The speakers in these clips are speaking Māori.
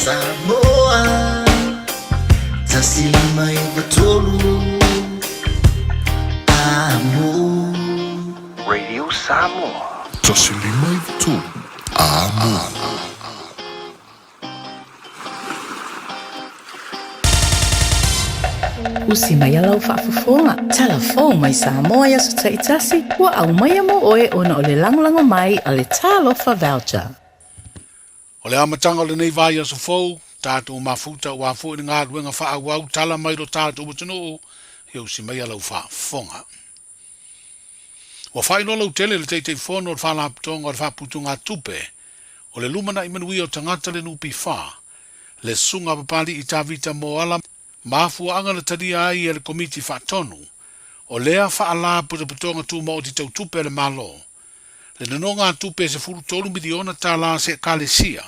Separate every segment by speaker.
Speaker 1: Samoa, tasimai batolu, amo.
Speaker 2: Radio Samoa,
Speaker 3: tasimai batolu, amo.
Speaker 4: Usi mai alau whaafafonga, telefon mai Samoa ya sa taitasi, wa au mai amo oe ona o le langolango mai a le talofa voucher.
Speaker 5: O le amatanga o le nei vai aso fou, tātou mafuta o afu i ngā ruenga wha wau tala mai ro tātou watano, heo si mai alau wha fonga. O whai no lau tele le teitei whono o wha laputonga o le wha putu ngā tupe, o le lumana i manui o tangata le nupi wha, le sunga papali i tāvita mo ala, mafua anga le taria ai e le komiti wha tonu, o lea wha ala puta putonga tu mo o ti tau tupe le malo, le nano ngā tupe se furu tolu miliona tā la se kalesia,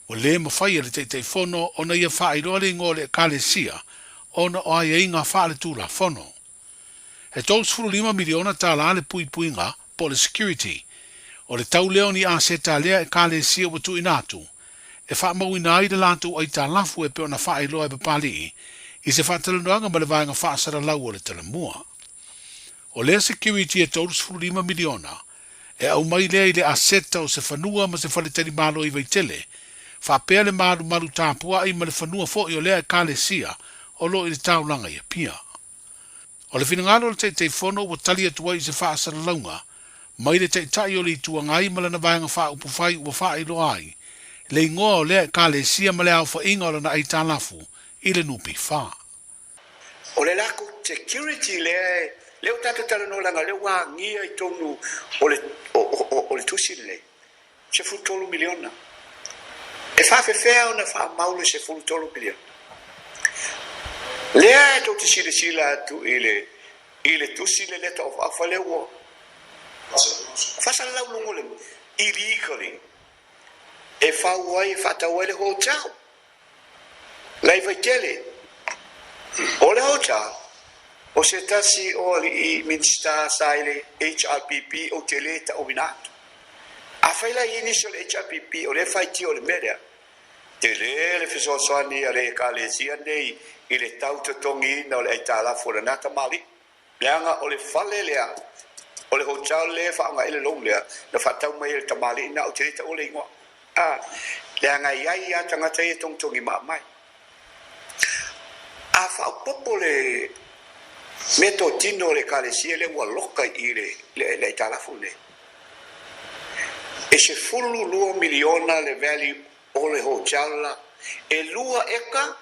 Speaker 5: o le mawhai le teitei whono o na ia wha iroa le ngō le kalesia, o na o ai ngā wha le tūla whono. He tōs furu 5 miliona tā la le pui puinga po le security, o le tau leo ni a se tā lea e kalesia wa tu inatu, e wha mau ina ai le lātu ai tā lafu e peo na wha iroa e papali i se wha talanoanga ma le vāinga wha asara lau o le talamua. O le security e tōs furu 5 miliona, e au mai lea i le aseta o se whanua ma se whaletari malo i waitele, whapea le maru maru tāpua i ma le whanua fo i o lea e kalesia o lo i le taulanga i a pia. O le whinangalo le teitei whono o tali atua i se whaasara launga, mai le teitai o le itua ngai ma le na vāinga wha upufai ua wha i lo ai, le ingoa o lea e kalesia ma le au wha inga o le na ai tālafu i le nupi wha.
Speaker 6: O le lako security leo tata tala no langa leo wa ngia I tonu o le tusi le se fu tolu miliona e fa fea ona fa maule se fu tolu miliona lea to ti sila tu ile tusi le letter of offer le wo fa sa la lungo le illegally e fa wai fa ta wale hotel lai vai tele o le hotel o se tasi o li minsta saile HRPP o teleta o binato. A faila initial HRPP o le faiti o le media. Tele le fiso soani a le kalesia nei i le tauta tongi na o le aitala fora nata mali. Leanga o le fale lea. O le hotel le whaanga ele long lea. Na whatau mai ele tamali na o teleta o le ingoa. Leanga iai a tangata e tong tongi maa mai. a whaupopo le meto tino le kalesia le ua loka i le italafu le. E se fulu lua miliona le value o le hotel e lua eka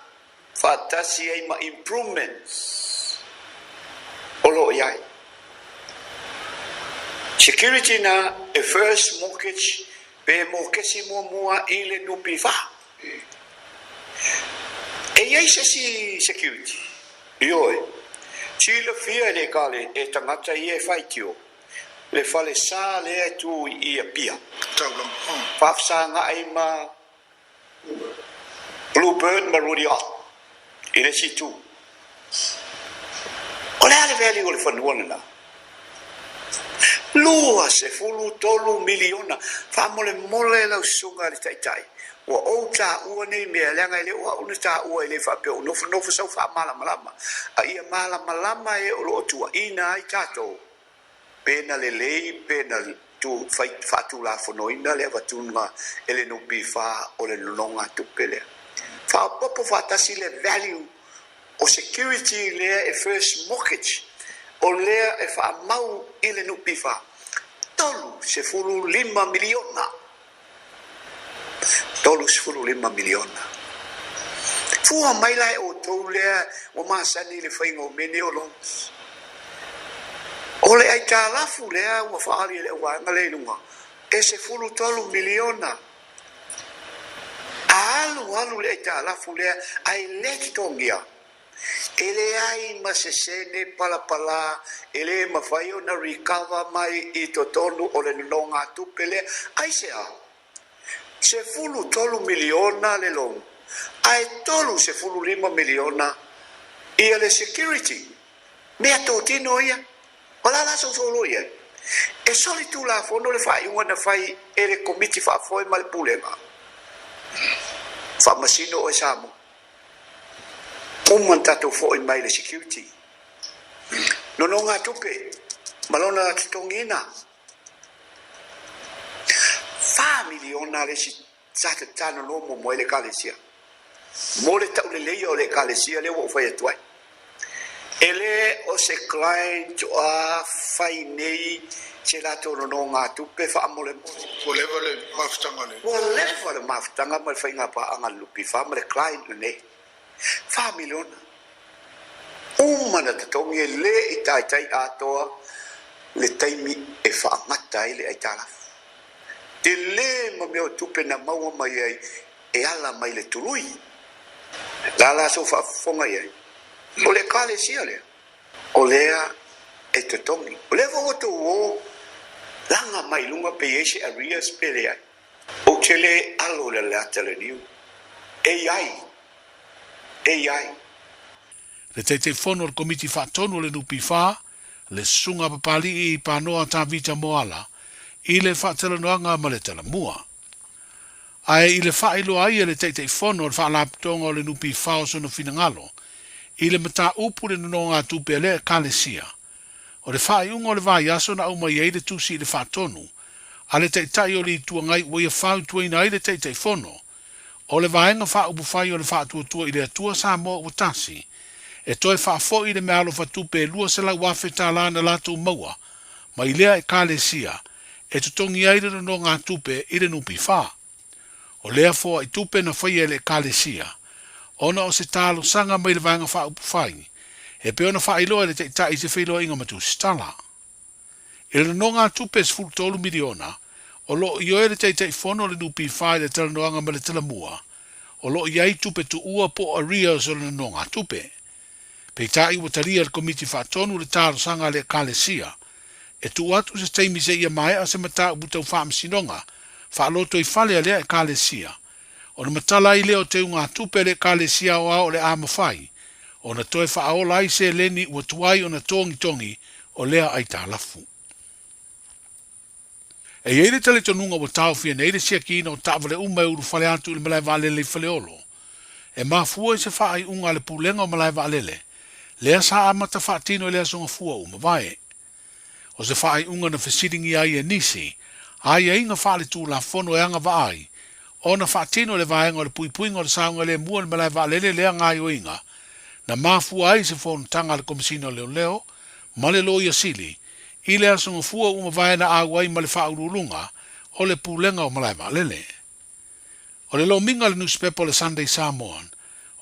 Speaker 6: fatasi ai ma improvements o lo iai. Security na e first mortgage pe mortgage mua i le nupi fa. E iai se si security. Ioe. Chile fia le kale e tangata i e faitio. Le fale sa le tu i APR. Fafsa nga ai ma Bluebird marudi ot. I le si tu. O le ale veli o le whanuana na. Lua se fulu tolu miliona. Whamole mole lau sunga le taitai. Wa o ta ua nei mea leanga i le ua una ta ua i le whapeo. Nofu sau wha malama. A ia malama e o lo tua. Ina ai tātou. Pena le lei, pena tu fatu la fonoina le vatunga ele no pifa o le nonga tupe lea. Fa popo fatasi le value o security lea e first mortgage o lea e fa mau ele no pifa. Tolu se fulu 5 miliona. Tolu se fulu 5 miliona. Fua mai lai o tau lea o masani le whaingo mene o longs. O le ai tālafu lea ua whaari le ua ngale lunga. E se fulu tolu miliona. Alu le ai tālafu lea ai leki tongia. E le ai masesene palapala. E le mawhaio na recover mai I totonu o le nonga tupe lea. Ai se a. Se fulu tolu miliona le long. Ai tolu se fulu 5 miliona. Ia le security. Mea tō tino ia. Ola la so solo ia. E soli tu la fono le fai una fai e le committee fa foi mal pulenga. Fa masino o Samoa. Tato foi mai le security. No nga tupe. Malona tongina. Fa miliona le si sata tano no mo le kalesia. Mo le tau le leo le kalesia le wo fai tuai. Ele o se client a fai nei se la tono no nga tupe fa mole
Speaker 5: O leva le maftanga le.
Speaker 6: o leva le maftanga ma fai nga pa anga lupi fa ma le client ne fa miliona mana te tongi le I tai atoa le taimi e fa ngata ile ai tala te le ma meo tupe na maua mai ai e ala mai le tului la so fa fonga ai o le kale sia le o lea e te tongi o le voto o langa mai lunga pe ese arias pele ai o tele alo le latele niu ai
Speaker 5: Le te fono o komiti whaatonu le nupi wha, le sunga papali I panoa tā vita moala, I le whaatela noanga ma le tala mua. Ai I le whaelo ai le te fono o le whaalaptonga o le nupi wha o sono finangalo, I le mata upu le nonga tupe le kalesia. O le whaaiunga o le vai aso na uma I le tusi I le whaatonu, a le te tai o le tuangai ua ia whau tuaina ai le te fono, o le vaenga wha upu whai o le whaatua I le atua Samoa ua tasi, e toi whaafo I le mealo whatupe lua se lau wafe tā lana lātou maua, ma I lea e kalesia, e tutongi aire no ngā tupe I le nupi wha. O lea fōa I tupe na whai e le kalesia, ona o se tālo sanga mai le vaenga wha upu whai, e pe ona wha iloa le te tai se whiloa inga matu stala. I le no ngā tupe se fultolu miliona, o lo I oe le te whono le nupi whai le tala noanga ma le tala mua, o lo I ai tupe tu ua po a ria so le no ngā tupe. Pe tai ua taria le komiti whaatonu le tālo sanga le kalesia, e tu atu se teimi se ia mai a se mata ubutau whaamsinonga, whaaloto I whale a lea e kalesia, o na matala I leo te unga tupe le kalesia o ao le ama whai, o na toe whaola I se leni ua tuai o na tongi o lea ai tā lafu. E eire tale tonunga wa tau fia neire sia kina o tāwale umai uru whale atu I le malai waalele I whale olo, e mafua I se whaai unga le pulenga o malai waalele, lea sa amata whaatino lea songa fua uma vai. O se whaai unga na whasiringi ai e nisi, ai e inga whaale tū la fono e anga vaai, o na whaatino le vaenga o le puipuinga o le saunga le mua le malai waalele lea ngai o inga, na mafua ai se fonutanga le komisina leo leo, ma le loia sili, i le asonga fua uma vai na awai ma le whaurulunga o le pulenga o malai malele. O le lo minga le newspaper le Sunday Samoan,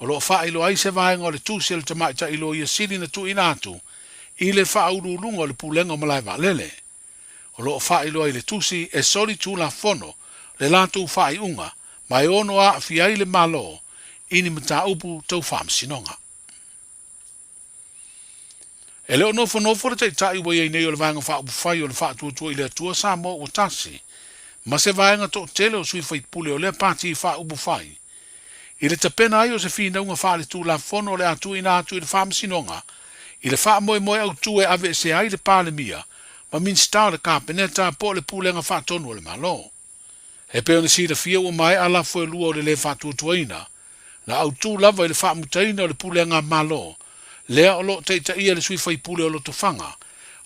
Speaker 5: o lo wha ilo ai se vaenga o le tusi le tamaita i loia sili na tu inatu, i le whaurulunga o le pulenga o malai malele. O lo wha ilo ai le tusi e soli tu la fono, le latu wha i unga, mai ono a fiai le malo, ini mta upu tau wha msinonga. E leo nofo le tai wa iei nei o le vaenga wha upu whai o le wha tuatua i le atua Samoa o tasi, ma se vaenga to tele o sui whai pule o le pati i wha upu whai. I le tapena ai o se whina unga wha le tu la fono o le atu ina atu i le wha msinonga, i le wha moe au tu e ave se ai le pale mia, ma min stau le kapeneta po le pulenga wha tonu o le malo. He peo ni si le fia o mai ala fwe lua o le wha tuatuaina, na au tu lava i le wha mutaina o le pulenga malo, lea o lo te ia le sui whai pule o lo tofanga,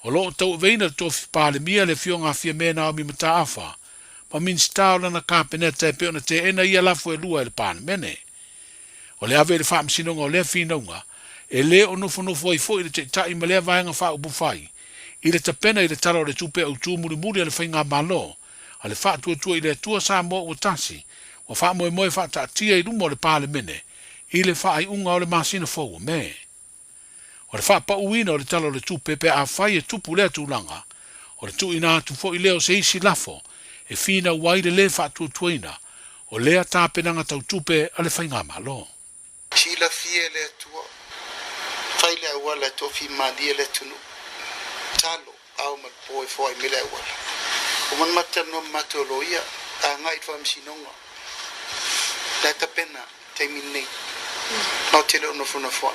Speaker 5: o lo tau veina le tofi pale mia le fionga fia mena o mi mata afa, ma min stau lana kapeneta e peo na te ena ia la fwe lua i le pane mene. O le ave le wha msinonga o le whinaunga, e le o nofo ai fo i le te tai ma lea vaenga wha upu whai, i le tapena i le tala o le tupe au tu muri a le whainga malo, a le wha tuatua i le tua Samoa o tasi, o wha moe wha taatia i rumo le pale mene, i le wha ai unga o le masina fōua me. O le wha pa uina o le tala o le tupe pe a whai e tupu lea tūlanga, o le tu ina atu fo i leo se isi lafo, e whina wai le wha tuatuaina, o lea tāpenanga tau tupe a le whainga malo.
Speaker 7: Sila fie le tua, whai le awala tofi madia le tunu, talo au mal poi foi mele awala. O man matano matoloia, a ngai fam sinonga. La tapena te minei. No tele no funa foi.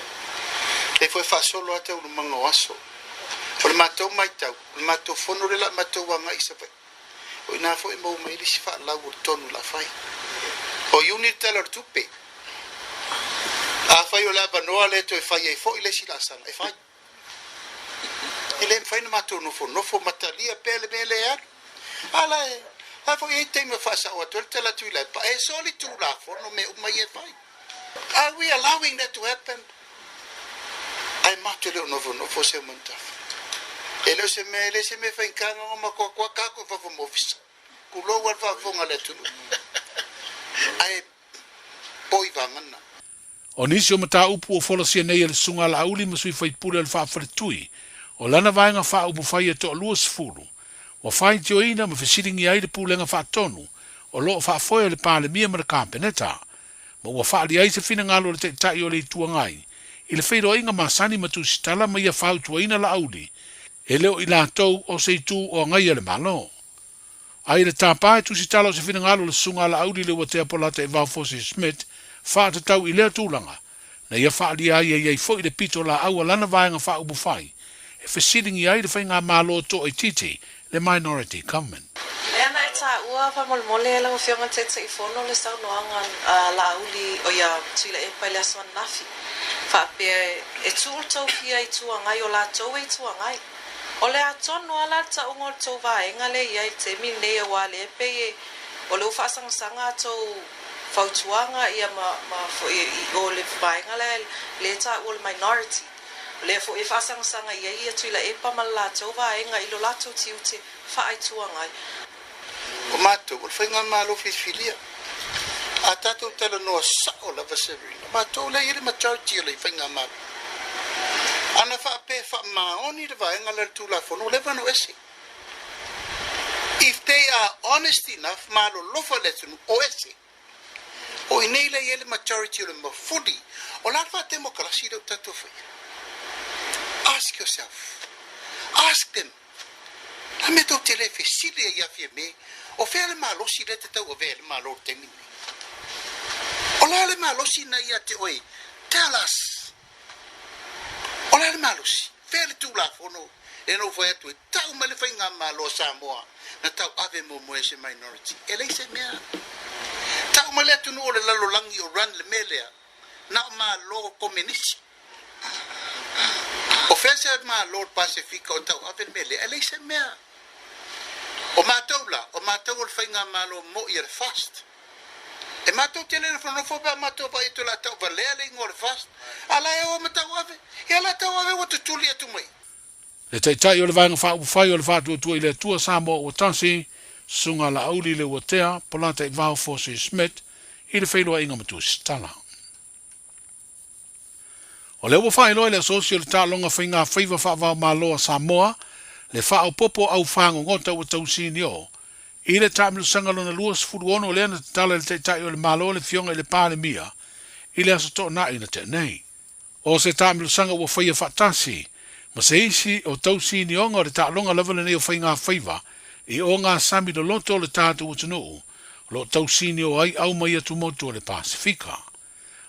Speaker 7: E foi fa solo ate un mango aso. O le matou mai tau, le matou fono le la matou wanga isa fai. O ina foi mo mai li fa la tonu la fai. O unit teller tupe. A fai o la banoa le to e fai e fo ile sila sana e fai. Ile fai no matou no fo matalia pele mele ar. Ala e a fo e te me fa sa o to tela tu ile pa e soli tu la fo no me mai e fai. Are we allowing that to happen? Ai matou le no fo se monta. Ele se me fai kanga o ma ko ka ko fa fo mo fisa. Ku lo wa fa fo ngale tu. Ai poi vangana.
Speaker 5: O nisi o mata upu o folosia nei le sunga la auli masui fai pule le wha tui, o lana vaenga wha upu fai e to lua sifuru, o fai tio ina ma fesiringi ai le pulenga wha tonu, o loo wha foia le pale mia ma le kampeneta, ma ua wha li ai se fina ngalo le te tai o le tua ngai, i le whairo inga masani matu sitala ma ia whau tua ina la auli, e leo i la tau o se tu o ngai le malo. Ai le tāpai tu sitala o se fina ngalo le sunga la auli le watea polata e vau Fosse Smith, fa te tau i lea tūlanga, na ia wha li ai e fo i le pito la aua lana vaenga wha ubu whai, e whesiringi ai le whainga mālo to e titi, le minority government.
Speaker 8: E ana e tā ua whamolmole e lau whionga te te i whono le sau noanga la uli o ia tuila e pai le aswan nafi. Wha pia e tūl tau pia i tua ngai o la tau e tua ngai. O le atonu ala ta ungol tau vaenga le ia i te min le e wale e pe e o le uwhaasanga tau fautuanga ia ma fo i o le vaenga le ta o le minority le fo e fasanga ia ia tuila e pa mala tau vaenga i lo lato tiu te faituanga
Speaker 7: o mato o whainga malo filia a tato tala noa sao la vaserina mato le iri majority le whainga malo ana wha pe wha maoni le vaenga le tula fono le vano ese if they are honest enough malo lofa letunu o ese o inei le ele majority o le mafudi o la fa demokrasi do tato fai. Ask yourself. Ask them. Na me to tele fe sile ya fie me o fe le malo si le te tau o ve le malo te mini. O la le malo si na ia te oi. Tell us. O la le malo si. Fe le tu la fono. E no foi atu. Tau ma le fai ngā malo Samoa. Na tau ave mo mo ese minority. E le se mea. Tau ma le atu no le lalo langi o ran le melea. Na ma lo kominisi. O fese ma Lord Pacifica o tau ave mele. E le se mea. O mātou la. O mātou o le whainga malo mo i re fast. E matou tele no fo pa matou pa itu la tau valele ngor fast. Ala e o matau ave. E la tau ave o tutuli atu mai.
Speaker 5: Le tai o le vaenga wha uwhai o le wha tua i le tua Samoa o tasi, sunga la auli le watea, polata i vau Fosse Smith, i le whailua inga matu stala. O le ua whai loa le asosi o le tālonga whainga Faiva wha vau maloa Samoa, le wha au popo au whango ngota ua tausini o. I le tāmilu sangalona lua sifuru ono o le ana tala le tai o le maloa le fionga i le pāle mia, i le aso tō na ina te nei. O se tāmilu sanga ua whaia whatasi, ma se isi o tausi ni onga o le tālonga lawale nei o whainga Faiva, i o ngā sami do loto o le tātu o tanu, lo tausi ni o ai au mai atu motu o le Pasifika.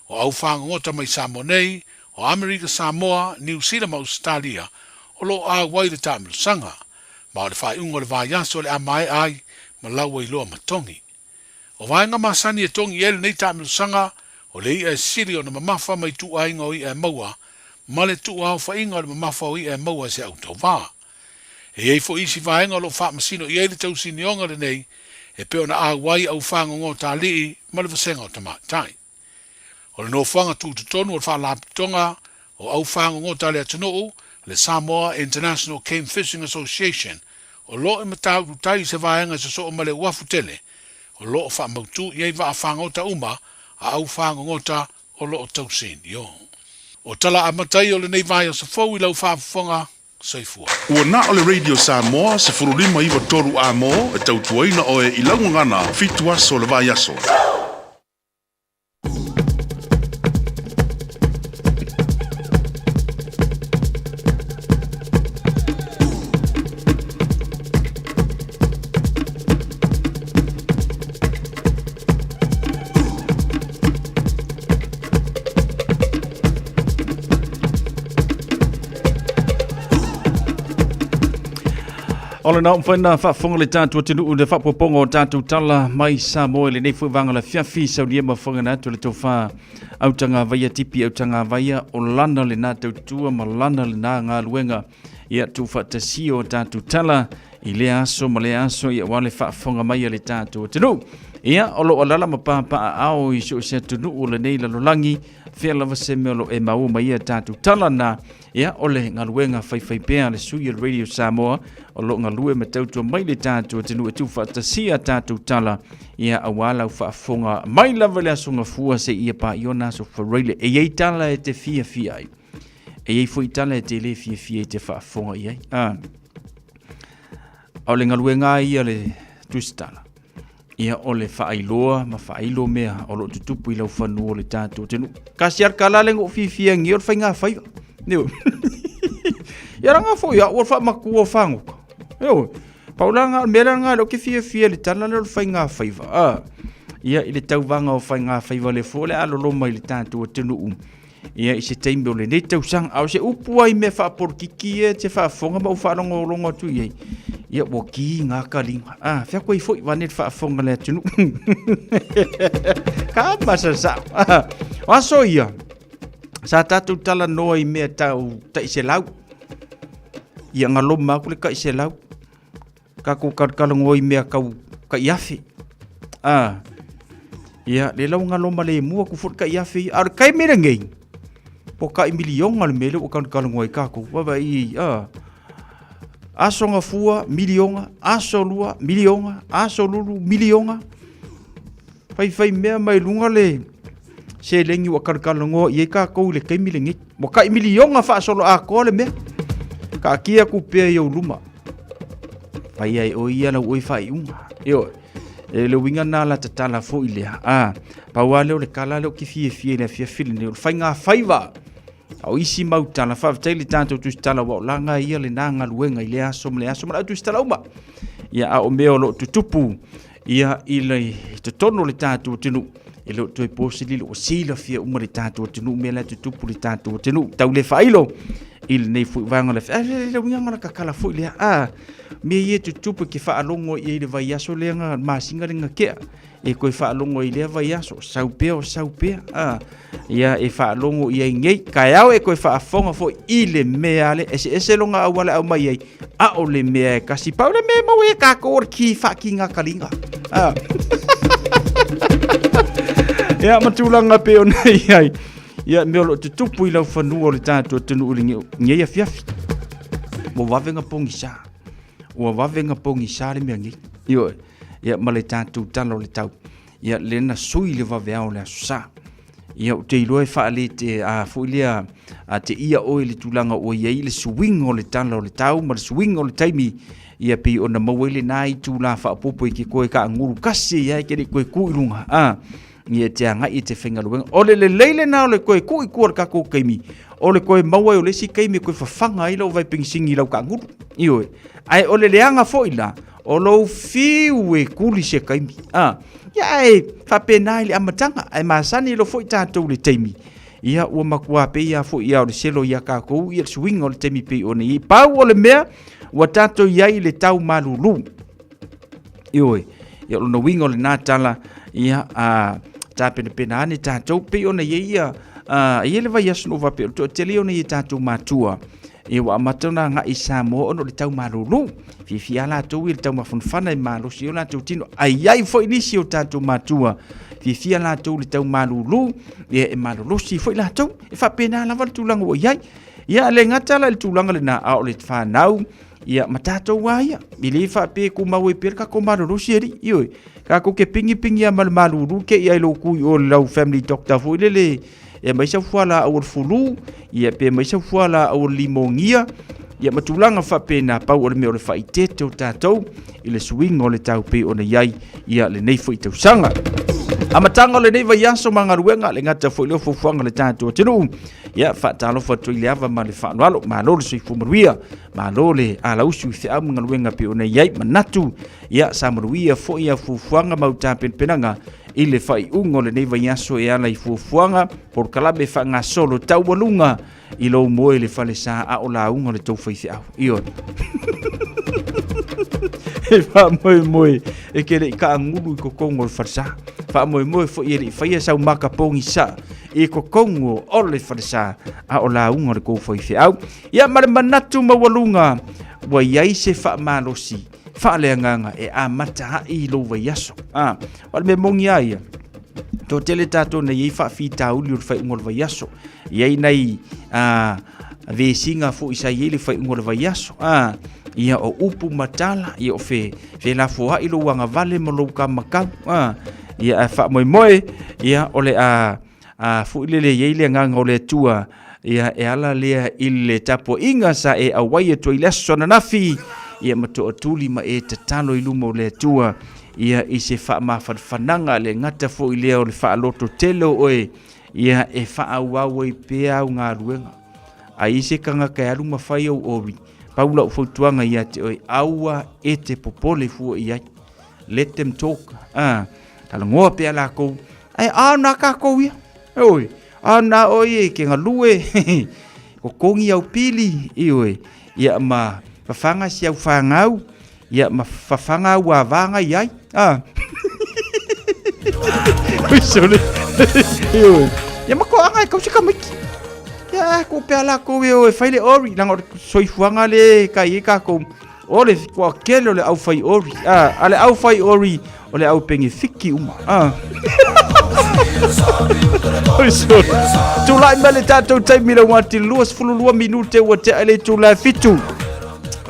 Speaker 5: O au whanga ngota mai Samoa nei, o Amerika Samoa, New Zealand ma Australia, o lo a wai le tāmilu sanga, ma o le whai unga le vāiaso le amai ai, ma laua i loa matongi. O vaenga masani e tongi ele nei tāmilu sanga, o le ia e siri o na mamafa mai tu ainga o i e maua, ma le tu au whainga o le mamafa o i e maua se au tau vā. E ei fo isi vaenga o lo wha masino i ele tau sini onga le nei, e peo na a wai au whanga ngō tā lii, ma le vasenga o tamatai. O le no whanga tūtu tonu o le wha lapitonga, o au whanga ngō tā le atunuu, le Samoa International Game Fishing Association, o lo e matau tutai se vaenga se so o male wafu tele, o lo o wha mautu i ei wa a whangota uma, a au whangota o lo o tausin, yo. O tala a matai o le nei vai o sa fau i lau whaafonga, saifua.
Speaker 3: Ua na o le Radio Samoa se furulima iwa toru a mo e tautuaina o e ilaungangana fitu aso le vai aso.
Speaker 9: Ola na umfana whaafonga le tātua tinu u le whaapoponga o tātou tala mai Samoa le nei fuivanga la fiafi sau lia mawhanga na tu le tau wha autanga vaia tipi autanga vaia o lana le nā tautua ma lana le nā ngā luenga ia tu whaatasi o tātou tala i le aso ma le aso ia wale whaafonga mai le tātua tinu. Ia olo o lala mapapa ao i so se tunu o le nei lalolangi fia lava se me olo e mau mai ia tātou tala na ia ole ngaluenga whai pēa le sui Radio Samoa o lo ngalue me tautua mai le tātua tinu e tu whaatasia tātou tala ia awala u whaafonga mai lava le asonga fua se ia pa iona so whareile e iei tala e te fia ai e iei fui tala e te le fia e te whaafonga iei o le ngaluenga ia le tustala ia ole whaailoa ma whaailo mea o lo tutupu i lau whanua o le tātua tinu kasi ar kalalengo fia ngi o le whainga Faiva Neu. Ya ranga fo ya o fa maku o fango. Yo. Paulanga melanga lo ke fia le tala le whainga Faiva. Ia i le tauwanga o whainga Faiva le fo le alolo mai le tātua tinu Ia i se teimbe o le nei tausang au se upu ai me whaaporkiki e te whaafonga ma u whaarongo tu iei. Ia o ki ngā kalinga. Whia koe i fo i wane te whaafonga le tinu. Ka masa sa. Waso ia. Sa tātou tala noa i mea tau ta i se lau. Ia ngā loma aku le ka i se lau. Ka ko kalango i mea kau ka i afi. Ia le lau ngā loma le mua ku fot ka i afi. Ar kai mera ngei. Po ka i milionga le mele o kalango i kako. Wawa i aso ngā fua milionga. Aso lua milionga. Aso lulu milionga. Fai mea mai lunga le se lengi wa karkalongo i ka ko le kaimi lengi mo ka milionga fa solo a ko le me ka kia ku pe yo luma pai ai o ia na oi fai unga yo le winga na la tala fo ile pa wale le kala le ki fie le fie ne fainga Faiva au isi mau tala fa tele tanto tu tala wa langa ia le nanga luenga ile aso le tu tala uma ia a o me o lo tutupu ia ile te tono le tatu tinu e lo toi posili lo sila fia umari tātua tinu mea la tutupu li tātua tinu tau le whailo il nei fui vanga le le winga ka kala fui le me ye tutupu ki whaalongo i le vai aso le nga masinga le ngakea e koe whaalongo i le vai aso saupea ia e whaalongo i ngei kai au e koe whaafonga fo i le mea le ese longa awale au mai ai a o le mea e kasi pau le mea mau e kako or ki whaki ngā kalinga Ia matulanga pe ona ai. Ia me lo tutupu I lau whanua o le tātua tunu uri ngia fiafi. Mo wavenga pongi sa. Ua wavenga pongi sa le mea ngi. Io, ia ma le tātua tala o le tau. Ia lena sui le wavea o le asu sa. Ia te iloe whaale te fuilia te ia oe le tulanga o iei le swing o le tala o le tau. Ma le swing o le taimi. Ia pi ona mawele nai tula whaapopo I ke koe ka nguru kasi ia kere koe kuirunga. Ia te anga I te whengaruenga. O le leile na o le koe kui kuar kako keimi. O le koe maua o le si keimi koe whawhanga I lau vai pingsingi lau ka nguru. Ioe. Ai o le leanga foila. O lau fiu e kuli se keimi. Ia e whapenai le amatanga. Ai maasani lo foi tātou le teimi. Ia ua makua pe ia foi ia o le selo ia kako. Ia le swing o le teimi pe o ne. I pau o le mea. Ua tātou iai le tau malulu. Ioe. Ia lo na wingo le nātala. Ia tāpena pena ane tātou pe ona ia ia le vai asu no vape o te leo na ia tātou mātua e wa amatona nga I Samoa ono le tau marulu fi ala tau I le tau mafunfana I malo si o la tau tino ai foi nisi o tātou mātua fi ala tau le tau marulu e malulu si foi la tau e fa pena la val tulanga o iai ia le ngata la le tulanga le na a o le whanau ia matatou waia ili fa pe ku mawe perka ko marulu si eri ioi kako ke pingi a malulu ke ia lo ku o lau family doctor fo le e mai sa fuala o fulu ia pe mai sa fuala o limongia ia matulanga fa pena pa o me o le faitete o tatou I le swing o le tau pe o na iai ia le nei fo I tau sanga amatanga le nei vai aso mangaruenga le ngata fo le fofuanga le tatou tinu ia fa talo fo to ile ava ma le fa no ma lo se fu maruia ma lo le ala usu se am ngaruenga pe o na iai manatu ia sa maruia fo ia fofuanga mau tapen penanga I le fai ungo le nei vai aso e ala I fuafuanga por kalabe fa nga solo tau walunga I lo moe le fale sa a o la ungo le tau fai se au io e fa moe e kere I ka angulu I kokongo le farsa fa moe fo I le fai sa maka pongi sa I kokongo o le farsa a o la ungo le kou fai se au ia mare manatu mawalunga wa iai se fa malosi Fale nganga e amata I lo vai aso. Wal me mongi ai. To tele tato na ye fa fi tauli ur fai ngol vai aso. Ye nei ve singa fu isa ye le fai ngol vai aso. Ia o upu matala ia o fe la fo I lo wanga vale mo lo ka makau. Ia fa moe ia ole fu ile ye le nganga ole tua ia e ala le ile tapo inga sa e awai to ile so na nafi. Ia mato atuli ma e tatalo I lumo le tua ia I se fa mawhananga le ngata fo I leo le fa loto telo oe ia e fa awau I pea o ngā ruenga a I se kanga kai alu mawhai au owi paula u fautuanga ia te oe aua e te popole fua ia let them talk tala ngoa pea la kou ai na ka kou ia oe na oe ke ngalue ko kongi au pili I oe ia ma Fafanga si au whangau, ia ma fafanga au avanga iai. Wisole. Ia ma ko anga kau sika miki. Ia ko pe ala ko e faile ori lango soi fuanga le kai ka ko. Ole ko kelo le au fai ori. Ale au fai ori ole au pengi fiki uma. Wisole. Tu lai mele tatou taimira wati luas fululua minute wa te ale tu la fitu.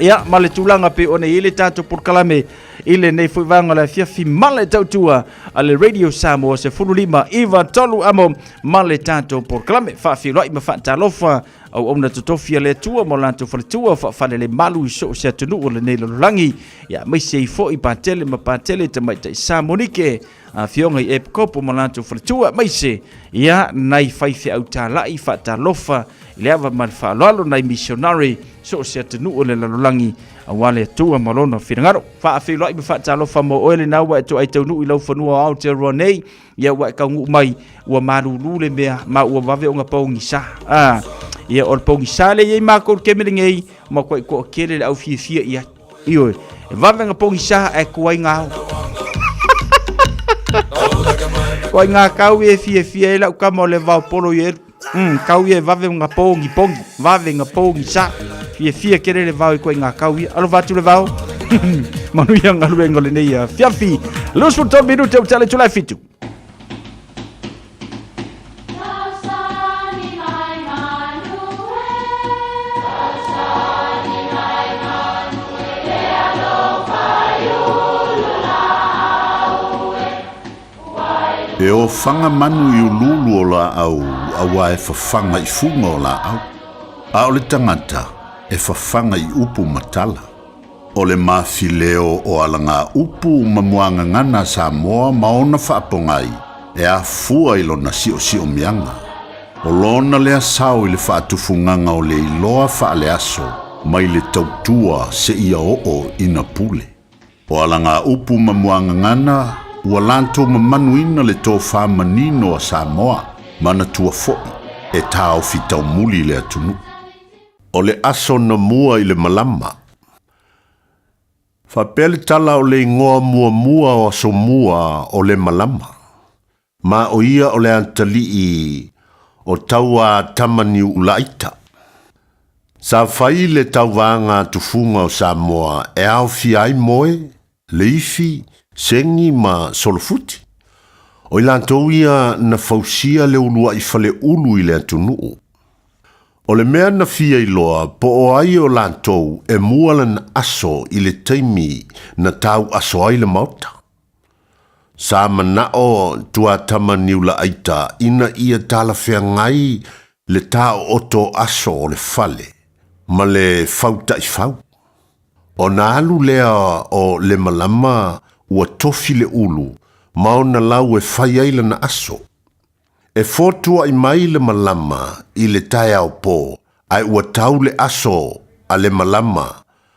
Speaker 9: Ia male tulanga pe ona ile tato por kalame ile nei foi vanga la fiafi male tautua ale radio Samoa se fululima iva tolu amo male tato por kalame fa fi roi ma fa talofa au ona totofia le tua mo lanto fa tua fa fa le malu so se tunu le nei langi ia mai se fo I patele ma patele te mai te Samonike a fionga I kopo mo lanto fa tua mai se ia nai fai fi au tala I fa talofa ile ava mal fa lalo nai missionary so se tunu le langi awale tua malona finangaro fa fi loi fa talo fa mo ole na wa to ai tunu I lo fanua au te ronei ia wa ka ngu mai wa marulu le mea ma wa vave o ngapongi sa ia ol pongi sa le ia ma ko kemelingei ma ko kele au fi ia io vave ngapongi sa e ko ai nga ko nga kau e fi la ka mo le va polo ye kau ye vave ngapongi vave ngapongi sa fia kere le vau ko nga kau alo vatu le vau manu yang alu engole nei fiafi los for 2 minutes o tele tu la fitu
Speaker 3: E o fanga manu i ululu o la au, awa e fafanga i funga o la au. A o le tangata, e fafanga i upu matala. O le mafileo o alanga upu mamuanga ngana Samoa maona whaapongai, e a fua ilo na sio mianga. O lona lea sao i le whaatufunganga o le iloa whaale aso, mai le tautua se ia o ina pule. O alanga upu mamuanga ngana, ua lanto mamanuina le tō whamanino a Samoa, mana tua foi, e tāo fitau muli le atunu. O le aso na mua i le malama. Whapele tala o le ingoa mua o aso mua o le malama. Ma o ia o le antalii o taua tamani ulaita. Sa whai le tauwanga tufunga o Samoa e au fiai moe, le ifi, sengi ma solofuti. O ilantou ia na fausia le ulua i fale ulu i le atunuu. O le mea na fia i loa, po o ai o lantou e muala na aso i le taimi na tau aso ai le mauta. Sa manao tua tamaniu la aita ina ia tala fea ngai le tau oto aso o le fale, ma le fauta i fau. O na alu lea o le malama ua tofi le ulu, maona lau e fai aila na aso. E fotua i mai le malama i le tae au po, ai ua tau le aso a le malama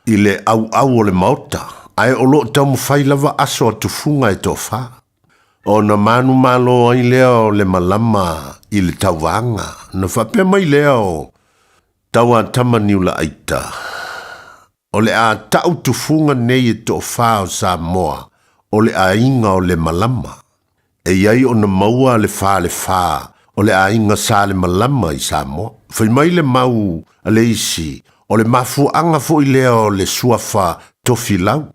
Speaker 3: i le au o le maota, ai o lo tau mawhai lava aso a tufunga e tofa. O na manu malo ai leo le malama i le tauwanga, na whapea mai leo taua tamaniu la aita. O le a tau tufunga nei e tofa o Samoa, o le a inga o le malama. E iai o na maua le fa, o le a inga sa le malama i Samoa. Fai mai le mau a le isi, o le mafu anga fo i lea o le suafa tofi lau.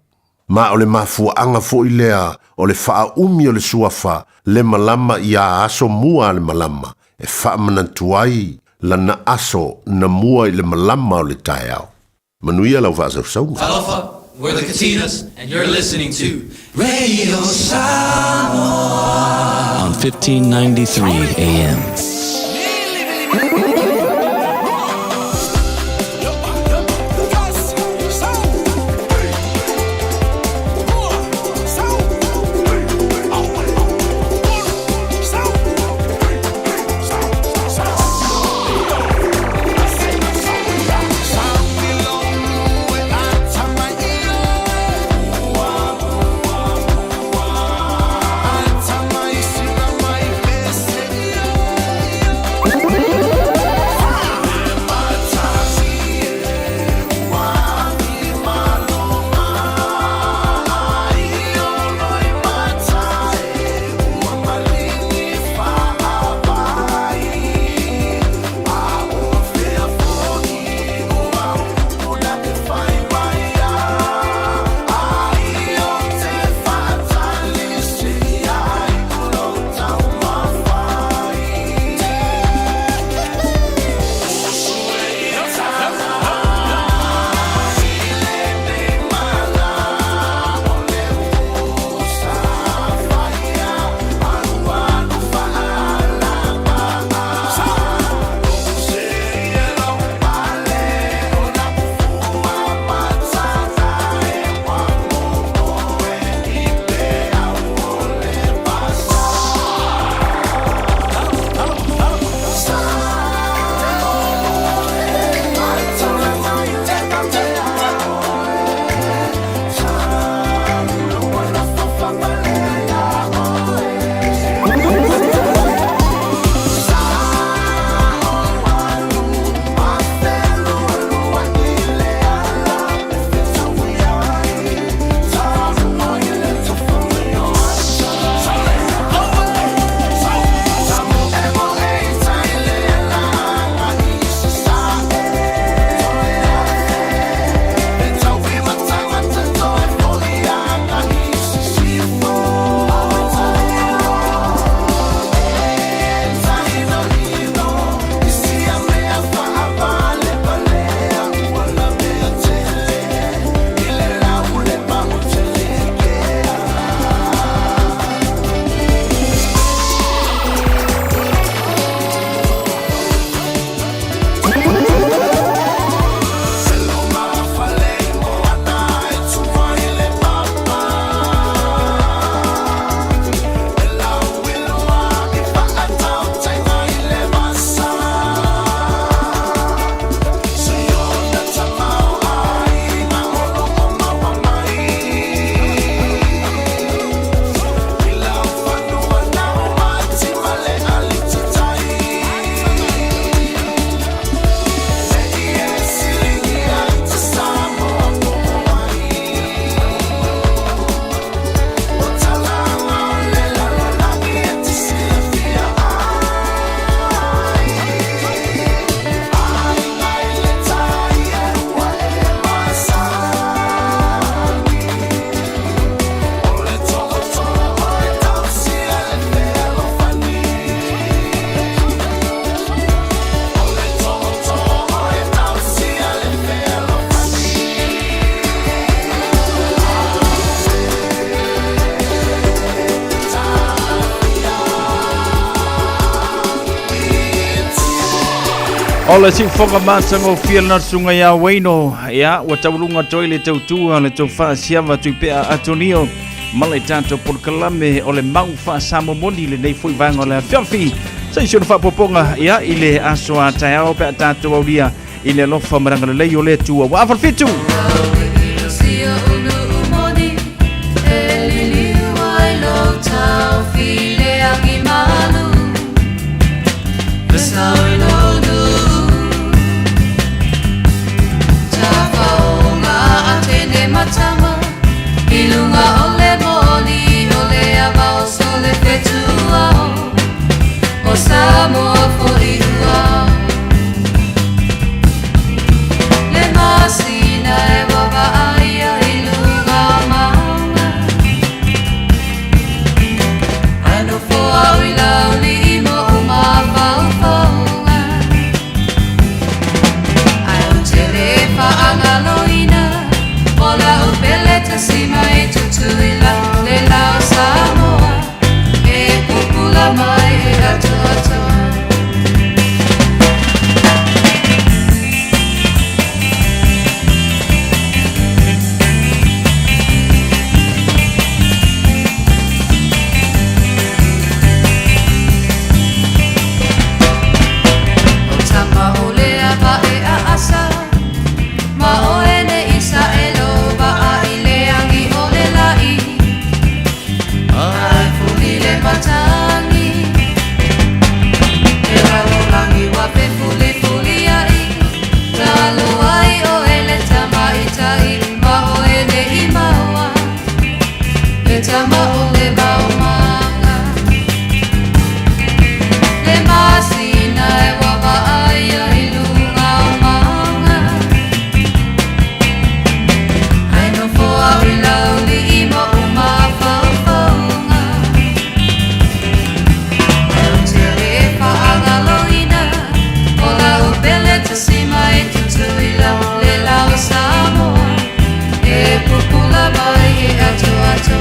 Speaker 3: Ma o le mafu anga fo i lea o le faa umi o le suafa le malama i a aso mua le malama. E faa manantuai la na aso na mua i le malama o le tae au. Manuia lau vasa usaunga.
Speaker 10: Aloha, we're the Katinas, and you're listening to Radio Samoa on 1593 AM.
Speaker 9: Ola si fonga masango fiel na sunga ya waino ya watawulunga toile tautua le tofa siava tuipea atonio male tanto por kalame ole mau fa samo moni le nei foi vanga le fiafi sai sio fa poponga ya ile aswa tayao pe tanto aulia ile lofa maranga le yo le tua wa fa fitu
Speaker 11: Matama, ilunga ole moli, ole ava o sole fetua, o Samoa foriua. Le masina e wava aia ilunga maunga. Ano foa uila uli imo uma faufaunga. Ai utere fa angaloina. Ola o peleta sima e tutuila le lao Samoa e pupula mai e ato ato. O tama o lea ba e a asa ma o ene isa e matangi e ralolangi wape fuli fuli ai talo ai o ele tama itai ma o ele imawa le tama o le baumanga le masina e wava ai a ilunga umanga ai no foa ila uli ima uma faufaunga sima e tutuila le lao Samoa e pupula mai e ato ato.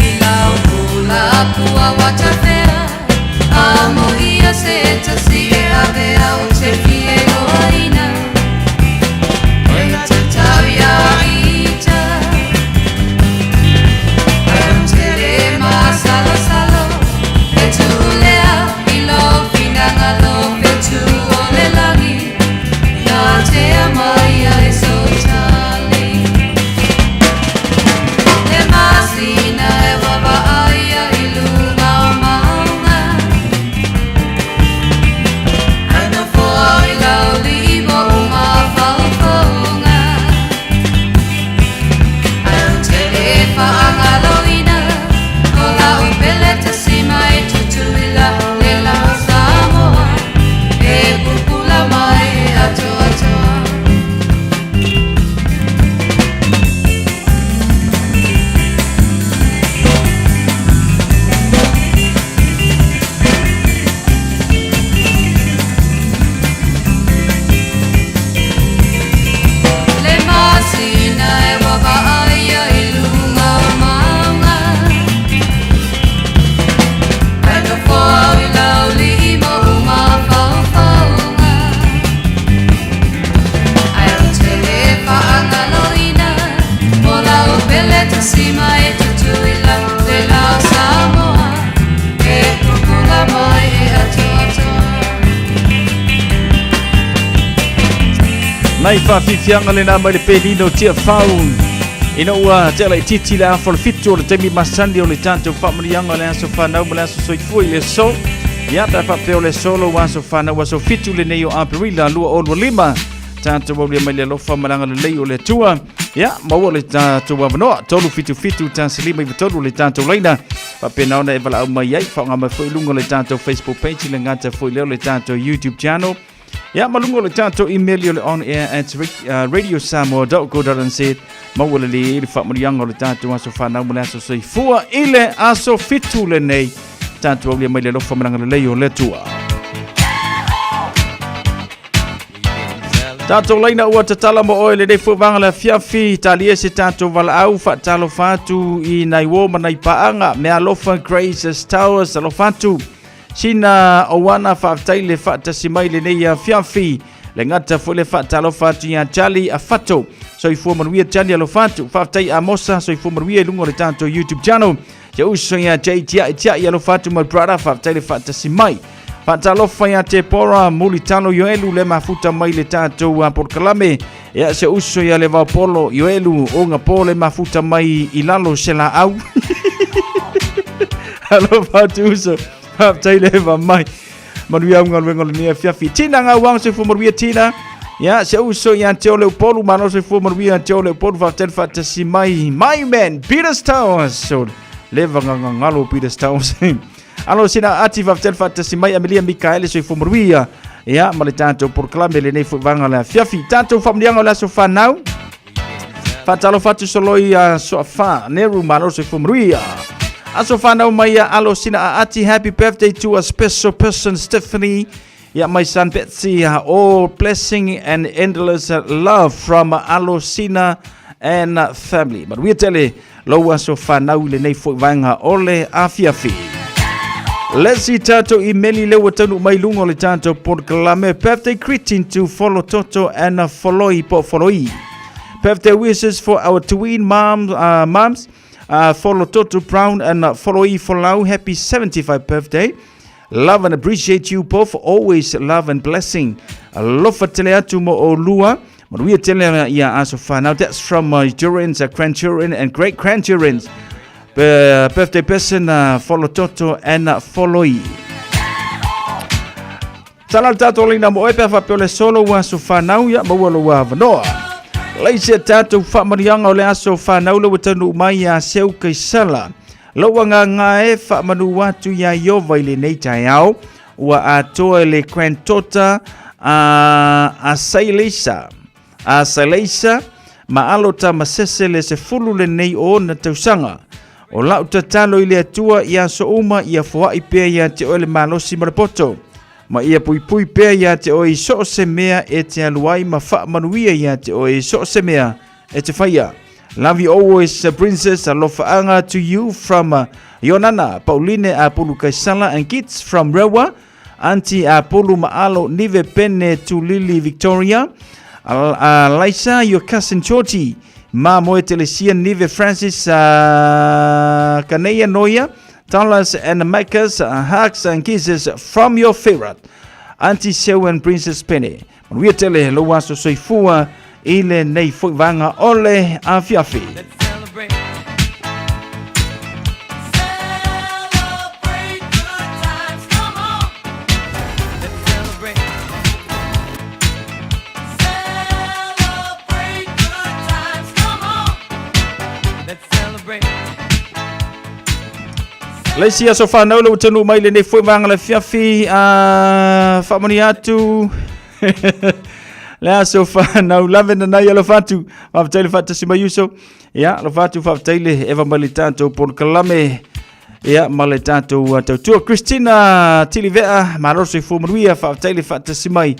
Speaker 11: Ilau pula pua watapea amo ia se tasi e avea o te fie o aina e te tau ia ita e te re ma salo salo e tu lea i lo finanga lo pe tu o le langi na te amaia e so tali le masina e wava aia i lunga o maunga
Speaker 9: Nai fa fifianga le nama le pelino tia faun. Ina ua tela i titi le afol fitu o le temi masandi o le tanto whamarianga le aso whanau ma le aso soifui le so. Ia ta whapeo le solo wa aso whanau aso fitu le neo apirila lua o lima. Tanto wau le mai le lofa maranga le lei o le tua. Ia maua le tanto wavanoa tolu fitu fitu tansilima i vitolu le tanto leina. Whapena ona e wala au mai ai whaonga mai fwoi lungo le tanto Facebook page le ngata fwoi leo le tanto YouTube channel. Ya malungo le tanto email yo le on air at radiosamoa.co.nz mawala le whamurianga le tanto aso whanau mo le aso soifua ile aso fitu le nei tanto au le mai le lofa maranga le leo le tua. Tato laina ua tatala mo oe le nei fuwanga le fiafi talia se tato vala au whaatalo fatu I naiwo manai paanga me alofa Graces Towers alofatu sina owana whaatai le whaatasimai le nei fiafi le ngata fu le whaatalo fatu ia jali a fato so I fuwa manuia jali alofatu whaatai a mosa so I fuwa manuia lungo le tato YouTube channel ya uso ia jai tia alofatu my brother whaatai le whaatasimai Fatalofa ya te pora mulitano yoelu le mafuta mai le tātou a porkalame ya se uso ya le vaupolo yoelu o ngā pole mafuta mai ilalo se la au Halo fatu uso haptai le va mai manuia unga luenga le nia fiafi tina ngā wang se fumaruia tina ya se uso ya te o leo polu mano se fumaruia te o leo polu fatel fatasi mai my man Peter Towers so leva ngalo Peter Towers Alo sina ati vaftel fatasi mai Amelia Mikaele so ifumuruia ya male tanto proclame le nei vanga la fiafi tanto famlianga la so fanau fatalo fatu soloi so fa neru malo so ifumuruia aso fanau mai alo sina ati happy birthday to a special person Stephanie ya my son Betsy all blessing and endless love from alo sina and family but we tell lo so fanau le nei vanga ole a fiafi Lesi tato imeli le watanu mai lungo le tato proclame birthday greeting to follow Toto and followii po followii. Birthday wishes for our twin moms follow Toto Brown and followii follow happy 75th birthday. Love and appreciate you both always love and blessing. Lofa tele atu mo o lua. Maruia tele ya asofa. Now that's from children, grandchildren and great grandchildren. Birthday person follow Toto and followii. Salal tato lina mo epe fa pele solo wa so fanau ya mo wa vanoa. Leise tato fa marianga o le aso fanau le tanu mai ya seu kai sala. Lo nga e fa manu watu ya yova ile nei taiao wa atoe le kwentota a sailisa. A sailisa ma alota masese le se fulu le nei o na tausanga. O lau tatalo ile atua ia so uma ia foa I pea ia te ole malosi marapoto. Ma ia pui pea ia te oi so se mea e te aluai ma wha manuia ia te oi so se mea e te whaia. Love you always, princess. Alofa anga to you from Yonana, Pauline Apulu Kaisala and kids from Rewa. Auntie Apulu Maalo Nive Pene to Lily Victoria. Lisa, your cousin Georgie. Ma moe telesia Nive Francis Kaneya Noya Talas and Macas hugs and kisses from your favorite Auntie Seu and Princess Penny. We tele lo waso soifua ile nei vanga ole afiafi. Leisia so fa no lo tenu mai le nei foi vanga le fiafi fa mani atu la so fa no lave na ya lo fatu fa tele fatu si mayuso ya lo fatu fa tele eva malitanto por kalame ya malitanto tu Christina Tilivea maroso fu maria fa tele fatu si mai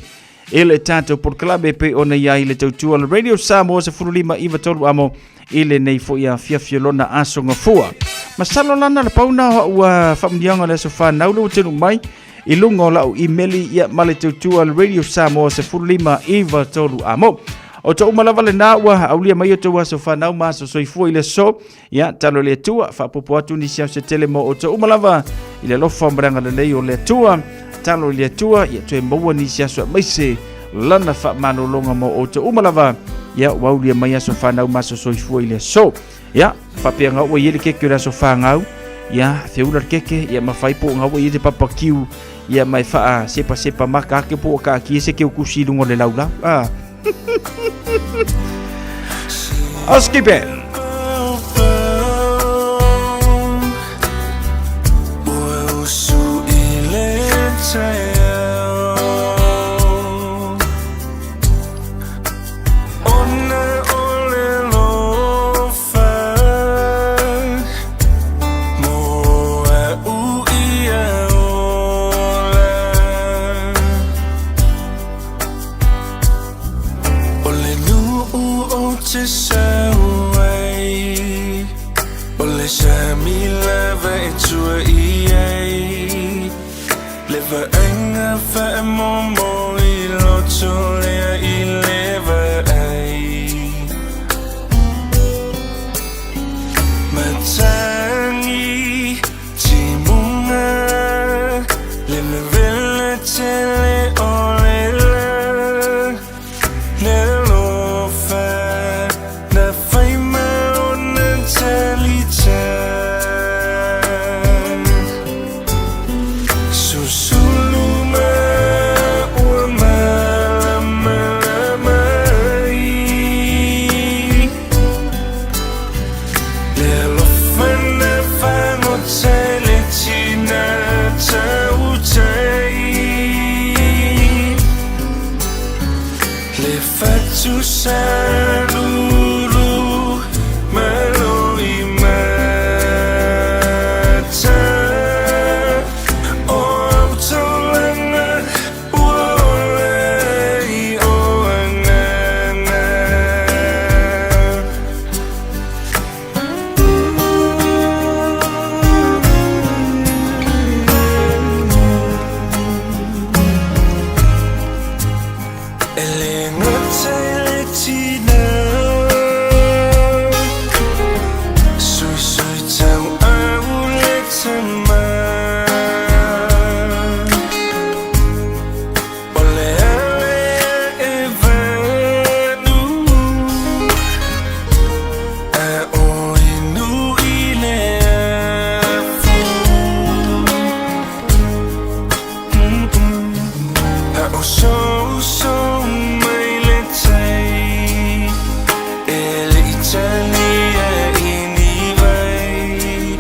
Speaker 9: ele tanto por kalame pe ona ya ile tu on radio Samoa se furulima iva tolu amo ile nei foi ya fiafiolona asonga fua Masalo lana le pauna wa famdianga le sofa na ulu tenu mai ilungo la imeli ya male tutua radio Samoa se fulima iva tolu amo o to malava le na wa aulia mai to wa sofa na ma so soifu ile so ya talo le tua fa popo atu ni sia se telemo o to malava ile lo fambranga le leo le tua talo le tua ya to mo ni sia so mai se lana fa mano longa mo o to malava ya wa aulia mai sofa na ma so soifu ile so ya papia nga wa yele keke la sofa ngau ya feula keke ya mafai po nga wa yele papa kiu ya mai fa sepa maka ke po ka ki se ke kusi lungo le laula Oskipen
Speaker 12: Anga fa momo I loto lea I leva ai Matangi Timunga Lele vela tele olela Nelo fa Na faima ona talita Susuluma Ua malamai Lelo fana fano tele tina tautai Le fatu salulu maloi mata O autolanga uolei o angana Elenga tele tina Sui sui tau au le tama Ole ale e vanu A o inu I le afu A o so mai le tai Ele Italia ini vai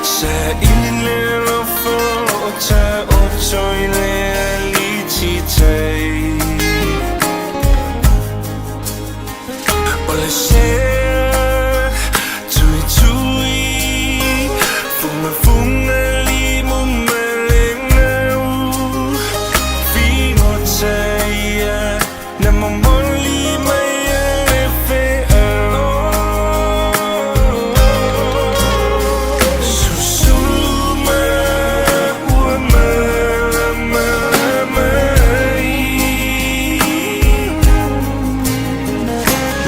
Speaker 12: Sa ini le lofo ta o toi le aliti tai Ole sea tui tui Funga funga limo malengau Fino taia Na mamoli mai ale fe'au Susuluma ua malamai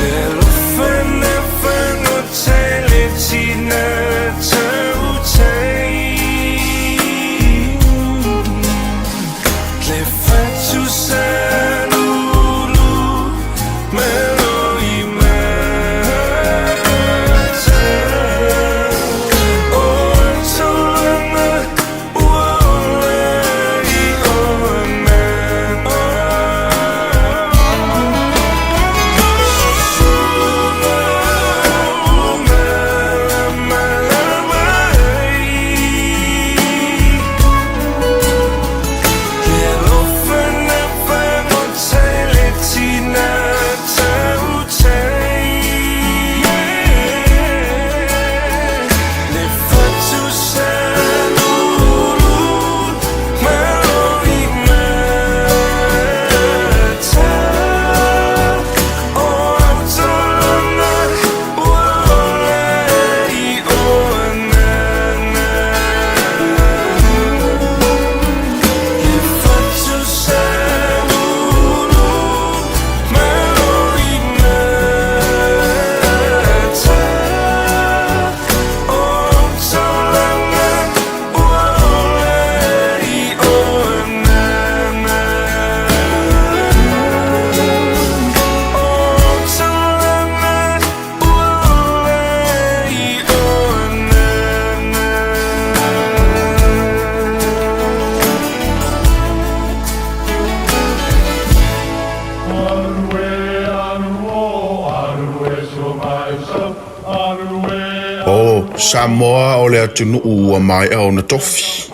Speaker 12: Lelo fana fano tele tina tautai Le fatu salulu maloi mata O autolanga uolei o anana Susuluma ua malamai Lelo fana fano tele tina tautai Le fatu salulu maloi mata O autolanga uolei o anana Le fatu salulu maloi mata O autolanga uolei o anana O autolanga uolei o
Speaker 13: O Samoa o le atunu ua mai o na tofi.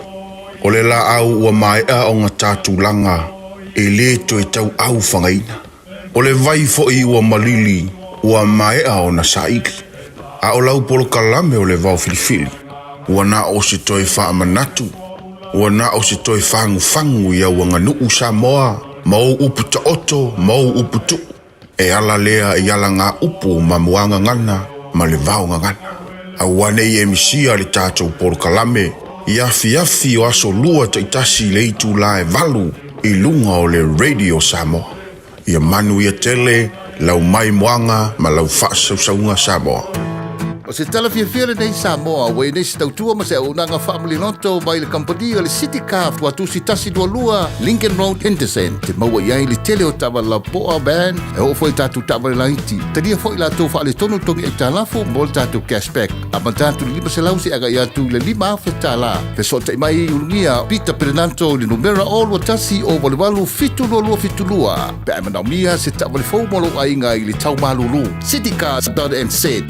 Speaker 13: O le la au ua mai o ngā tātulanga e le to e tau au whangaina. O le vai fo I ua malili ua mai o na saiki. A o lau polo kalame o le vau filifili. Ua na o se toi wha manatu. Ua na o se toi whangu whangu ia ua nganu Samoa. Mau upu ta oto, mau upu tu. E ala lea e ala ngā upu ma muanga ngana ma le vau ngana. A wane I emisia le tātou polo kalame Iafi o aso lua taitasi le itu la e valu I lunga o le Radio Samoa. Ia manu ia tele, lau mai moanga, ma lau whaasaunga Samoa.
Speaker 14: O se tala fia nei Samoa, wei nei se tautua ma se au nanga family noto mai le kampania le City Car tua tusi tasi dua lua Lincoln Road Henderson. Te maua iai le tele o tawa la poa band, e o foi tatu tawa le laiti. Tania foi la tau wha le tonu tongi e talafu, mo le tatu cashback. Ama tatu lima se lausi aga ia tu le lima afe tala. Pe so te mai ulungia, Peter Perenanto le numera o lua tasi o walewalu fitu lua. Pe amana mia se tawa le fau molo ainga I le tau malulu. City Car .nz.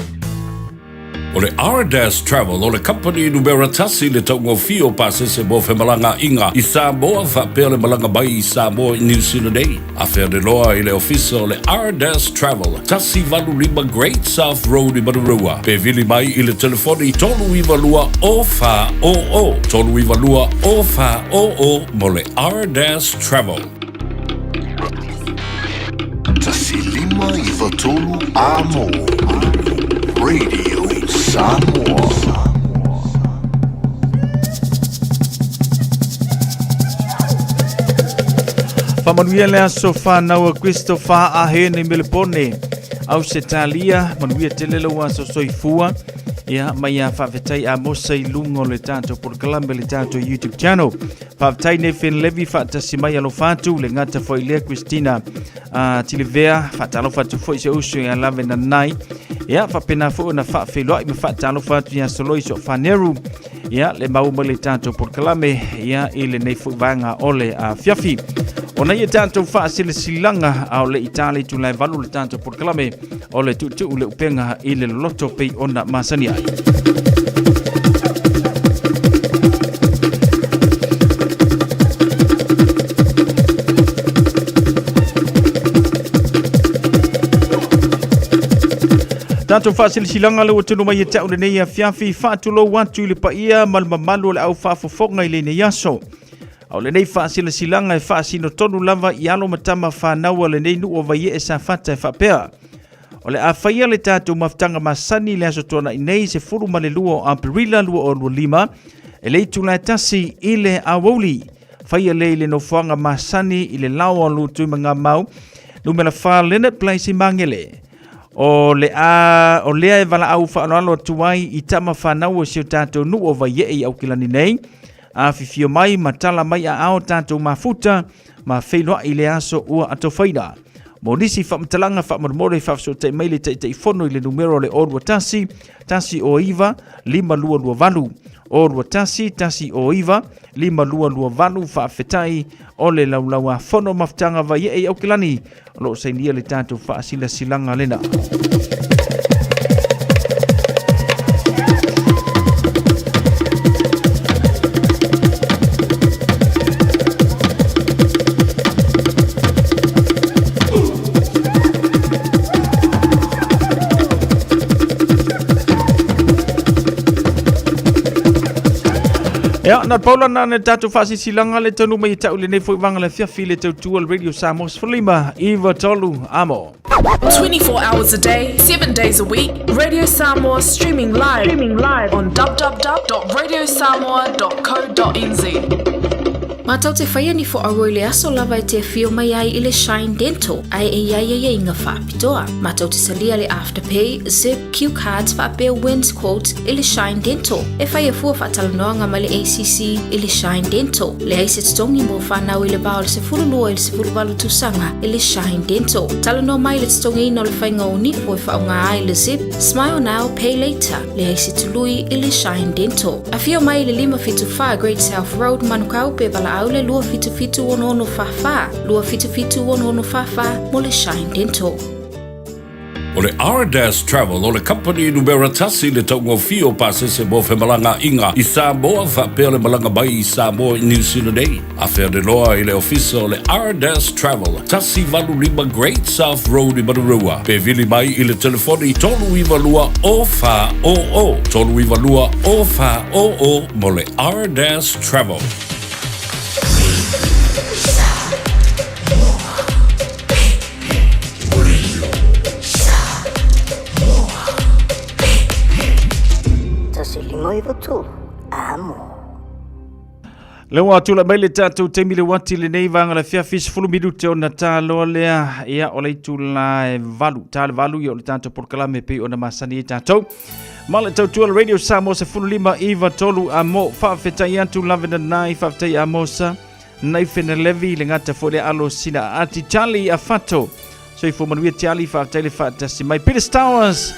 Speaker 15: O le R-Dash Travel, o le company numera tasi le taungo fio pasese mo fe malanga inga I Samoa whapea le malanga bai I Samoa I New Zealand Day. A whea de loa I le ofisa o le R-Dash Travel, tasi valu lima Great South Road I Marurua. Pe vili mai I le telefoni tolu I valua o wha o o. Tolu I valua o wha o o mo le R-Dash Travel.
Speaker 3: Tasi lima I vatolu amo. Radio Samoa.
Speaker 9: Whamanuia lea so whānaua Christopher Ahene Melepone. Au se talia, manuia te lelo wa so soifua. Ia mai a whawhetai a mosa I lungo le tātou por kalambe le tātou YouTube channel. Whawhetai ne when levi whaatasi mai alo whātu le ngata fo Ilea Christina Tilivea. Whaatalo whātu fo I se usu I alave na nai. Ia whapena fo na whawheloi me whaatalo whātu ia soloi so whaneru. Ia le mauma le tātou por kalame. Ia I le nei fo vanga ole a fiafi. Ona ia tātou whaasile silanga au le Itali tu lai valu le tātou por kalame. O le tutu le upenga I le loto pei ona masani ai. Tātou whaasile silanga le watunu mai e tau le nei a fiafi whaatulo watu le paia malmamalu le au whaafofonga I le nei aso. Au le nei whaasile silanga e whaasino tonu lava I alo matama whanaua le nei nuu o vai e sa whata e whapea. O le a whaia le tātou maftanga masani le aso tona I nei se furu ma le lua o Amperila lua o lua lima. E le tula tasi I le awoli. Whaia le no whanga masani I le lau o lutu mga mau. Numela wha Leonard Place I Mangele. O lea e wala au whaanoalo tuai I tama whanau o sio tātou nu o vai e au kilani nei. A fifio mai matala mai a ao tātou mafuta ma whenua I le aso ua ato whaina. Mo nisi whamtalanga whamarmore whafso te maile te whono I le numero le orua tasi o iwa, 522 orua tasi o iwa, 522 whaafetai o le laulaua whono maftanga vai e au kilani. Lo sainia le tātou whaasila silanga lena. Ja, na Paula na ne tatu fasi silanga le tonu mai tau le nei foi wanga le fiafi le tau tua Radio Samoa Sfalima Eva Tolu Amo.
Speaker 16: 24 hours a day, 7 days a week, Radio Samoa streaming live on www.radiosamoa.co.nz.
Speaker 17: Matau te whaia ni fo aroi le aso lava e te fio mai ai I le Shine Dental, ai e ia inga whaapitoa. Matau te salia le Afterpay, Zip, Q Cards, whaapea Wins Quotes I le Shine Dental. E whaia fua whaatalanoanga ma le ACC I le Shine Dental. Le aise tongi mo whanau I le bao le se furulua I le se furuwalu tusanga I le Shine Dental. Talanoa mai le tongi ino le whainga o ni fo I whaunga ai le Zip, Smile Now, Pay Later. Le aise tului I le Shine Dental. A fio mai le 555 Great South Road, Manukau pe bala au le lua fitu ono fafa. Lua fitu ono fafa mo le Shine Dental.
Speaker 15: O le R-Dash Travel, o le company numera tasi le taungo fio pasese mo fe malanga inga I Samoa whapea le malanga bai I Samoa I New Zealand Day. A whea de loa I le ofisa o le R-Dash Travel, tasi valu lima Great South Road I Marurua. Pe vili mai I le telefoni tolu I valua o wha o o. Tolu I valua o wha o o mo le R-Dash Travel.
Speaker 18: Moi tu amo.
Speaker 9: Le wa tula mai le tatu te mile wati le nei vanga la fia fis fulu minute o na talo lea ia o le tula valu tala valu ia o le tanto por kalame pe ona masani tatou male tau tua radio Samoa se fulu lima iva tolu amo fa fetai antu lavena nai fa fetai amosa nai fena levi le ngata fo le alo sina ati Charlie afato so i fo manuia Charlie fa fetai le fa tasi mai Peter Stowers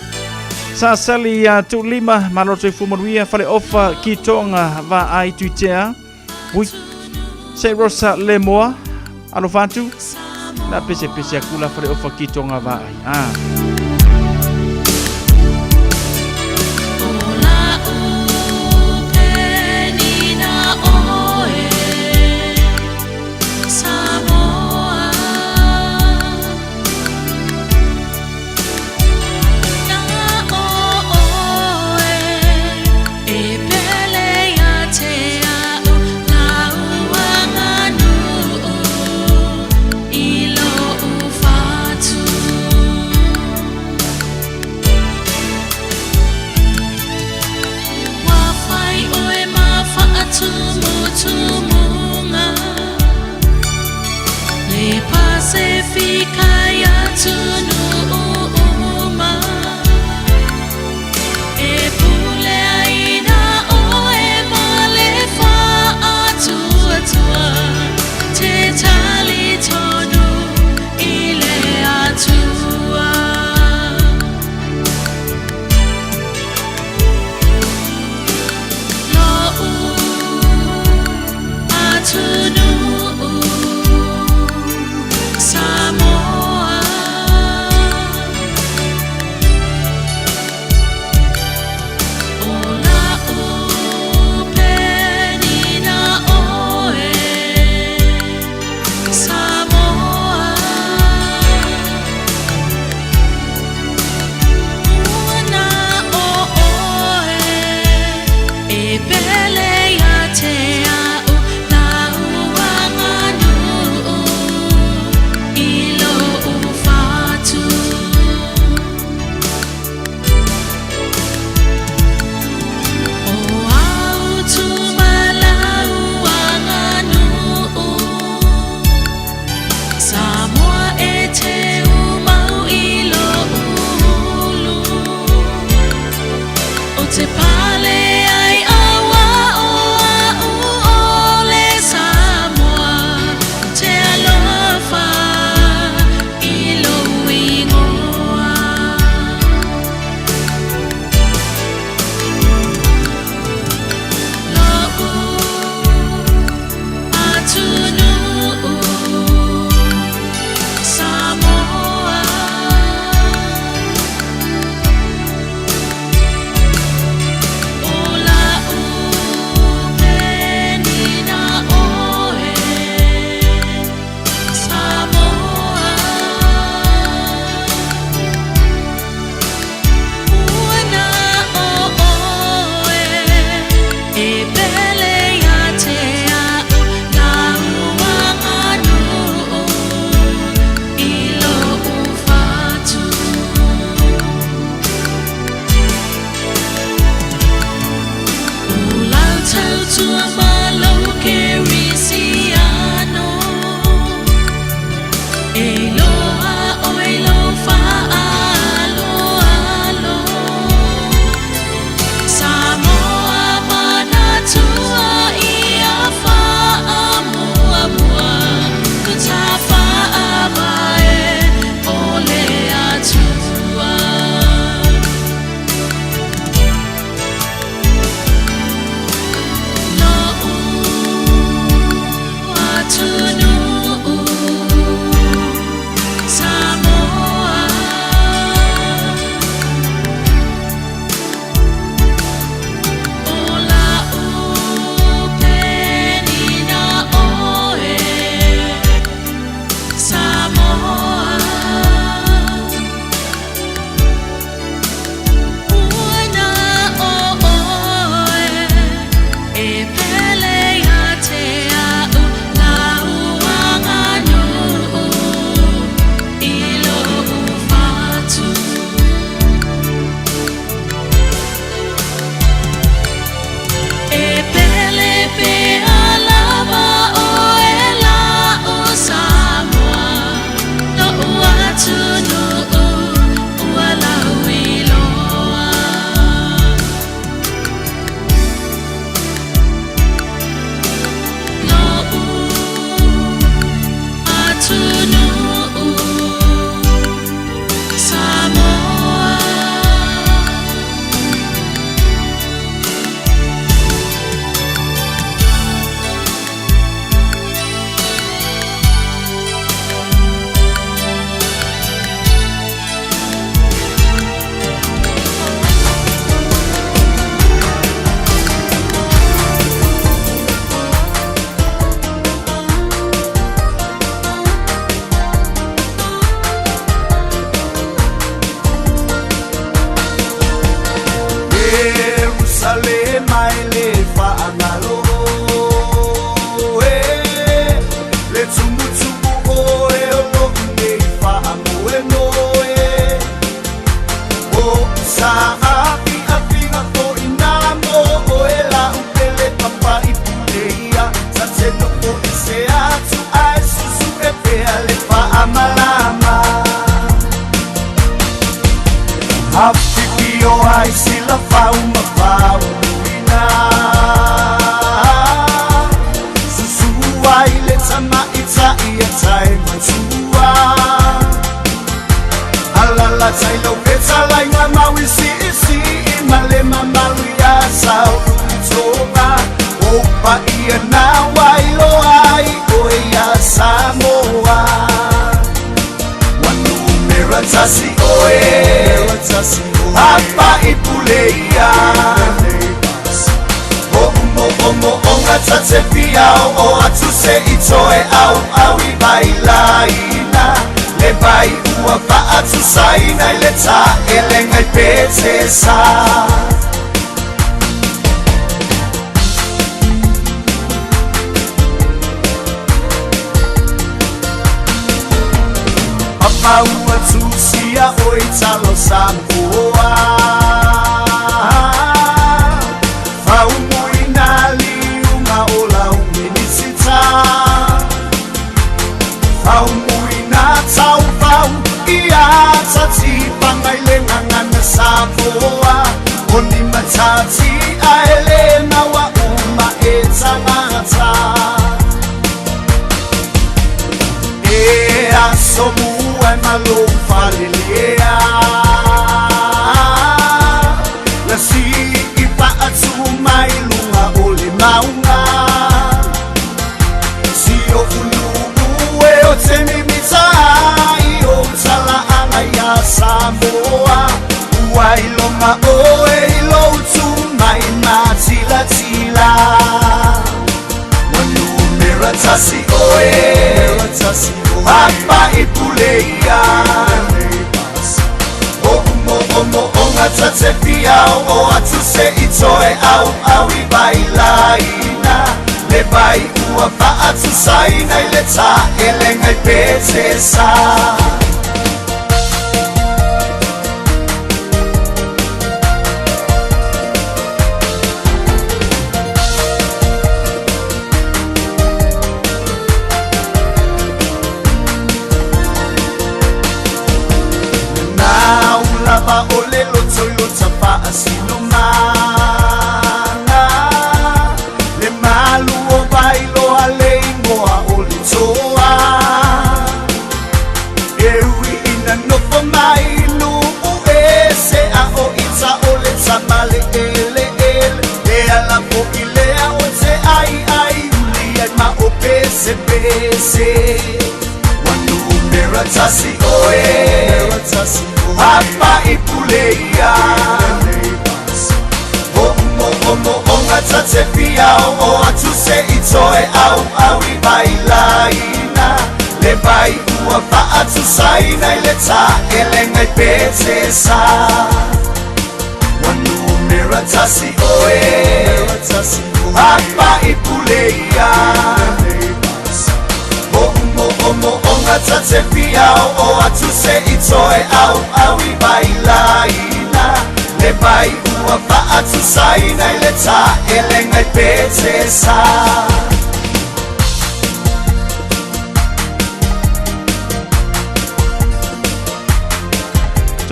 Speaker 9: sa sali tu lima malo so i fo manuia fa le ofa ki tonga va ai tuitea Ui, se rosa le moa, alo fatu, na pese akula fare ofa ki tonga vai.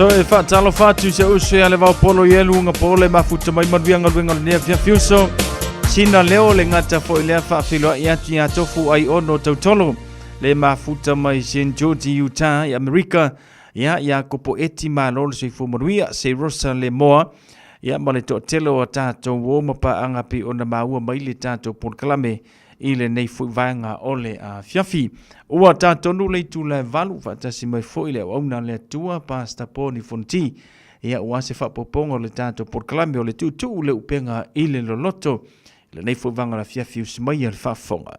Speaker 9: So e fa talo fatu se use ale va polo yelu nga pole mafuta mai marvianga wenga ne fia fiuso sina leo le ngata fo ile fa filo ia tia tofu ai ono tautolo le mafuta mai St. George, Utah, i Amerika, ia kopo eti malo se fumanuia se Rosa le moa, ia ma le to'atelo a tātou o mapaanga pe ona maua mai le tātou Port-Kalame i le nei fuivanga o le fiafi. Ua tātonu le tu le valu fatasi mai foi le auna le tua pasta poni fonti, ia ua se whapopongo le tātou Port-Kalame o le tutu le upenga i le loloto, le nei fuivanga la fiafi usimai al whafonga.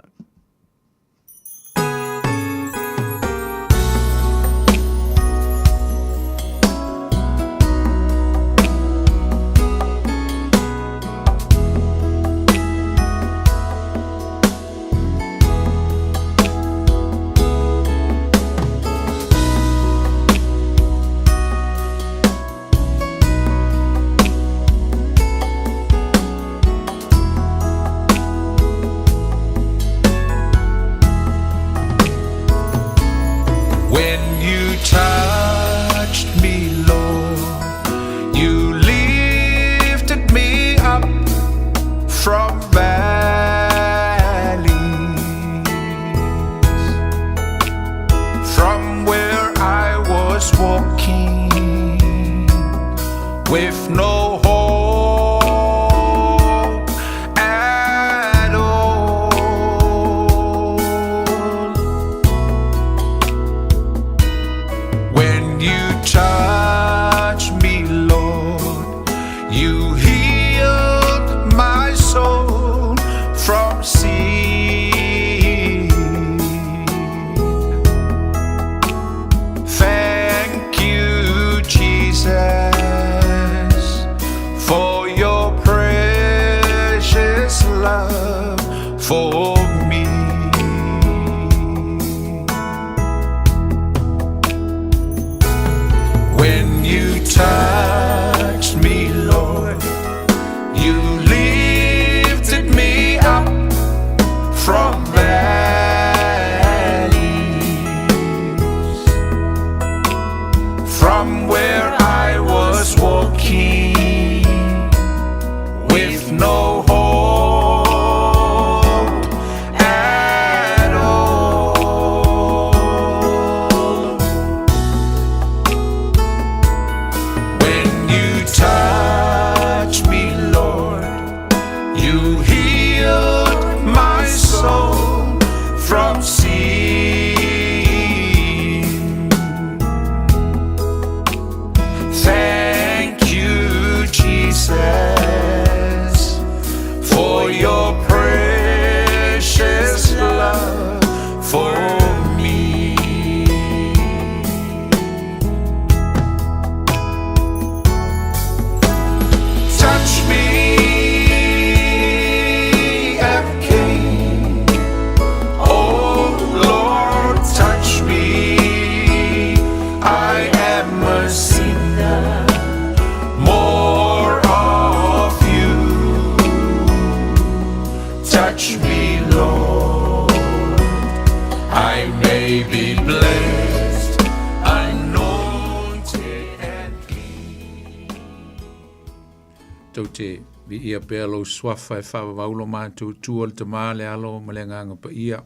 Speaker 18: Ia pea lo swafa e whawawaulo mātou tua le tamale alo ma le nganga pa ia.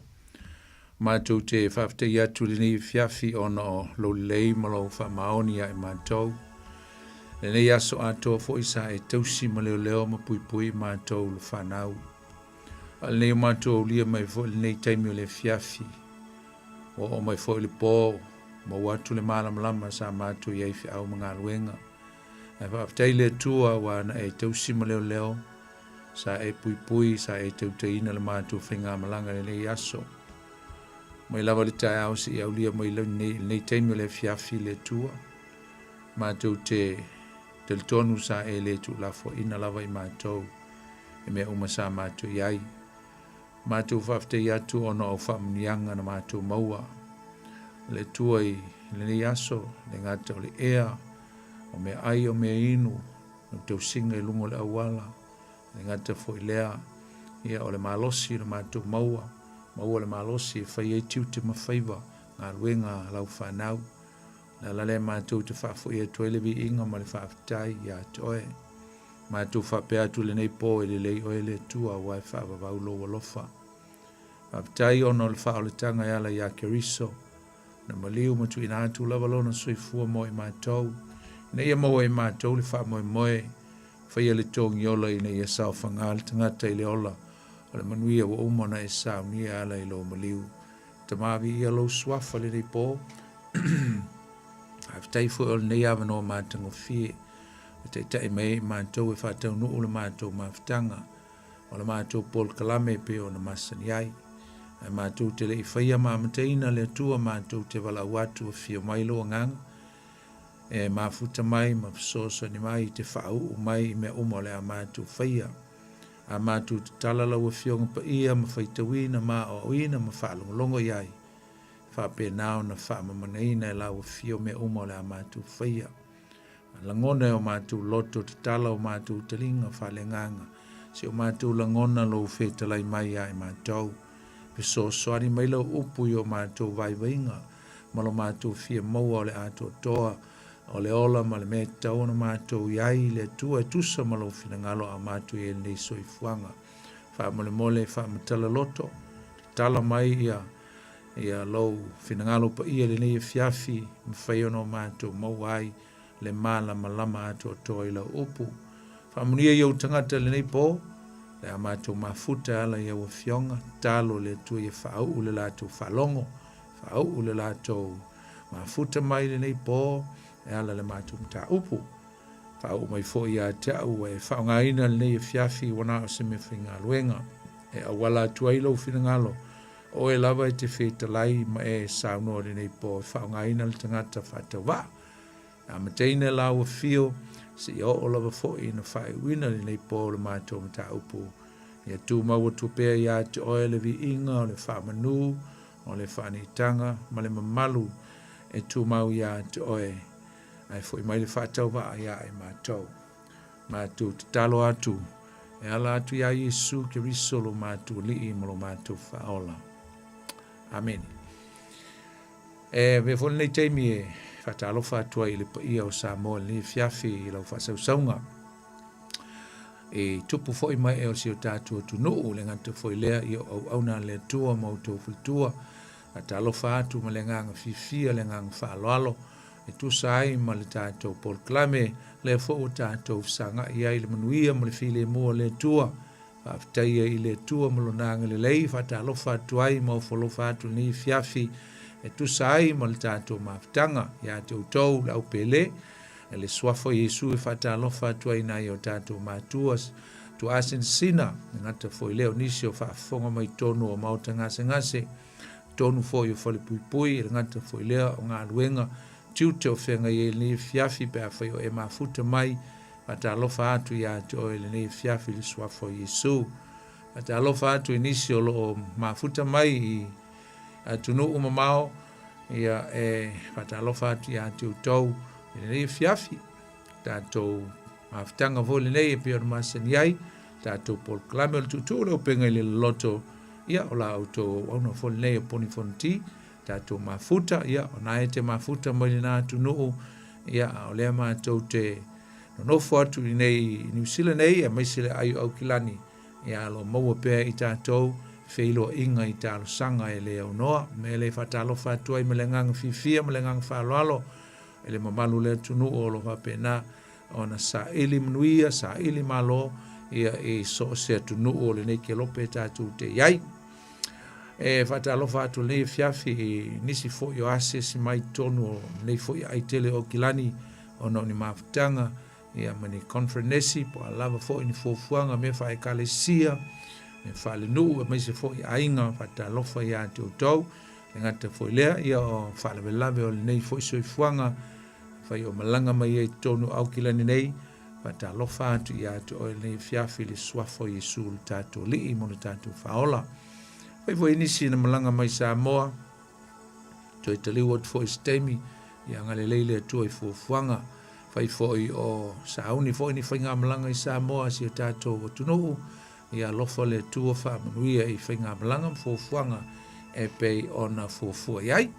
Speaker 18: Mātou te whawte ia tuli ni fiafi ona o lo lei ma lo whamaoni a e mātou. Le nei aso ato fo isa e tausi ma leo leo ma pui pui mātou le whanau. Al nei mātou lia mai fo le nei taimi o le fiafi. O mai fo le pō ma watu le malam sa mātou iai fi au mga luenga. E whaaftei le tua wana e tausi ma leo leo, sa e pui pui, sa e tautaina le mātou whinga malanga le nei aso. Mai lava le tae au si au lia mai lau nei teimi le fiafi le tua. Mātou te tonu sa e le tu lafo ina lava i mātou, e mea uma sa mātou iai. Mātou whaaftei atu ono au whamunianga na mātou maua. Le tua i le nei aso, le ngata o le ea, o me ai o me inu, o tau singa i lungo le awala, le ngata fo i lea, ia o le malosi le mātou maua le malosi e whai e tiu te mawhaiva, ngā ruenga lau whanau, la lale mātou te whafo i e toile vi inga ma le whaftai ia toe, mātou whapea tu le nei pō e le lei o e le tua wai whawawau lo walofa. Whaptai ono le wha o le tanga ala ia keriso. Na maliu matu ina atu lava lona soifua mo i mātou. Na ia mo i mātou le wha moe moe. Whaia le tōngi ola ina ia sao whanga le tangata i le ola. O le manuia wa umana e sao ni ala i lo maliu. Tamavi ia lo swafa le nei pō. Whaptai fu o le nei awa no mātango fie. Te tai mai mātou e whātau nuu le mātou mawhitanga. O le mātou Paul Kalame pe o na masani ai. Ai mātou te le i whaia māmataina le atua mātou te wala watu a fio mailo nganga. E mafuta mai, mafsosa ni mai, te whau o mai me umo le a mātou whaia. A mātou te talala ua fionga pa ia, ma whaitawina, ma o ina, ma whaalongolongo iai. Whape nao na whaamamanaina e la ua fio me umo le a mātou whaia. Langona o mātou loto te tala o mātou talinga whalenganga. Se o mātou langona lo whetalai mai ai mātou. Peso soari mai lau upu i o mātou vaivainga. Malo mātou fia maua o le ato toa. O le ola ma le mea tau na mātou iai le tua e tusa malo finangalo a mātou i nei soifuanga. Wha mole mole wha matala loto. Tala mai ia lau finangalo pa ia le nei fiafi. Mwhaiono mātou mauai. Le mala malama ato toa i lau upu. Whamunia iau tangata le nei pō. Le a mātou mafuta ala iau a fionga. Talo le tua i whaau le lātou whalongo. Whaau le lātou mafuta mai le nei pō. E ala le mātou mta upu. Whaau mai fo i a tau e whaunga ina le nei fiafi wana o se me whinga luenga. E awala atua i lau whinangalo. O e lava e te whetalai ma e sauno le nei pō. Whaunga ina le tangata whatau waa. A mateina la ua fio, se i o lava fo i na whae wina li nei pō le mātou mata upu. Ia tū maua tupea i a te oe le vi inga o le wha manu, o le wha tanga, ma le mamalu e tū mau i a te oe. Ai fo i mai le wha tau wa i a e mātou. Mātou te talo atu, e ala atu i a Yesu ke risolo mātou li i mo lo mātou wha ola. Amen. E me fo nei teimi e Whatalo whatua i le pa ia o Samoa ni fiafi i lau whasausaunga. E tupu foi mai e o si o tātua tu nuu le nganta foi lea i o auna le tua mautou fultua. Whatalo whatu ma le nganga fifia le nganga whaaloalo. E tu sai ma le tātou Paul Klame le fo o tātou sanga i ai le manuia ma le file mua le tua. Whaftaia i le tua ma lo nanga le lei. Whatalo whatuai ma o folo whatu ni fiafi. E tu sai ma le tātou mawhitanga, ia te utou lau pele, e le swafo Yesu e whatalofa atua ina i o tātou mātuas, tu asen sina, ngata fo i leo nisi o whaafonga mai tonu o mauta ngase, tonu fo i o whale pui, e ngata fo i leo o ngā luenga, tiu te o whenga i e ni fiafi pe a whai o e mafuta mai, whatalofa atu ia te o e ni fiafi le swafo Yesu, whatalofa atu i nisi o lo mafuta mai i tunu umamao ia e whatalofa atu ia te utou i nei fiafi tātou mawhitanga vole nei e pia masani ai tātou Paul Klame o le tutu leo penga i le loto ia o la auto auna vole nei e poni fonti tātou mafuta ia o na e te mafuta mai na tunu ia o lea mātou te nonofo atu i nei New Zealand nei e maisile ai au kilani ia lo maua pea i tātou Feilo inga i talo sanga e leo noa, me le whatalo whatua i melengang fifia, melengang whaloalo, e le mamalu le tunu o lo whapena, o na sa ili mnuia, sa ili malo, ia e so se tunu o le neike lope tatu te iai. E whatalo whatu le fiafi i nisi fo i o ase si mai tonu o nei fo i aitele o kilani, o no ni mawhitanga, ia mani konfrenesi, po a lava fo i ni fofuanga, me whae kalesia, me whale nuu e mai se fo i ainga whata lofa i a te utau e ngata fo i lea ia o whale velave o nei fo i soi fuanga whai o malanga mai e tonu au kilani nei whata lofa atu i a te o nei fiafi le swafo Yesu le tātou li i mona tātou whaola whai fo i nisi na malanga mai Samoa to i taliu atu fo i stemi i angale leile atua i fo fuanga whai fo i o sauni fo i ni whainga malanga i Samoa si o tātou o tunuu ia lofa le tua whamanuia i whainga malanga mfofuanga e pei ona fofua iai.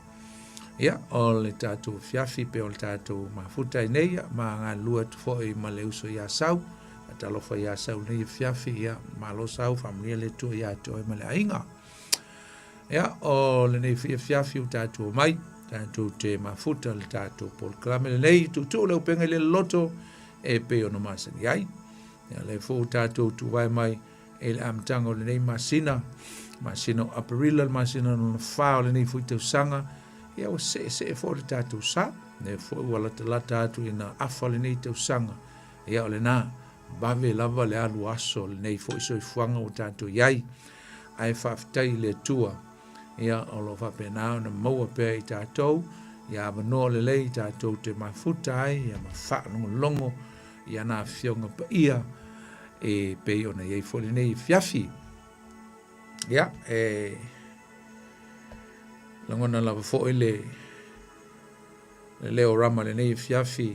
Speaker 18: Ia, o le tātou fiafi pe o le tātou mafuta i neia, ma ngā lua tufo i ma le uso ia sau, ata lofa ia sau nei fiafi ia ma lo sau whamanuia le tua ia to e ma le ainga. Ia, o le nei fiafi o tātou mai, tātou te mafuta le tātou Paul Kalame le nei, tu leo penga le loto e pe o no masani ai. Ia le fo tātou tu vai mai e le amtanga o le nei masina o aparila le masina no na whao le nei fui tau sanga, ia o se fo le tātou sa, ne fo ua la tātou ina afa le nei tau sanga, ia o le nā, bave lava le alu aso le nei fo iso i fuanga o tātou iai, ai whaftai le tua, ia o lo whapenao na maua pēr i tātou, ia manoa le lei tātou te mafuta ai, ia ma whaanongo longo, ia nā whionga pa ia, e pei ona iei fo le nei fiafi. Ia, langona lava fo le leo rama le nei fiafi,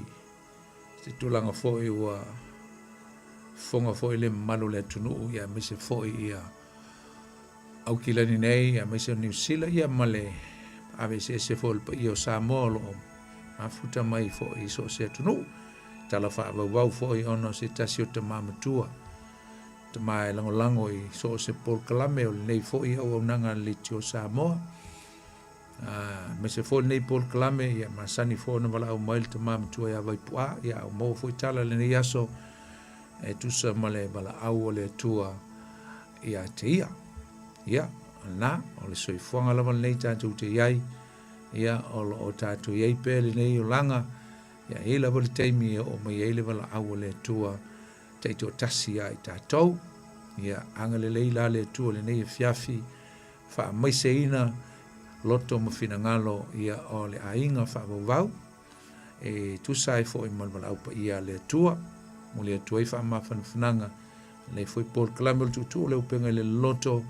Speaker 18: te tulanga fo i ua fonga fo le malu le tunu, ia mise fo i ia au kilani nei, ia mise New Zealand, ia male ave se fo le pa i o Samoa lo mafuta mai fo i so se tunu, tala wha wau fo i ono se tasi o te mamatua, te mai lango i so se Paul Kalame o nei fo i au nanga le tio Samoa, me se fo nei Paul Kalame ia masani fo na wala au mail te mamatua ia vai pua, ia au mo fo i tala le nei aso, e tusa male wala au o le tua ia te ia, na, o le soifuanga lava nei tātou te iai, ia o tātou iai pēle nei o langa, ia e lava le teimi o mai e le wala au o le tua, teito tasi ai tātou, ia anga le leila le tua le nei e fiafi, wha maiseina loto mawhina ngalo ia o le ainga wha vau, e tusai fo i malwala au pa ia le tua, mo le tua i wha mawhanawhananga, le foi Paul Kalame le tutu le upenga le loto,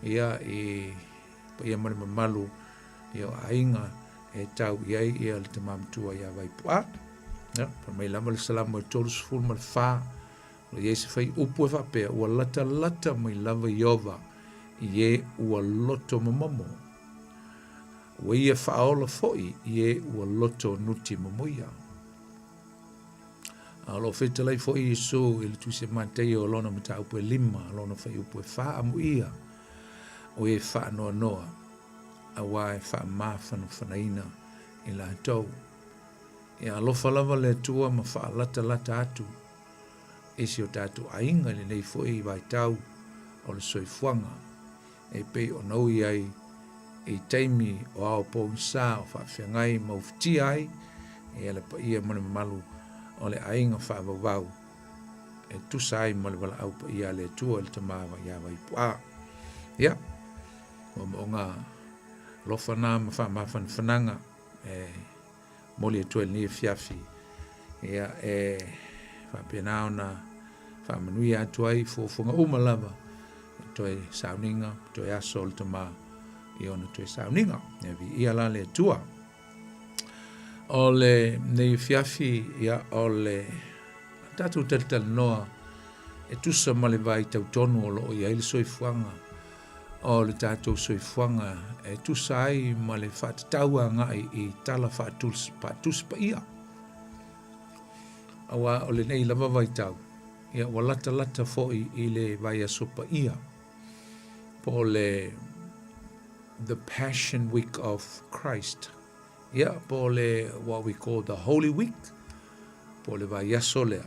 Speaker 18: ia e pa ia mare mamalu, ia o ainga e tau iai ia le te mamtua ia vai pua, ia, pa mai lama le salama i tolu sufuru ma le wha, o ie se fai upu e whapea, ua lata mai lava iova, ie ua loto mamamo, ua ia whaola foi, ie ua loto nuti mamuia. Alo feta lai foi Yesu, ili tu se matei o lona mata upu e lima, lona fai upu e wha amu ia, o e wha noa, a wae wha mawhana whanaina i la tau. E alofa lava le tua ma wha lata atu, e si o tatu ainga le nei foi i vai tau o le soifuanga, e pei o nau iai e taimi o ao pou sa o wha whiangai maufti ai, e ala pa ia mana malu o le ainga wha vau, e tusa ai ma le wala au pa ia le tua le tamawa ia vai pua. Ia, o ngā lofa nā ma wha mawhan whananga, moli e tua ni e fiafi, ia e wha penao na wha manui atu ai fofonga umalava, toi sauninga, toi aso le tamawa, i ona toi sauninga, ia la le tua. O le nei fiafi ia o le tatu tal noa e tusa ma le vai tautonu o lo ia ili soifuanga o le tatu soifuanga e tusa ai ma le whatataua ngai i tala whatus pa ia awa o le nei lava vai tau ia wa lata foi i le vai aso pa ia po le the Passion Week of Christ. Yeah, po le what we call the Holy Week, po le vai aso lea.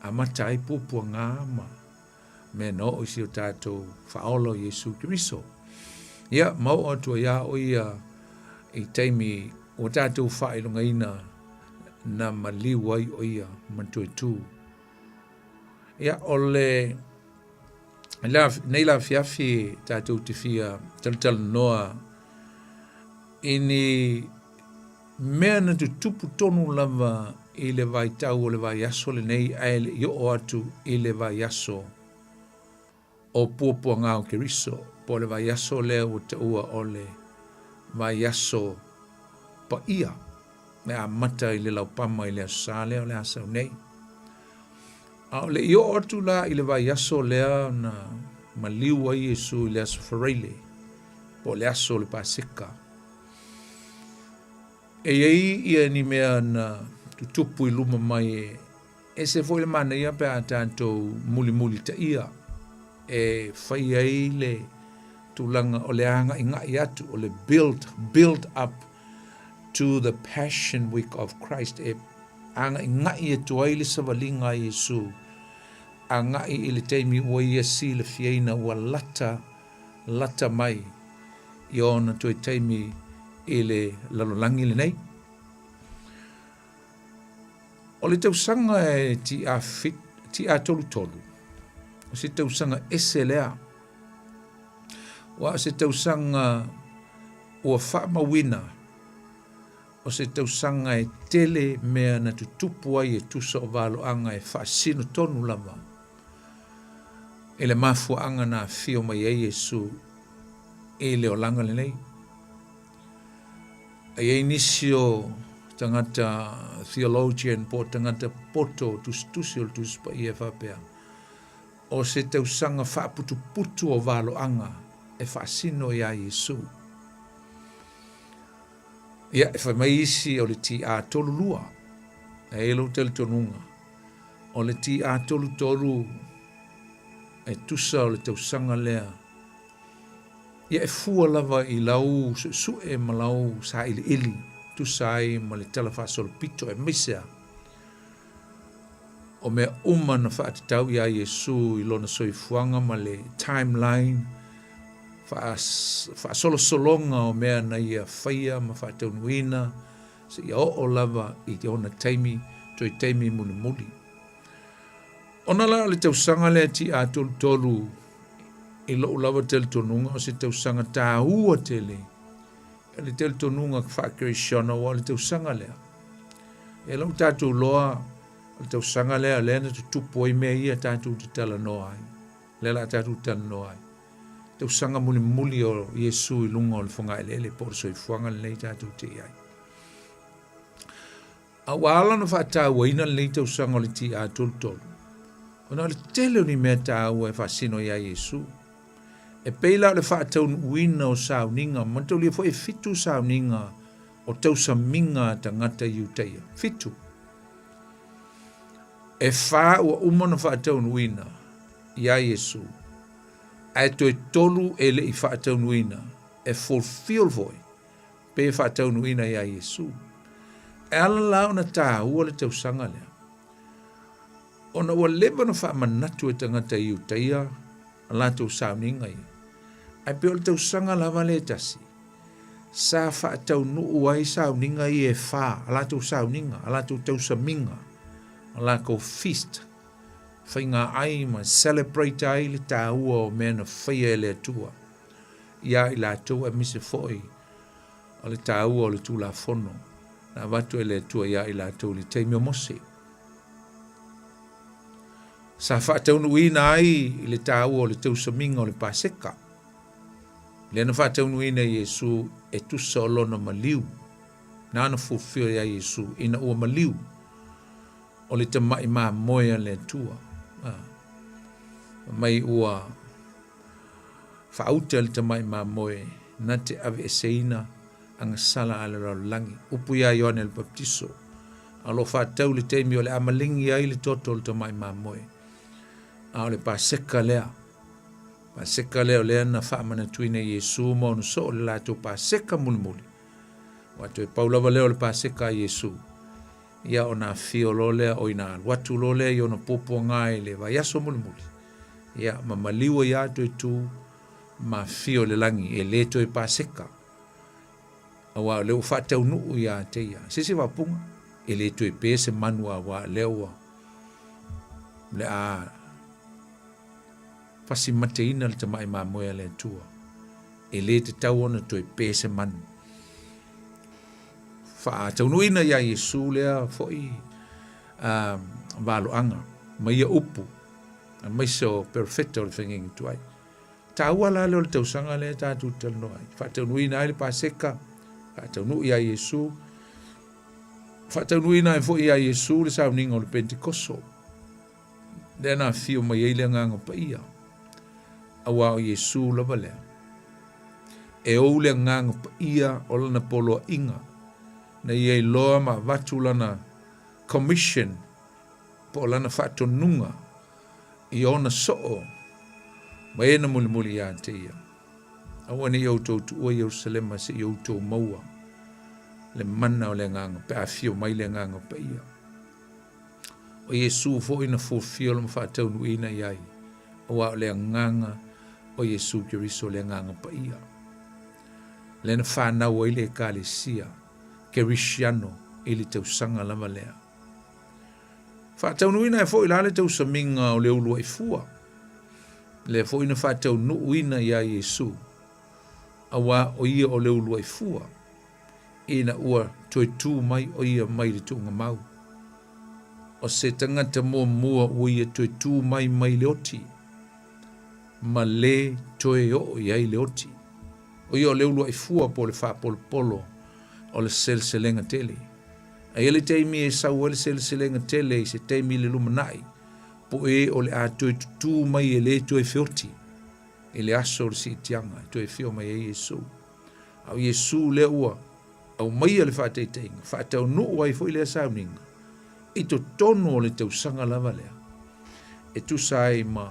Speaker 18: Amatai pupu ngā ma, me no o si o tātou whaolo Yesu Kiriso. Yeah, mau atua ia o ia i teimi o tātou whaelunga ina na maliu ai o ia mantu e tū. Yeah, o le nei la fiafi tātou te fia tal noa ini mea na tu tupu tonu lava i le vai tau o le vai aso le nei aile i o atu i le vai aso o puapua ngāo Keriso po le vai aso lea o te ua o le vai aso pa ia me a mata i le laupama i le asale o le asau nei a le i o atu la i le vai aso lea na maliu ai Yesu i le aso whareile po le aso le pasika e iei ia ni mea na tutupu i luma mai e se foi le mana ia pe a tātou muli ta ia e whai ai le tulanga o le anga inga i atu o le build up to the Passion Week of Christ e anga inga i atu ai le savalinga i Yesu anga i le teimi ua ia si le fiaina ua lata mai i ona toi teimi i le lalolangi le nei. O le tausanga e ti a tolu. O se tausanga ese lea. Wa se tausanga ua whaamawina. O se tausanga e tele mea na tutupu ai e tusa o valo anga e whaasino tonu lama. E le mafua anga na fio mai e Yesu e le o langa le nei. E inisio tangata theologian po tangata poto tusi o tuspa i e whapea. O se tausanga whaaputu o valo anga e whaasino i a Yesu. Ia e whamaisi o le ti a tolu lua. E elo tele tonunga. O le ti a tolu toru e tusa o le tausanga lea. Ia e fua lava i lau su e malau sa ili. Tusa ai ma le talafa solo pito e misea. O mea na whaatitau i a Yesu i lona soifuanga ma le timeline. Wha solo solonga o mea na ia whaia ma whaataunuina. Se ia o lava i te ona teimi, toi teimi muli muli. Ona la le tausanga le ti a tolu i lo lava tele tonunga o se tausanga tā ua tele. E le tele tonunga whaakere shona wa le tausanga lea. E lau tātou loa le tausanga lea lena tutupo i mea ia tātou te tala noa ai. Lela tātou tala noa ai. Tausanga muli muli o Yesu i lunga o le whanga ele por so i whanga le nei tātou te ai. A wala na whaatau ina le nei tausanga o le ti a tolu. Ona le tele ni mea tāu e whaasino i a Yesu. E peila le whaatau uina o sauninga, mantau lia fo e fitu sauninga o tausa minga tangata iuteia. Fitu. E wha ua umana whaatau uina i a Yesu. Ai to e tolu e le i whaatau uina. E fulfill voi. Pe whaatau uina i a Yesu. E ala lao na tāu le tausanga lea. Ona ua leva na wha manatu e tangata iuteia a lātou sauninga ia. Ai pe o le tausanga lava le tasi. Sa whaatau nuu ai sauninga i e wha, a lātou sauninga, a lātou tausaminga, a lātou feast. Whainga ai ma celebrate ai le tāua o mea na whaia e le atua. Ia i lātou e mise foi, o le tāua o le tūla whono. Na watu e le atua ia i lātou le teimio mose. Sa whaataunuina ai i le tāua o le tausaminga o le Paseka. Le na whaataunuina i Yesu e tusa o lona maliu. Nāna fulfill ia Yesu ina ua maliu. O le tamai maa moea le tua. Mai ua whaauta le tamai maa moe na te ave e seina anga sala ala raulangi. Upu ia Ioane le Baptiso. Alo whaatau le teimi o le amalingi ai le toto le tamai maa moe. A o le Paseka lea. Paseka lea o lea na whaamana tuina Yesu mo no so o le lātou Paseka muli muli. Watu e paulawa lea o le Paseka Yesu. Ia o nā whio lo lea o ina watu lo lea i o na popo ngai le vaiaso muli muli. Ia ma maliwa i ato e tu ma whio le langi e leto e Paseka. Awa leo whatau nuu i a te ia. Sisi wapunga e leto e pese manua wa lewa. Le a fasi mateina le tamai ma moea le tua. E le te tau ona to e pese manu. Fa taunuina ia Yesu lea foi valo anga. Ma ia upu. Mai so perfecto le whengengi tuai. Taua la leo le tausanga lea tātou talnoai. Fa taunuina ai le Paseka. Fa taunu ia Yesu. Fa taunuina ai foi ia Yesu le sauninga o le Pentekoso. Lea na fio mai eile nganga pa ia. Awa o Yesu lava lea. E ou lea nganga pa ia o lana polo inga. Na ia i loa ma watu lana commission po lana whatonunga i ona soo Ma e na muli ia te ia. Awa ni au tau tua Yerusalema se au tau maua. Le mana o le nganga, pe a fio mai le nganga pe ia. O Yesu fo ina fo fio le mawhatau nu ina iai. Awa o le nganga o Yesu Kiriso le nganga pe ia. Le na whanau o ile ekalesia, Kirisiano, ili tau sanga lama lea. Whatau nu ina e fo ila le tau saminga o le ulua i fua. Le fo ina whatau nu ina ia Yesu. Awa o ia o le ulua i fua. Ina ua toi tū mai o ia mai le tūnga mau. O se tangata mua o ia toi tū mai le oti. Ma le toi o iai le oti. O ia o le ulua i fua po le wha polo o le selselenga tele. A ia le teimi e sau le selselenga tele i se teimi le lumanai. Po e o le a toi tū mai e le toi whioti. E le aso le si tianga, toi whio mai e Yesu. Au Yesu le ua. Au mai le whaatei teinga, whaatau nuu ai fo i lea sauninga. I to tono o le tau sanga lava lea. E tu sai ma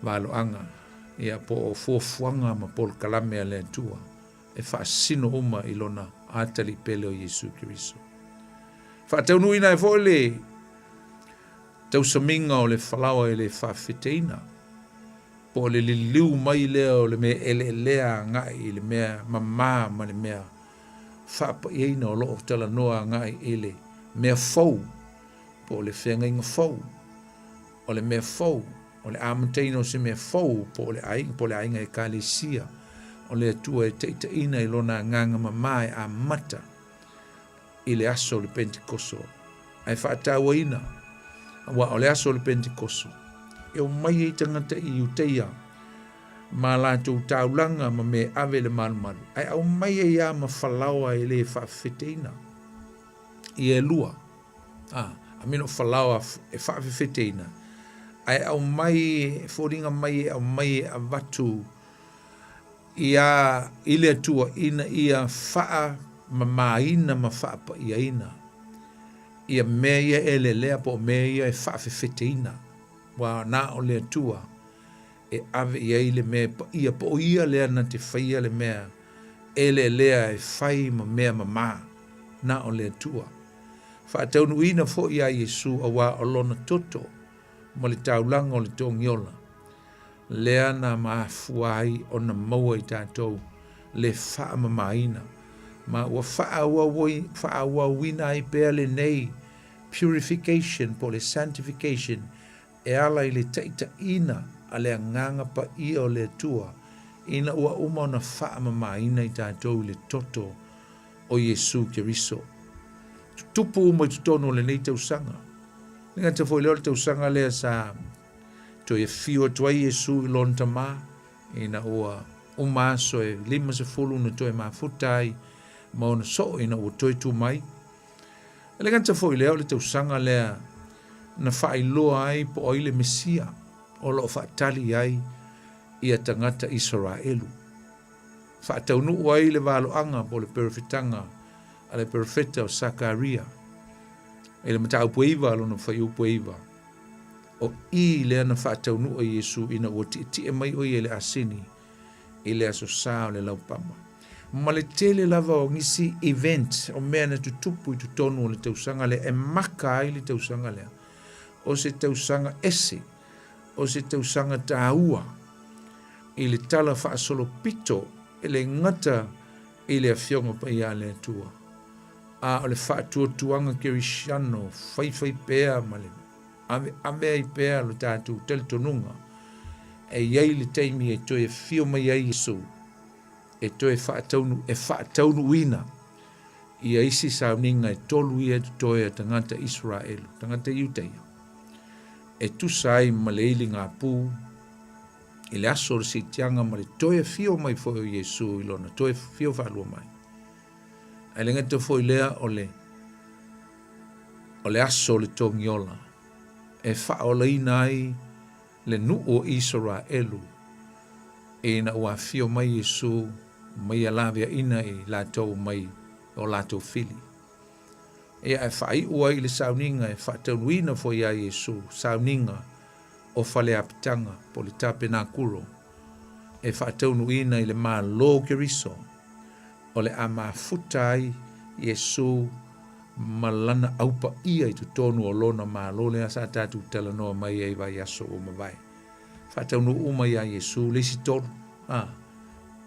Speaker 18: valo anga, ia po o fuafuanga ma pol kalame a lea tua. E whaasino uma i lona atali pele o Yesu Kiriso. Whaatau nui na e fo le tau saminga o le whalawa e le whawheteina. Po le liu mai lea o le mea ele lea ngai, le mea mamā ma le mea whapa ieina o loo tala noa ngai ele mea fau po le whenga inga fau o le mea fau o le amateina o se mea fau po le ainga e kalesia o le atua e teita ina i lona nganga mamae a mata i le aso le pentikoso ai whaataua ina wa o le aso le pentikoso e o mai e tangata i uteia ma la tu taulanga ma me ave le malu. Ai au mai e ia ma falawa e le whawheteina. I e lua. A mino falawa e whawheteina. Ai au mai, fōringa mai e au mai a watu ia ile atua ina ia wha ma maina ma whapa ia ina. Ia mea ia e le lea po mea ia e whawheteina. Wa na o le atua. E ave ia le mea ia po ia lea na te whaia le mea ele lea e whai ma mea mamā na o lea tua. Whaataunu ina fo ia Yesu a wā o lona toto ma le taulanga o le tōngiola. Lea na maafuai o na maua i tātou le wha mamaina. Ma ua wha wina i pēr le nei purification po le sanctification e ala i le teita ina a le nganga pa ia o le tua, ina ua uma na wha mamaina i tātou le toto o Yesu Kiriso. Tupu uma i tutono le nei tausanga. Ninga te foi leo le tausanga lea sa to e fio tua Yesu i lon tama, ina ua umaso e 50 na to e mafutai, ma ona so ina ua toi tu mai. Ele ganta foi leo le tausanga lea na wha iloa ai po oile Mesia, o lo whaatali ai ia tangata Israelu. Whaataunu ai le walo anga po le perfetanga a le perfeta o Sakaria. E le matau pueiva lo na whaiu pueiva. O i le ana whaataunu o Yesu ina o ti e mai o i le asini i le aso sao le laupama. Ma le tele lava o ngisi event o mea na tutupu i tutonu o le tausanga le e maka ai le tausanga lea. O se tausanga ese o se tausanga tāua i le tala whaasolo pito e le ngata i le awhionga pa ia le atua. A o le whaatua tuanga Kirisiano whai pēa ma le ame ai pēa lo tātou tele tonunga e iei le teimi e toi e whio mai ai Yesu e toi e whaataunu ina i a isi sauninga e tolu i e toi a tangata Israelu, tangata Iuteia. E tu sai ma le ili ngā pū, i le aso le si tianga ma le toi e whio mai fo o Yesu i lona, toi e whio whalua mai. Ai le ngata fo i lea o le aso le tōngiola, e whaola ina ai le nu o Israelu, e na ua whio mai Yesu, mai alavia ina i lātou mai o lātou fili. E ai whai ua i le sauninga e whaataunuina fo ia Yesu, sauninga o fale apitanga po le tape na kuro e whaataunu ina i le maa lo keriso o le a mafuta ai Yesu malana aupa ia i tu tonu o lona maa lo le asa tatu tala noa mai ai vai aso o mawai whaataunu uma ia Yesu le si tonu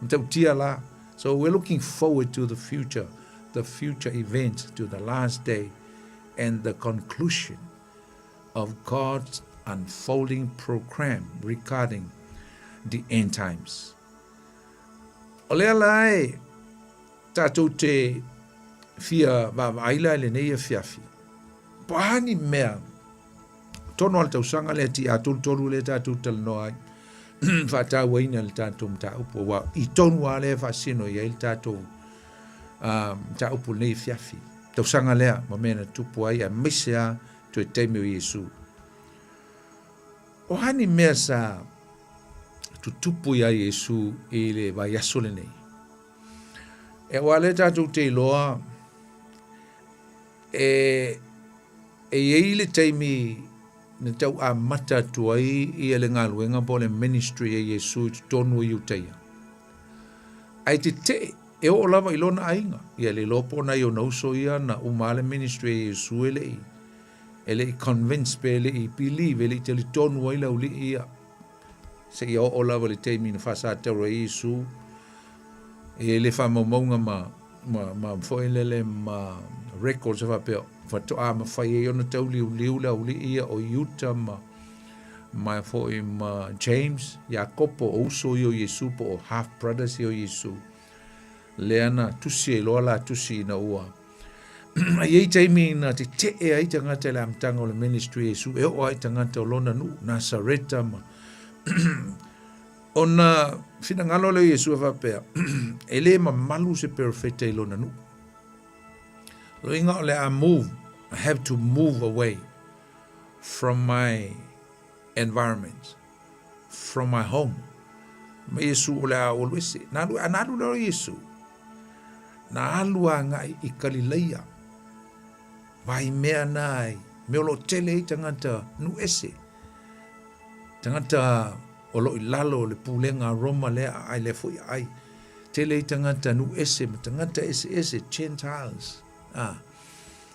Speaker 18: mtau tia la. So we're looking forward to the future events, to the last day and the conclusion of God's unfolding program regarding the end times. Olea lai tātou te fia vavaila le nei fiafi. Pahani mea tono al tausanga le ti atul tolu le tātou talanoa ai. Whata waina le tātou mta upo wa i tonu a le whasino ia il tātou mta upo nei fiafi. Tausanga lea ma mena tupu ai a misea tu e teime o Yesu. O hani mea sa tu tupu ia Yesu i le vai asole nei. E wale tātou te loa e iei le teimi na tau a mata tuai i ele ngā luenga po le ministry e Yesu i tonu i uteia. Ai te e o lava i lona ainga. Ia le lopo na i o nauso ia na umale ministry e Yesu ele i convince pe ele i believe ele i te li tonu ai lau li ia. Se i o lava le teimi na whasa taura i Yesu e le whamaunga ma whoelele ma records of apeo. Fato a ma fai e ona tau liu la uli ia o Utah ma foi ma James Jacopo o uso i o Yesu po o half brothers i o Yesu leana tusi e loa la tusi na ua iei taimi na te e ai tangata le amtanga o le ministry Yesu e o ai tangata o lona nu Nasareta ma ona fina ngalo le Yesu vapea ele ma malu se perfecta i lona nu. I have to move away from my environment, from my home. Ma Yesu o le a o luese. Nālu leo Yesu. Na alua ngai i Galileia. Vai mea nai. Me o lo tele i tangata nu ese. Tangata o lo i lalo le pulenga Roma lea ai le foi ai. Tele i tangata nu ese. Ma tangata ese Gentiles.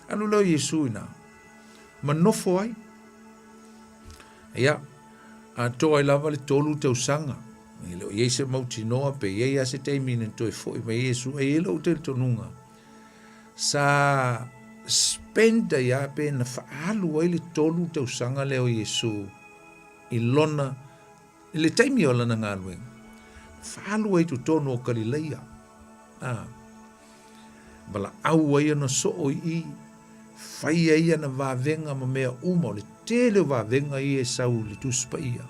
Speaker 18: Anu leo Yesu ina. Manofo ai. Ia. A toa i lava le tolu te usanga. I leo Yesu mauti noa pe ye ase te mine toi foi. Ma Yesu e ilo te tonunga. Sa spenda ia pe na faalu ai le tolu te usanga leo Yesu. I lona. I le taimi o lana ngā luenga. Faalu ai tu tono o Galileia. Bala au ai ana so o i fai ai ana vavenga ma mea uma o le tele vavenga i e sau le tuspa ia.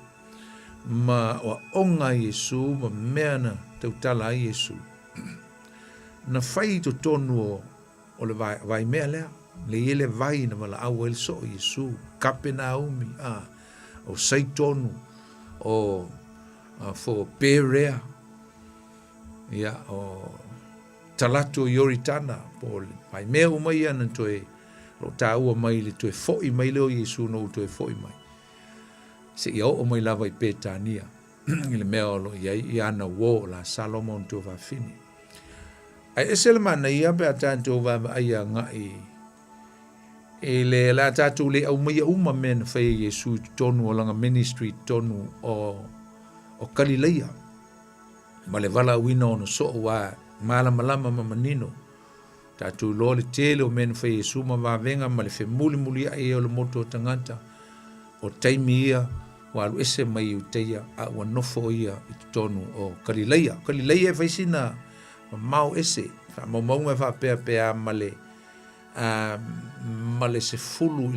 Speaker 18: Ma o onga Yesu ma mea na tautala ai Yesu. Na fai to tonu o le vai mea lea. Le ele vai na mala au el so o Yesu. Kape na umi. O saitonu. O fo perea. Ia o talato yoritana po mai mea umai ana toe lo taua mai le toe foi mai leo Yesu no toe foi mai se ia o mai lava i petania le mea lo ia ana wo la Salomon to va fini ai esele mana ia pe atanto va ia ngai ele la tatu le au mai uma men fa Yesu tonu o langa ministry tonu o Galileia ma le vala wino no so wa malama manino tatu lo le tele o men fa Yesu ma va venga ma le fe muli ai o le moto tangata o taimi ia wa lu ese mai uteia a wa nofo ia i tonu o Galileia fa sina mau ese fa mau fa pe male male se fulu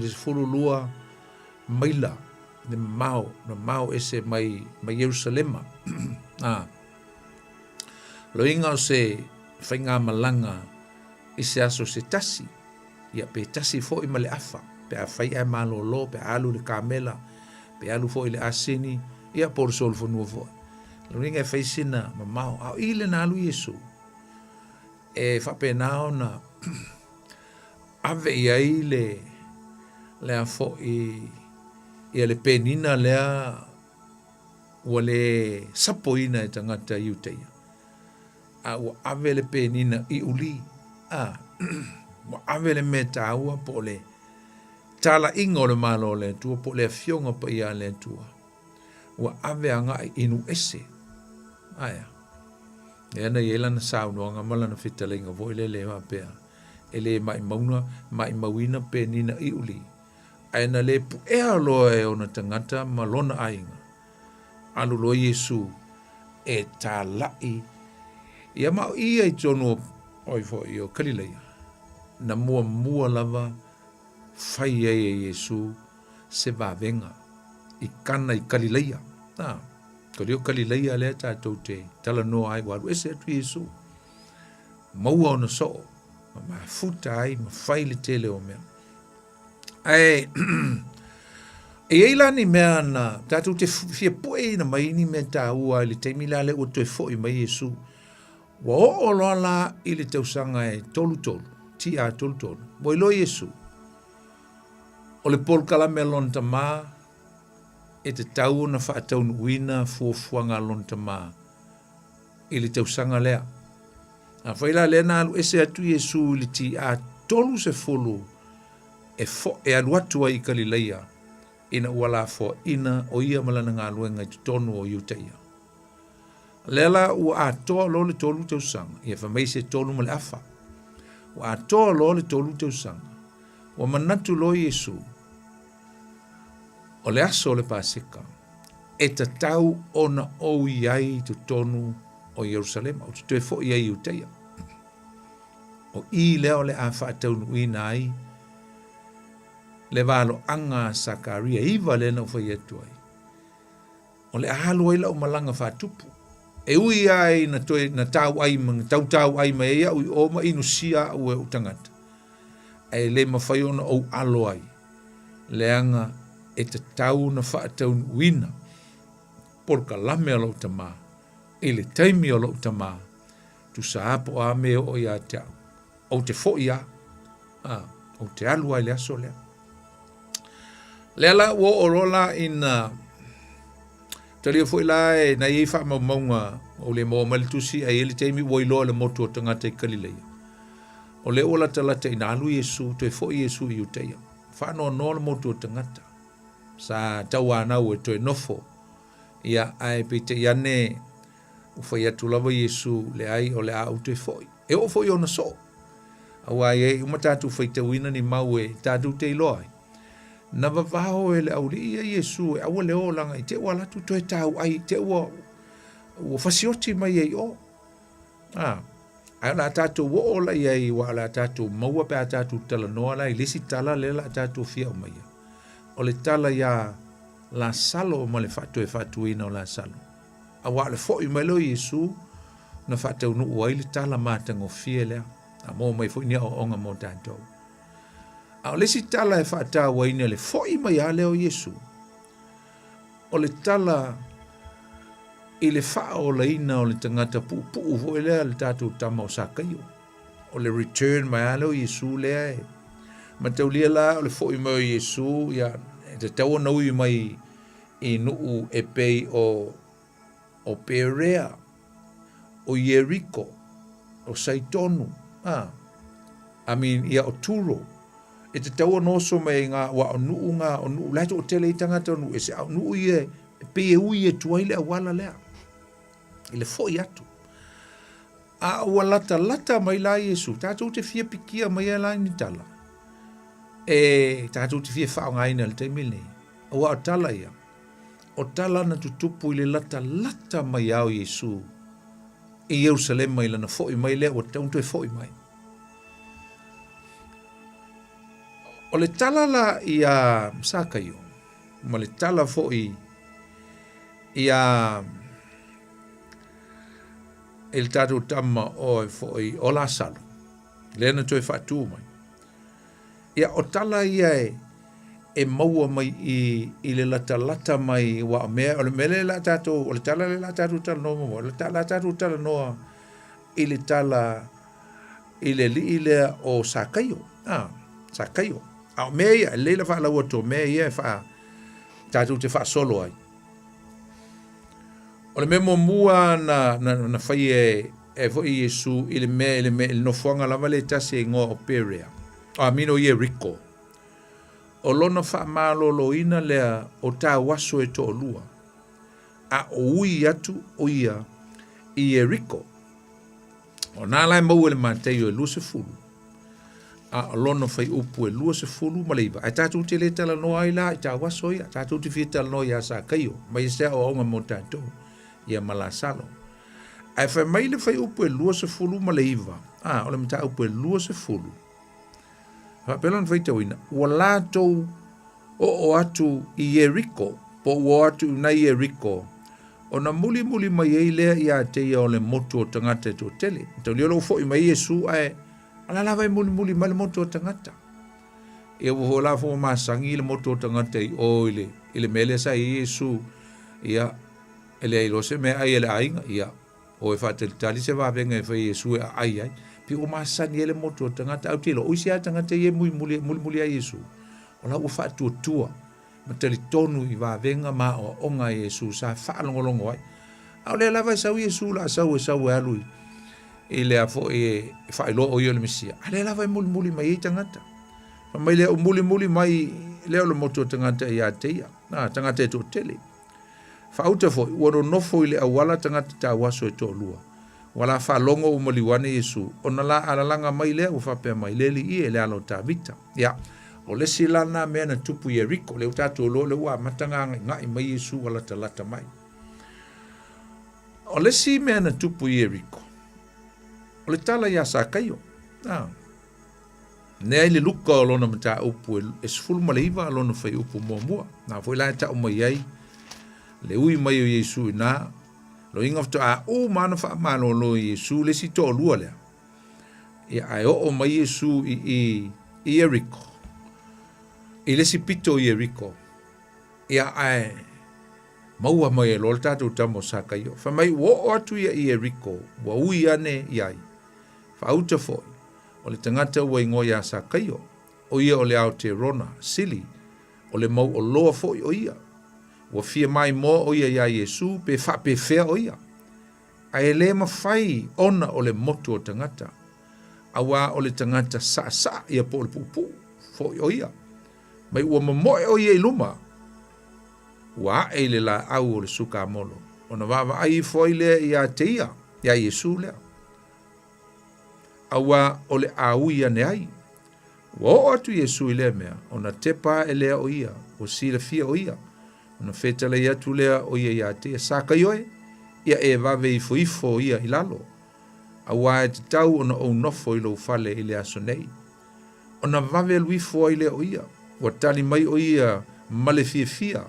Speaker 18: lua maila de mau ese mai Jerusalema lo inga o se whainga malanga i se aso se tasi. Ia pe tasi fo i male afa. Pe a whai ai malolo, pe alu le kamela, pe alu fo i le asini, ia por sol fo nua fo. Lo inga e whai sina ma mau. Au i le na alu Yesu. E whape nao na ave i ai le a fo i ia le penina lea ua le sapoina e tangata iu teia. A ua ave le penina i uli. Ua ave le me tāua po le tala inga o le malo le tua po le fionga pa ia le tua. Ua ave anga inu ese. Aia. E ana i elana saunoanga malana fitalinga vo ile le mapea. Ele mai mauna, mai mawina penina i uli. Aina le pu ea loa e ona tangata malona ainga. Alu loa Yesu e tā lai. Ia mau ia i tono oi fo i o Kalileia. Na mua lava fai e Yesu se vavenga. I kana i Kalileia. Ko rio Kalileia lea tātou te tala noa ai waru ese atu Yesu. Maua ona so. Ma futa ai, ma fai le tele o mea. Ai, e eila ni mea na tātou te fia poe na mai ni mea tā ua ili te mila le o toi fo i mai Yesu. Wa o loa la ili te usanga e tolu. Ti a tolu. Wa ilo Yesu. O le pol kalame lon ta maa. E te tau na wha tau nuina fuafuanga lon ta maa. Ili te usanga lea. A whaila lea na alu ese atu Yesu ili ti a tolu se fulu. E aluatua i Kalileia. Ina wala fo ina o ia malana ngā luenga i tonu o Iuteia. Lela ua atoa lo le tolu te usanga. Ia whamaise tolu ma le afa. Ua atoa lo le tolu te usanga. Ua manatu lo Yesu. O le aso o le pasika. E ta tau ona o iai tu tonu o Jerusalema. O te fo iai Iuteia. O i leo le afa atau nuina ai. Le valo anga Sakaria iwa le na ufai atu ai. O le ahalo ai lau malanga whatupu. E ui ai na toi na tau ai mang tau ai mai ia ui o ma inu sia ue utangata. E le mawhai ona au alo ai. Le anga e te tau na whaatau wina. Porka lame alo utama. E le taimi alo utama. Tu saapo a me o ia te au. O te fo ia. O te alu ai le aso lea. Lela wo orola ina tali foi la e na i fa maunga o le mo maltusi ai ele temi wo ilo le moto tanga te Kalileia. O le ola tala te ina alu Yesu te foi Yesu i Iuteia. Fa no le moto tangata. Sa tawana o to nofo. Ia ai pite yane u foi atu lava Yesu le ai o le a te foi. E o foi ona so. Awa e umata tu foi te wina ni maue tatu te iloi. Na vavao ele au lia Yesu e awa leo langa i te wala tu toi tau ai te ua fasioti mai ei o. Ai la tatu wo ola i wa la tatu maua pe a tatu tala noa la i lisi tala le la tatu fia o mai. O le tala ya la salo ma le fatu ina o la salo. Awa le fo i mai lo Yesu na fatu nu ua i le tala matango fia lea. A mo mai fo i nia o onga mo tantou. A le si tala e whaata waina le foi mai a leo Yesu. O le tala i le wha o le ina o le tangata pu vo lea le tātou tama o sakaio. O le return mai a leo Yesu lea e. Ma tau lia la o le foi mai o Yesu ia te tau naui mai i nuu e pei o Perea, o Jericho, o Saitonu. Ia o Turo. E te taua noso mai ngā wa o nuu laito o tele i tangata o nuu. E se au nuu i e pe e ui e tuai lea wala lea. I le fo i atu. A ua lata mai la Yesu. Tātou te fia pikia mai e la ni tala. E tātou te fia whao ngai na le teimile. Ua o tala ia. O tala na tutupu i le lata mai au Yesu. I Jerusalem mai lana fo i mai lea. Ua taunto e fo i mai. O le tala la i a Sakaio, ma le tala foi i a il tatu tama o foi o la salo. Lena toi fatu mai. Ia o tala ia e maua mai i le lata mai wa mea o le mele la tatu o le tala no mo le tala tatu no i le tala i le li ile o Sakaio. Sakaio. Au mea ia, leila wha lau ato, mea ia tātou te whaasolo ai. O le memo mua na whai e vo i Yesu i le me no fuanga lava le tasi e ngō Perea. O amino i e Riko. O lona wha malo lo ina lea o tā waso e to lua. A o ui atu o ia i e Riko. O nā lai mau ele mātei o e lua se fulu. A lona whai upu e lua se fulu ma leiva. Ai tātou te le tala noa i la i tā waso ia. Tātou te whia tala noa i a sa kaio. Mai se o onga mo tātou. Ia malasalo. Ai whai mai le whai upu e lua se fulu ma leiva. O le mta upu e lua se fulu. Pelon whai tau ina. Ua lātou o atu i e Riko. Po o atu na i e Riko. O na muli mai ei lea i a te ia o le motu o tangata e tō tele. Tau liolo fo i mai Yesu ai. Ala la vai muli mai le motu o tangata. E o ho la fo masangi le motu o tangata i o ile mele sa i Yesu. Ia ele lo se me ai ele ainga ia. O e whatel tali se wawenga e whai Yesu e ai. Pi o masani ele motu o tangata au tilo. Oisi a tangata i e muli a Yesu. O la ua whatu o tua. Ma tali tonu i wawenga ma o onga Yesu sa whaalongolongo ai. Au le lava sau Yesu la sau e alui. I le afo e whaelo o i le Mesia. A le lava muli mai i tangata. Ma mai le o muli mai leo le motu o tangata i a teia. Tangata e tō tele. Whauta fo, uaro nofo i le awala tangata tā waso e tō lua. Wala whalongo o maliwane Yesu. O na la alalanga mai lea u whapea mai leli i e le alo tā vita. Ia. O le silana mea na tupu i e Riko, leo tātou lo le ua matanga ngai mai Yesu wala talata mai. O le si mea na tupu i e Riko. O le tala ia sa kaio. Nea i le luka o lona mata upu e sifulu ma le iwa lona whai upu mua. Nā fwoi lai ta o mai ai. Le ui mai o Yesu i nā. Lo inga fto a o mana wha amano lo Yesu le si to lua lea. Ia ai o mai Yesu i e Riko. I le si pito i e Riko. Ia ai maua mai e lol tātou tamo sa kaio. Wha mai o atu ia i e Riko. Wa ui ane iai. Wha auta foi. O le tangata ua ingo ia sa kaio. O ia o le au te rona, sili. O le mau o loa foi o ia. Wa fia mai mo o ia ia Yesu pe wha pe fea o ia. Ai le mawhai ona o le motu o tangata. Awa o le tangata sa ia po le pupu. Foi o ia. Mai ua mamoe o ia i luma. Ua e le la au o le suka molo. O na wawa ai foi lea i a te ia Yesu lea. Awa o le au ia ne ai. Ua o atu Yesu i lea mea. O na tepa e lea o ia. O sila fia o ia. O na fetala i atu lea o ia i a te ia. Saka ioe. Ia e vave i fuifo o ia i lalo. Awa e te tau o na o nofo i lo fale i lea sonei. O na vave luifo i lea o ia. Ua tali mai o ia male fia.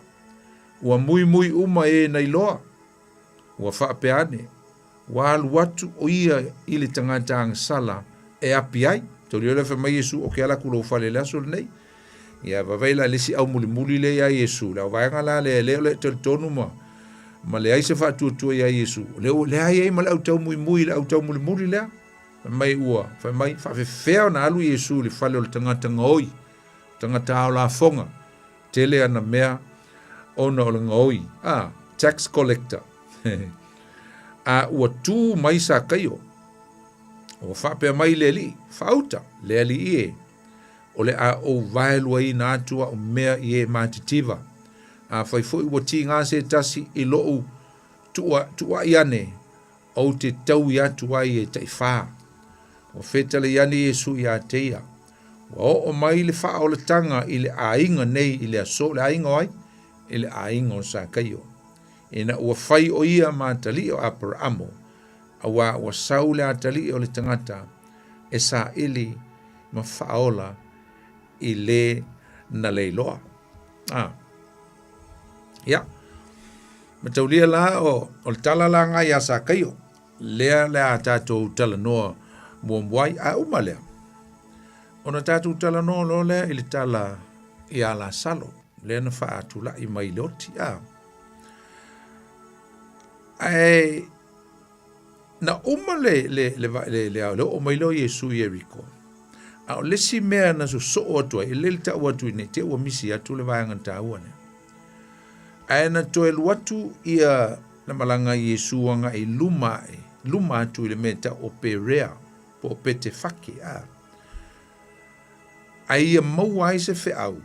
Speaker 18: Ua mui uma e nei loa. Ua whaapeane. Ua alu atu o ia i le tangata angasala e api ai. Tori ole wha mai Yesu o ke ala kulo whale le aso nei. Ia wawaila lesi au muli le ia Yesu. Lau vaenga la le le tonu ma le aise whaatuatua ia Yesu. Le ai ma le au tau mui le au tau muli lea. Mai ua. Mai whawewhea na alu Yesu le whale o le tangata ngoi. Tangata au la fonga. Tele ana mea ona o le ngoi. Tax collector. Ua tū mai sa kaio. O whapea mai le li. Whauta. Le li ie. O le a o vaelua i nā atua o mea i e mātitiva. Whaifoi ua ti ngā se tasi i loo tua i ane. O te tau i atua i e taifā. O whetale i ane Yesu i a teia. O mai le wha o le tanga i le ainga nei i le aso le ainga ai. I le ainga o sa kaio. Ina ua whai o ia mātali o Abramo. Awa ua sau le atali o le tangata. E sa ili ma whaola i le na leiloa. Ia. Mataulia la o le tala la ngai a sa kaio. Lea a tātou tala noa muamwai a umalea. Ona tātou tala noa lo lea i le tala i a la salo. Lea na wha atula i mai leoti. Ai na uma le o mai lo Yesu i Eriko. A o lesi mea na so atu ai, le ta atu nei te ua misi atu le vaenga ta ua ne. Aena toe luatu ia na malanga Yesu anga e luma atu ile meta o perea po pete fake a. Ai mau ai se feau.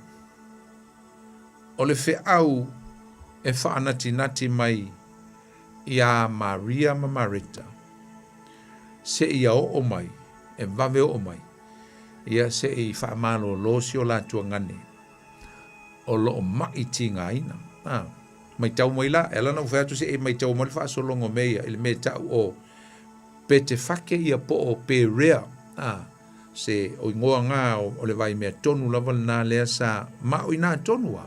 Speaker 18: O le feau e whaanati mai ia Maria ma Marita. Se ia o mai, e vave o mai. Ia se i whaamalo losi o la tuangane. O lo o mai tinga ina. Mai tau mai la, ela na uwhatu se e mai tau mai wha solongo meia, ele me tau o pete whake ia po o perea. Se o ingoa ngā o le vai mea tonu lava nā lea sa mao i nā tonua.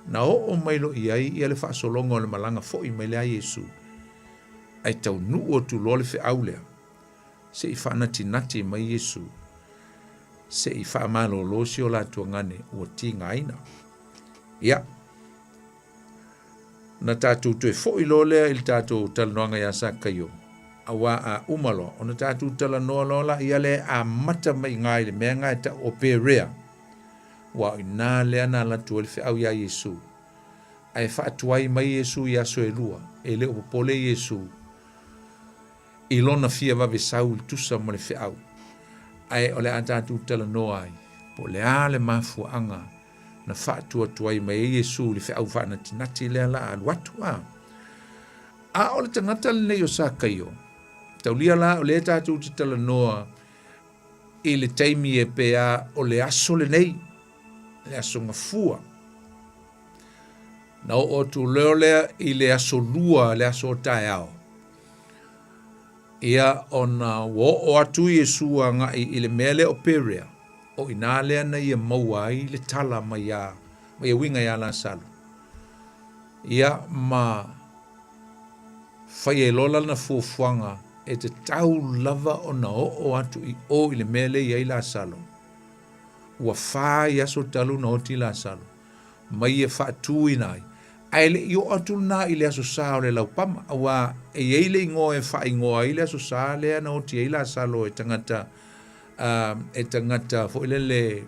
Speaker 18: Na o mailo i ai ia le wha solongo o le malanga fo i mai lea Yesu. Ai tau nu o tu lo le whi au lea. Se i wha nati mai Yesu. Se i wha malo losi o la tuangane ua ti ngaina. Ia. Na tātou tue fo i lo lea il tātou talanoanga ia sa kaio. Awa a umalo. O na tātou talanoa lola ia le a mata mai ngai le mea ngai ta o perea. Wa i nā lea nā latu le whi au ia Yesu. Ai wha atuai mai Yesu ia so e lua. E le o popole Yesu. I lona fia wawe sau il tusa mo le whi au. Ai o le a tātou talanoa ai. Po le a le mafua anga. Na wha tuai mai Yesu le whi au wha nati lea la alu atu a. A o le tangata le nei o sa kaio. Tau lia la o le tātou te talanoa. I le taimi e pea o le aso le nei. Le aso ngafua. Na o tu leo lea i le aso lua, le aso tae ao. Ia ona o atu Yesu anga i le mele o perea. O ina lea na ia maua i le tala mai a winga ia la salo. Ia ma whai e lola na fuafuanga e te tau lava o na o atu i le mele i la salo. Ua whai aso talu na oti la salo. Mai e whaatui nai. Ai le i o atu na i le aso sao le laupama. Awa e eile ingo e whai ingoa i le aso sao le na oti e la salo e tangata fo ilele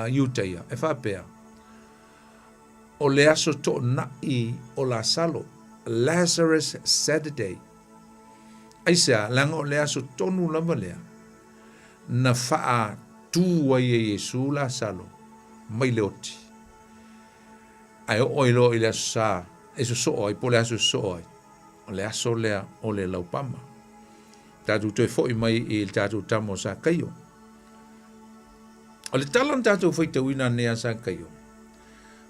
Speaker 18: iutaia. E whapea. O le aso to na i o la salo. Lazarus Saturday. Aisa langa o le aso tonu lava lea. Na wha tua i Yesu la salo. Mai le oti. Ai o ilo i le aso sa. Eso sooi, po le aso sooi. O le aso lea o le laupama. Tātou toi fo i mai i tātou tamo sa kaio. O le talan tātou fo i te wina nea sa kaio.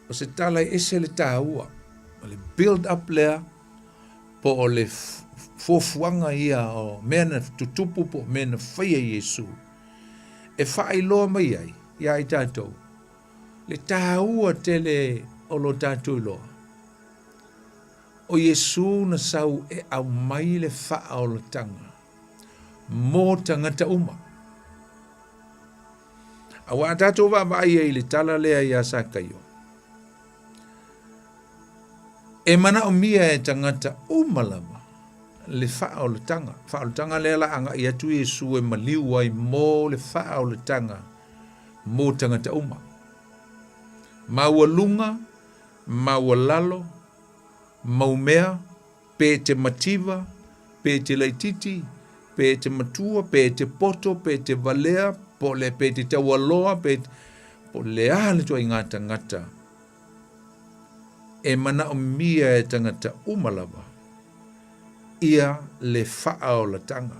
Speaker 18: O se tala i ese le tāua. O le build up lea. Po o le fofuanga ia o mena tutupu po mena whaia Yesu. E whaai loa mai ai. Ia i tātou. Le tāua tele o lo tātou loa. O Yesu na sau e au mai le wha o le tanga. Mō tangata uma. Awa tātou wa mai ai le tala lea ia sa kaio. E mana o mia e tangata uma lama. Le wha o le tanga. Wha o le tanga lea la anga i atu Yesu e maliu ai mō le wha o le tanga. Mō tangata uma. Maua lunga, maua lalo, maumea, pe te mativa, pe te leititi, pe te matua, pe te poto, pe te valea, po le pe te tawaloa, po le ale tua i ngā tangata. E mana o mia e tangata umalava. Ia le wha o la tanga.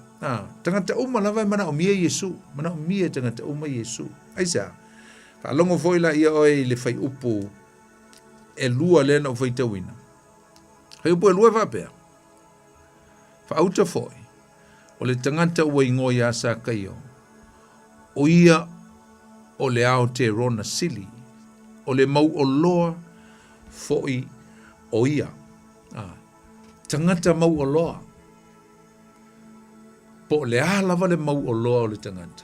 Speaker 18: Tangata umalava e mana o mia Yesu. Mana o mia e tangata uma Yesu. Aisa. Ka longo foila ia oi le fai upu e lua lena o fai tawina. Fai upu e lua whapea. Fa auta foi. O le tangata ua ingo ia sa kaio. O ia o le ao te rona sili. O le mau o loa foi o ia. Tangata mau o loa. Po le alava le mau o loa o le tangata.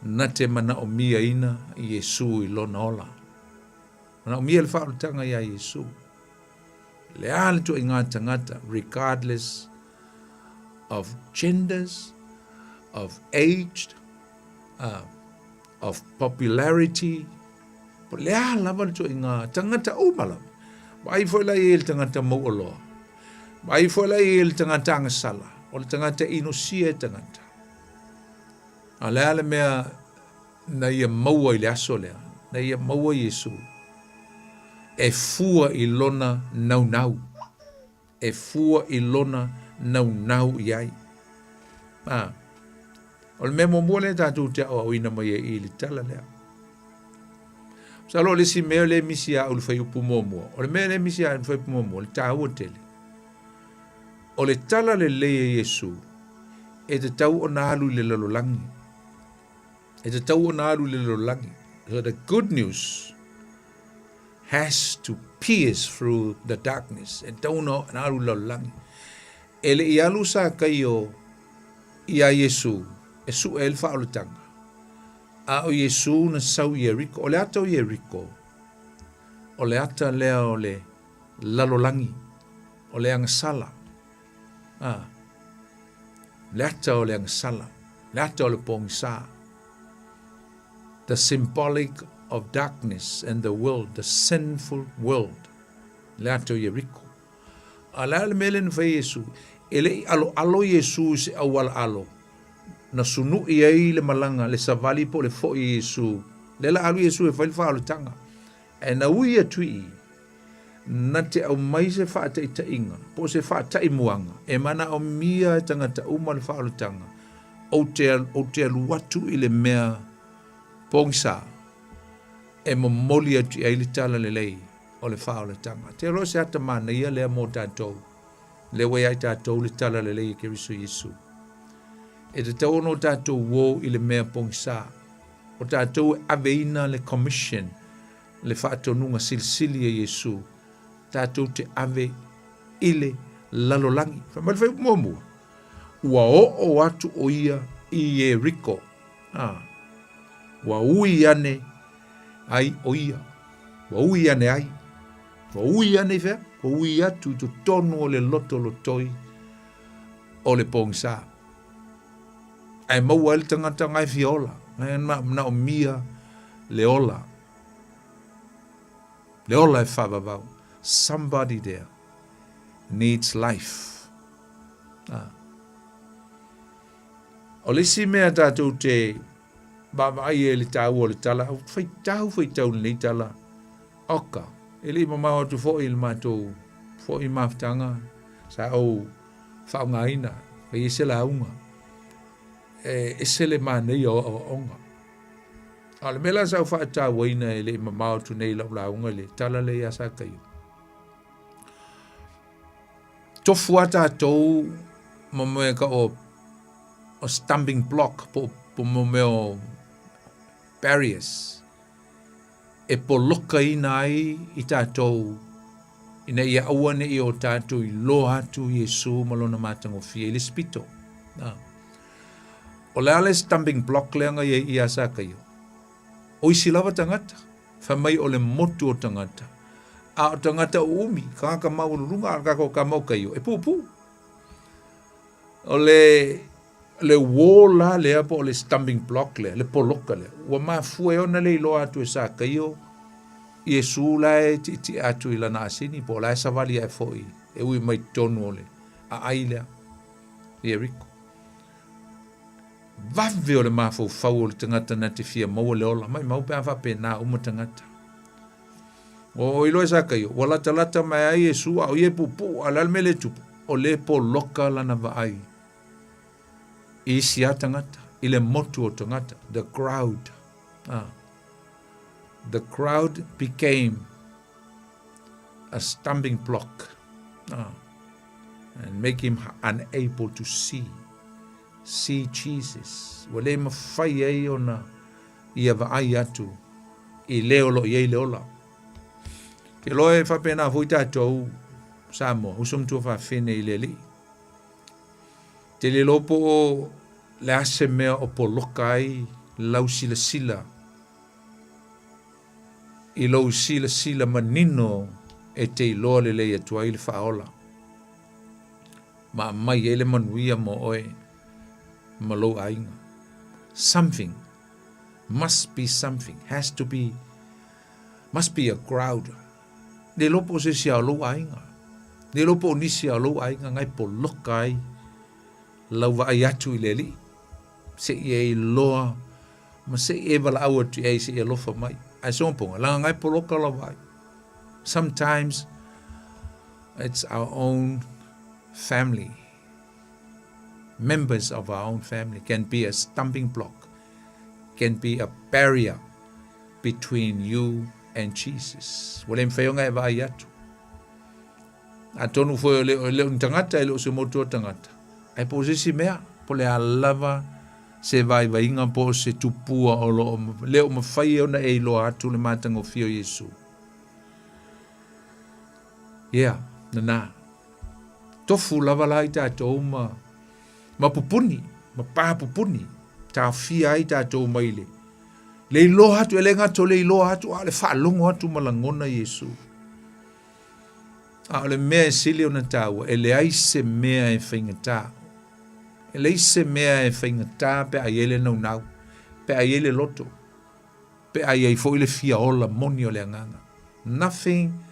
Speaker 18: Na te mana o mia ina i Yesu i lona ola. Mana o mia le whaolutanga i a Yesu. Le ale tu i ngā tangata, regardless of genders, of age, of popularity. Po le ale lava tu i ngā tangata umala. Mai foi la il tangata mo olo. Mai foi la il tangata ngasala. O le tangata inosia tangata. Ale mea na ia maua i le aso lea. Na ia maua Yesu. E fua i lona nau. E fua i lona nau iai. O le mea mo le tātou te au ina mai i li tala lea. Sa lo le si mea le misi a ulu fai upu mua. O le mea le misi a ulu fai upu mua. Le tāua tele. O le tala le leia Yesu. E te tau o na alu le lalolangi. E te tau o na alu le lalolangi. So the good news has to pierce through the darkness. E tau na alu lalolangi. E le i alu sa kai o ia Yesu. E su el fa o tanga. A o Yesu na sau Jericho. O le ata o Jericho. O le ata lea o le lalolangi. O le angasala. Le ata o le angasala. Le ata o le pongisa. The symbolic of darkness and the world, the sinful world. Le ata o Jericho. A le ale mele na fai Yesu. Ele alo Yesu se awal alo. Na sunu i le malanga le savali po le fo Yesu. Le la alu Yesu e fai fa o tanga. E na ui atui. Na te au mai se fa te ita inga. Po se fa ta imuanga. E mana o mia tangata uma le fa o tanga. O te alu watu i le mea pongsa. E mo moli atu i le tala le lei. O le fa o tanga. Te ro se ata mana ia lea mo tātou. Le wei ai tātou le tala le lei ke riso Yesu. E te tau no tātou wō i le mea pongsa. O tātou aveina le commission. Le whātou nunga silsili e Yesu. Tātou te ave ile lalolangi. Whamale whai mua. Ua o atu o ia i e riko. Ua ui ane ai o ia. Ua ui ane ai. Ua ui ane whea. Ua ui atu to tonu o le loto lotoi o le pongsa. Ai maua ele tangata ngai fiola. Na o mia le ola. Le ola e whavavau. Somebody there needs life. O le si mea tātou te bawai e le tāu o le tala. Whai tau le tala. Oka. E li mamau atu fo i le mātou. Fo i maftanga. Sa au whaungaina. Whai e se la unga. E se le mānei o onga. A le mela sa wha ta waina e le mamau tu nei lau launga le tala le asa kaio. Tofu ata tau mamoe ka o stumbling block po mameo barriers. E po loka ina ai i tātou ina ia awane i o tātou i loha tu Yesu malona mātango fia i le spito. O le ale stumbling block leanga i asa kaio. O isi lava tangata. Whamai o le motu o tangata. A o tangata o umi. Kanga mau runga a kako ka mau kaio. E pupu. O le wola lea po o le stumbling block lea. Le poloka lea. Ua maa fue ona le ilo atu e sa kaio. Yesu la e ti atu i lana asini. Po la e savali e foi. E ui mai tonu ole. A ailea. Jericho. Vave o le mafau fau o le tangata na te fia maua le ola. Mai mau pēa whape nā uma tangata. O ilo e sa kaio. Wa lata mai ai Yesu a o ye pupu. A lalme le tupu. O le po loka lana va ai. I si a tangata. I le motu o tangata. The crowd. The crowd became a stumbling block. And make him unable to see Jesus. Wale mawhai ei ona ia vaai atu i leolo i ei leola. Ke loe whapena hui tātou Samoa, usum tua whawhene i leli. Te le lopo o le ase mea o poloka ai lau sila. I lau sila manino e te iloa le lei atua i le whaola. Ma mai ele manuia mo oe. Malo ainga. Something must be something. Must be a crowd. le lopo se sia lo ainga le lopo ni sia lo ainga ngai po lokai lau va atu le li se e loa ma se e vala au tu e se e lofa mai ai so ponga la ngai po loka la vai. Sometimes it's our own family, members of our own family can be a stumbling block, can be a barrier between you and Jesus. Wale mwhayonga e vai atu. A tonu foi le tangata e le o se motua tangata. Ai po se si mea, po le alava se vai inga po se tupua o le o mawhai ona e lo atu le matango fio Yesu. Yeah, na. Tofu lava lai tātou ma pupuni, ma pā pupuni, tā fia ai tātou maile. Le ilo hatu, ele ngato le ilo hatu, le whaalongo hatu malangona Yesu. Le mea sili o na tāua, ele aise mea e whaingatā. Ele aise mea e whaingatā pe a yele nau nau, pe a yele loto, pe a yei fo ile fia ola moni o le anganga. Nothing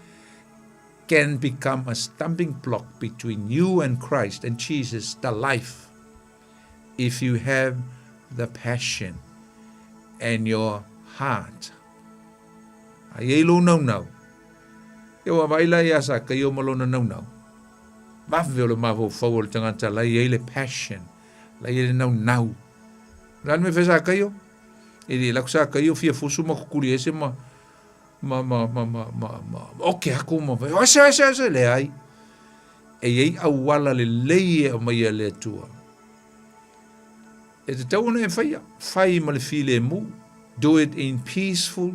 Speaker 18: can become a stumbling block between you and Christ and Jesus, the life, if you have the passion and your heart. Ayelo no no. Yo baila ya sa kayo malona no no. Va velo mavo fawol tangata la yele passion. La yele no no. Lan me fesa kayo. Ili la sa kayo fia fusu ma kukuri ese ma okay ako mo. Asa le ai. E ei awala le leie o mai le tua. E te tau na e whaia. Whai ma le file mu. Do it in peaceful,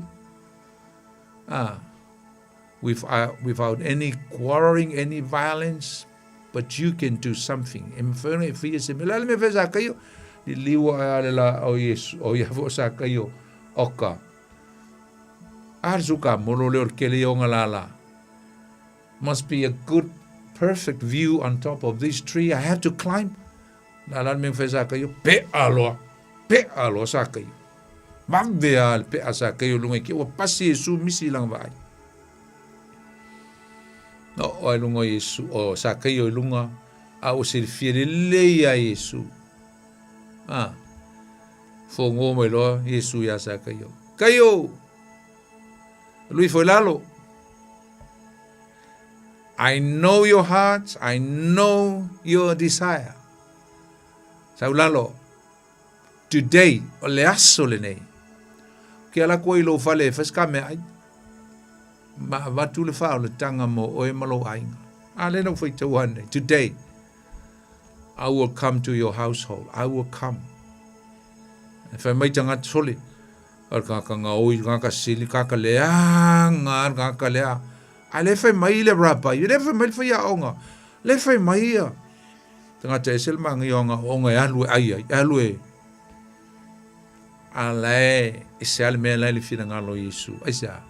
Speaker 18: without any quarreling, any violence, but you can do something. E mwhana e whia se me lale me whesa kayo. Li liwa ale la o Yesu, o Yahweh sa kayo oka. Arzuka moro leo kele o ngalala. Must be a good, perfect view on top of this tree. I have to climb. Lalan me whesa kayo. Pe aloa sa kayo. Mamvea pe asa kayo lunga ki o pasi Yesu misi lang vai. No o lunga Yesu o sa kayo lunga a o se fiere le ya Yesu. Fo ngome lo Yesu ya sa kayo. Kayo. Lui foi lalo. I know your hearts, I know your desire. Saulalo. Today, o le aso le nei. Ke ala koe lo fale, faska me ai. Ma watu le whao le tanga mo o e malo ainga. Ale no whai tauane. Today, I will come to your household. I will come. E whai mai tanga soli. Ar kaka nga oi, kaka sili, kaka lea, ngar, kaka lea. A le whai mai le rapa. Le whai mai whai a onga. Le whai mai a. Tanga te esel mangi onga e alue ai, alue. Ale e se ale mea lai le fina ngalo Yesu. Aisa.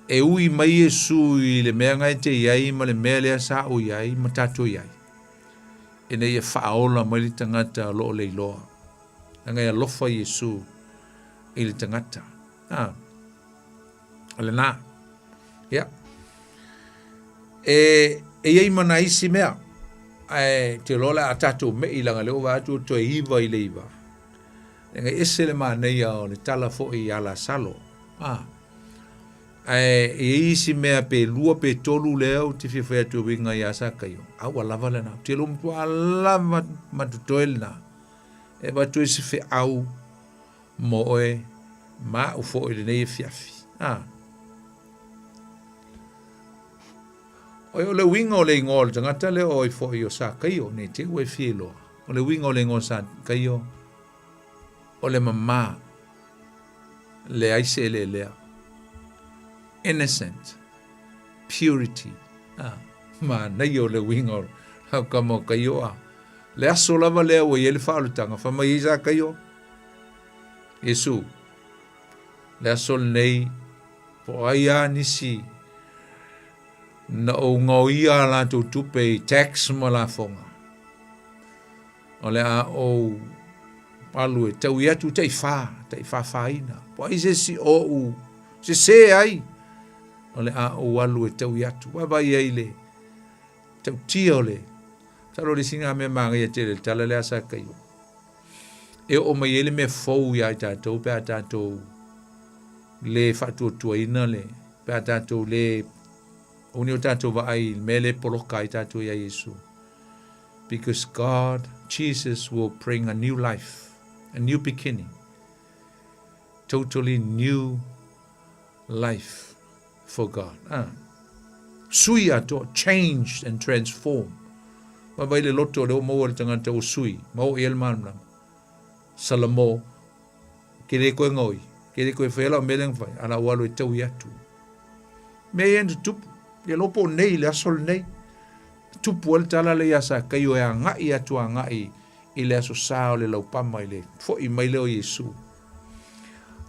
Speaker 18: E ui mai Yesu i le mea ngai te iai ma le mea lea sa o iai ma tato iai. E nei e whaola mai li tangata lo le iloa. Ngai alofa Yesu i le tangata. Ale na. Ya. E iai mana isi mea. Te lola a tato me i langa leo watu to e iwa i le iwa. Nga esele nei o le tala fo i ala salo. E isi mea pe lua pe tolu leo te whiwhai atu winga i asa kayo. Awa lava le na. Te lomtu a lava matutoel na. E watu isi whi au mo oe ma ufo i le nei e fiafi. O le winga o le ingol tangata le o i fo i o sa kayo. Ne te ue fielo. O le winga o le ingol sa kayo. O le mama le aise le lea. Innocent. Purity. Ma nei o le wingo. Hau kamo kayo a. Le aso lava lea o i ele whaalutanga. Whama isa kayo. Yesu. Le aso nei. Po aia nisi. Na o ngau ia la tu tupe tax mo la fonga. O le a o palu e tau ia tu tei wha ina. Po ai se si o u. Se ai. o le a o alu e tau iatu. Waba ia i le tau tia o le. Taro le singa me manga ia te le tala le asa kai. E o mai ele me fou ia i tātou pe a tātou le whatua tuaina le pe a tātou le uni o tātou wa ai me le poloka i tātou ia Yesu. Because God, Jesus will bring a new life, a new beginning, totally new life for God. Sui ato, changed and transformed. Mabai le loto le o maua le tangata o sui, mau e elman salamo, kere koe ngoi, kere koe whaela o meleng whai, ala walo e tau i atu. Me endu tupu, le lopo nei, le asol nei, tupu al tala le asa kai o e a ngai atu a ngai i le aso sao le laupama i le fo i mai leo Yesu.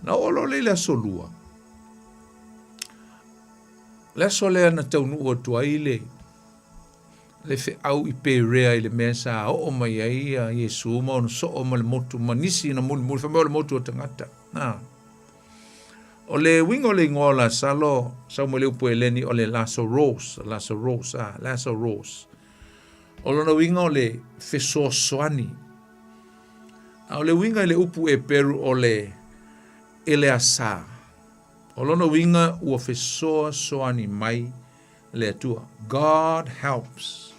Speaker 18: Na olo le aso lua. Le aso le ana taunu o tua i le fe au i pe rea i le mea sa o mai ai a Yesu ma ono so o ma le motu ma nisi na muli fa mea le motu o tangata. O le wingo le ngola salo sa mo le upo eleni o le Lazarus. O lona winga o le feso soani. O le winga le upu e peru o le Eleasa. O lona winga ua feso soani mai le atua. God helps.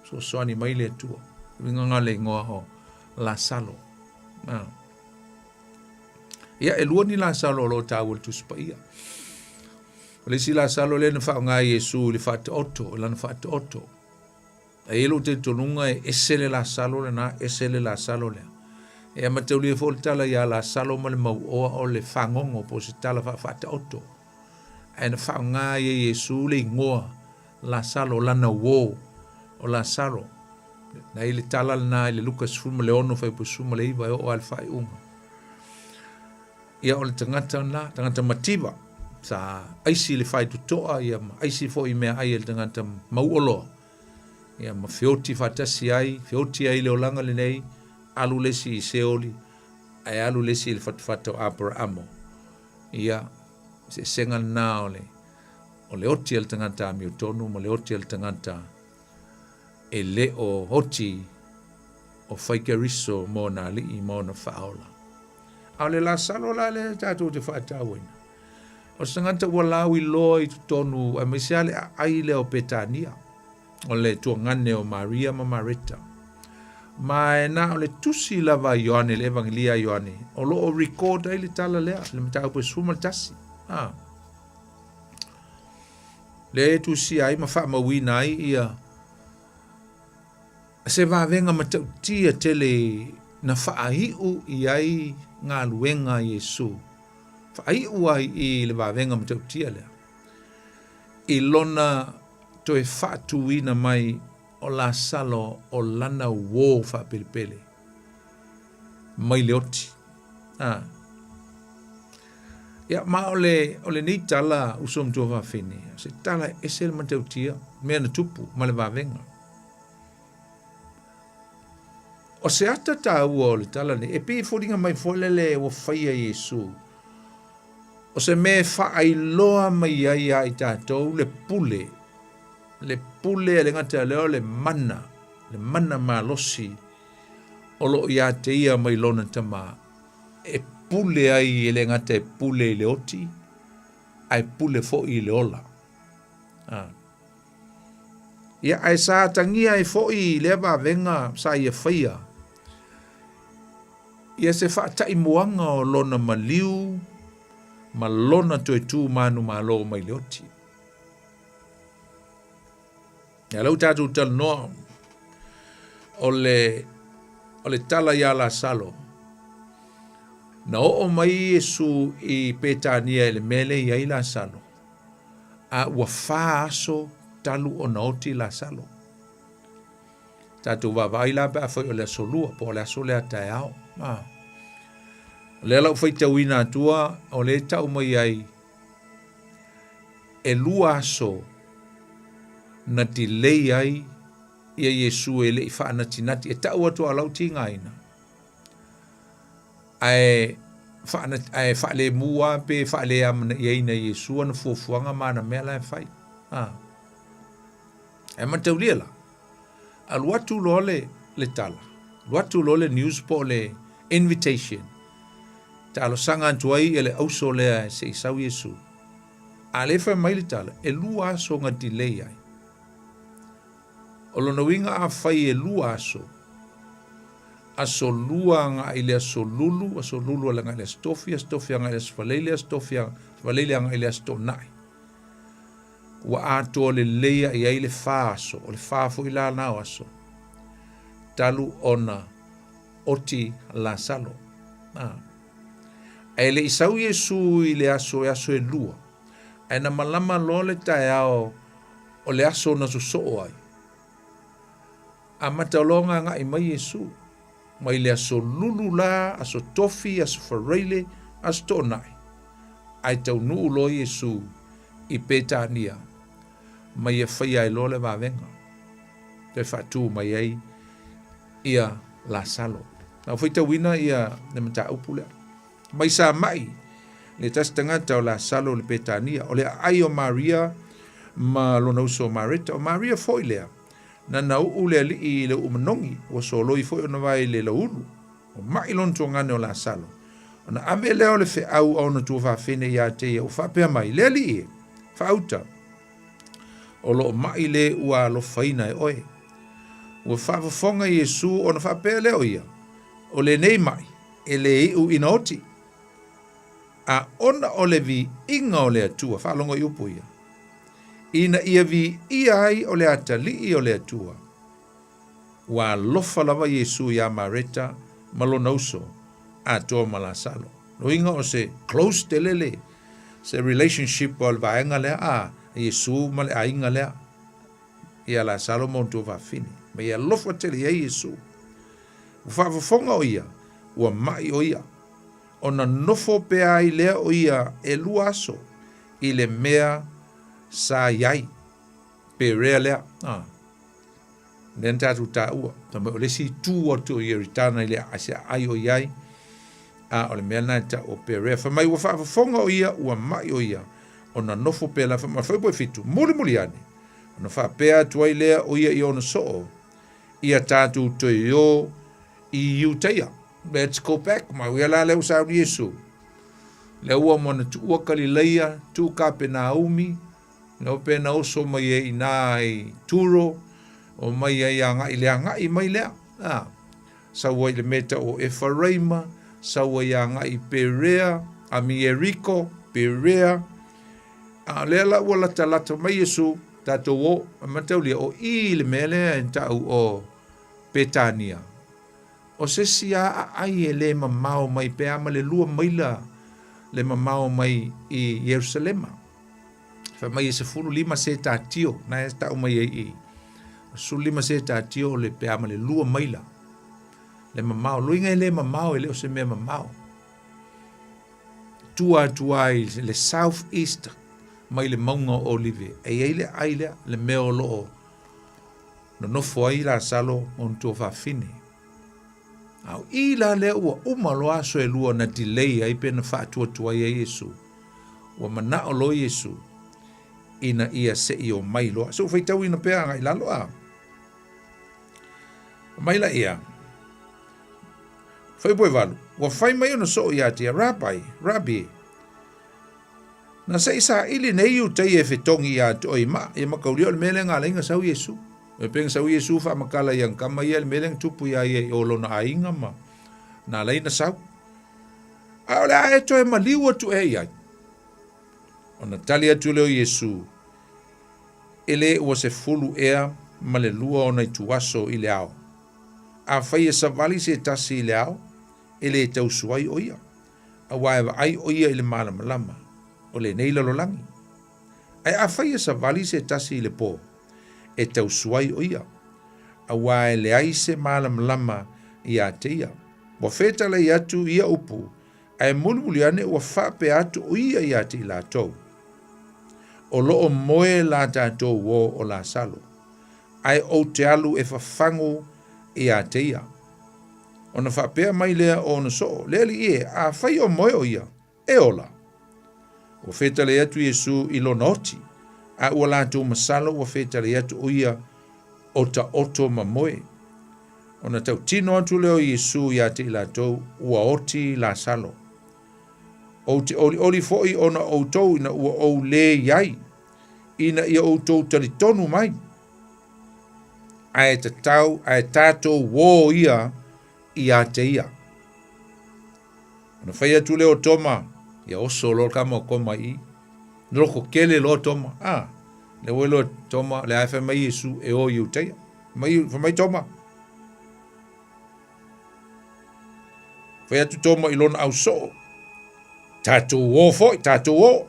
Speaker 18: So soani mai le atua. Winga nga le ngoa ho la salo. Ia e lua ni la salo lo tawul tu spaia. Le si la salo le na fa nga Yesu le fa oto, la na fa oto. E elo te tonunga e esele la salo le na esele la salo le. E ama te uli e fol tala ya la salo ma le mau oa o le fangongo po si tala fa oto. E na fa nga Yesu le ngoa la salo la na wo o la salo. Na ile tala na ile Lukas fuma le ono fa pusuma le iwa o alfa i unga. Ia o le tangata na, tangata matiba, sa aisi le whai tutoa, ia ma aisi fo i mea ai le tangata mauolo. Ia ma whioti whatasi ai, whioti ai le olanga le nei, alu lesi i seoli, ai alu lesi i le whatwhata o Abrahamo. Ia, se senga na o le oti al tangata mi utonu, mo le oti al tangata e le o hoti o whaikariso mo na li i mo na whaola. Au le la salo la le tatu te whaatawina. O sanganta ua lawi loa i tutonu a mesiale ai le o Petania. O le tuangane o Maria ma Marita. Ma e na o le tusi lava Ioane, le evangelia Ioane. O lo o record ai le tala lea, le matau pe suma tasi. Le tusi ai ma wha mawina ai ia. Se va venga matau tia tele na whaahiu i ai ngā luenga Yesu. Whaahiu ai i le wawenga matau tia lea. I lona to e whaatuina mai o la salo o lana wō whaapelipele. Mai le oti. Ia ma o le ni tala usom tua whawhine. Se tala esel matau tia, mea na tupu, ma le wawenga. O se ata tāua o le tala ne, e pē fōringa mai fōlele o whaia Yesu. O se me whaailoa mai ai ai tātou le pule e le ngata leo le mana malosi, o lo ia te ia mai lona tama, e pule ai e le ngata e pule le oti, ai pule fo i le ola. Ia ai sa tangia e fo i le ba venga sa ia whaia, ia se whaatai moanga o lona maliu, ma lona toi tū manu ma lo mai leoti. Ia lau tātou tal noa, o le tala ia la salo. Na o mai Yesu i Petania ele mele ia i la salo. A ua wha aso talu o naoti la salo. Tātou wawai la pe a whai o le asolua, po le aso le atai ao. Le lau whai tauina atua, o le tau mai ai, e lua aso na ti lei ai, ia Yesu e le i wha nati, e tau atua lau tinga aina. Ai fa le mua pe fa le am ye na Yesu na fuanga mana me la fai e mataulia la al watu lole le tala watu lole news po le invitation talo sanga tuai ele auso le se sau Yesu ale fa mai le tala e lua so nga delay ai o lo winga a fai e lua so aso lua nga ile aso lulu la nga ile stofia nga ile svalele nga ile stonai wa ato le leia ia ile faso o le fafo ila na aso talu ona oti la salo ele isau Yesu ile aso e lua ana malama lole taiao o le aso na so ai amatalonga nga i mai Yesu mai le aso lulu la aso tofi aso farele aso tonai ai tau nuu lo Yesu i petania mai e whaia i lole wawenga te whatu mai ei ia la salo na whaita wina ia ne mata upule mai sa mai le tastanga tau la salo le petania o le ai o Maria ma lona uso Marita o Maria foi lea na nau ule li i le umanongi o so loi foi ona vai le laulu o mai lon tongane o la salo ona ame leo le fe au o na tu fa fene ya te o fa pe mai le li fa auta o lo mai le ua lo faina e oe o fa fonga Yesu ona fa pe le oia o le nei mai ele u inoti a ona o le vi inga o le atua fa longo yupo ia ina ia vi ia ai o le atali o le atua wa lofa lava Yesu ya Marita malona uso a to malasalo no inga o se close telele se relationship o vaenga le a Yesu mal a inga le ia la salo monto va fini ma ia lofa tele Yesu fa fonga o ia wa mai o ia ona nofo pe ai le o ia e luaso ile mea sa yai pe rele nen tatu ta ua tamo le si tu o to ye ritana ile asa ai o yai a ole mea na ta o pe re fa mai wa fa fonga o ia wa mai o ia ona nofo pe la fa ma fa bo fitu muli ani ona fa pe atu ai le o ia i ona so ia tatu to yo i utaya let's go back ma we la le usa Yesu le ua mona tu ua kalileia tu ka pe Naomi no pe na oso mai e nai turo o mai e anga i mai le sa wo le meta o Efraima sa wo anga i Perea a Mieriko Perea a le la wala talata mai Yesu tato o mataulia o i le mele enta o Petania o se sia ai le mamao mai pe ama le lua maila le mamao mai i Jerusalema fa mai se fulu lima se tatio na esta o mai i su lima se tatio le pe ama le lua maila le mamao luinga le mamao le o se me mamao tua le south east mai le maunga olive e ele le meolo no foi la salo on to fa fini au ila le ua umalo aso e lua na delay ai pena fa tua Yesu wa mana o lo Yesu ina ia se o mai lo so foi tau ina pe ai la lo mai la ia foi boi valu wa fai mai no so ia te rabbi na sei sa ili nei u te e fetongi ia to i ma kaulio le melenga lenga sau Yesu e penga sau Yesu fa makala yang kama ia le meleng tupu ia e o lona ainga ma na leina sau a ole a eto e maliwa tu e ia ona talia tu leo Yesu ele o se fulu ea ma le lua ona i tuaso i le ao a fai e savali se tasi i le ao ele e tau suai o ia a wae ai o ia i le malama o le nei lalolangi ai a fai e savali se tasi i le po e tau suai o ia a wae le ai se malama i a te ia wa feta le atu ia upu ai mulmuli ane wa fape atu o ia i a te la tau o loo moe la tatou wo o la salo ai o te alu e fafango i a te ia Ona whapea mai lea o na so. Lea li a whai o moe o ia. E ola. Ua whetale atu Iesu I lo noti. A ua lātou masalo ua whetale atu o ia o ta oto ma moe. Ona tau tino atu leo Iesu ia te lātou ua oti la salo. O te oli foi ona o tau ina ua o le iai. Ina ia o tau talitonu mai. Ai te tau, ai tātou wō ia ia te ia. Ona whai atu leo toma, ia oso lo kama koma I. Nroko kele lo toma. Le welo toma, le ai mai Iesu e o iu teia. Mai toma. Whai atu toma ilona au so. Tātou wō foi, tātou wō.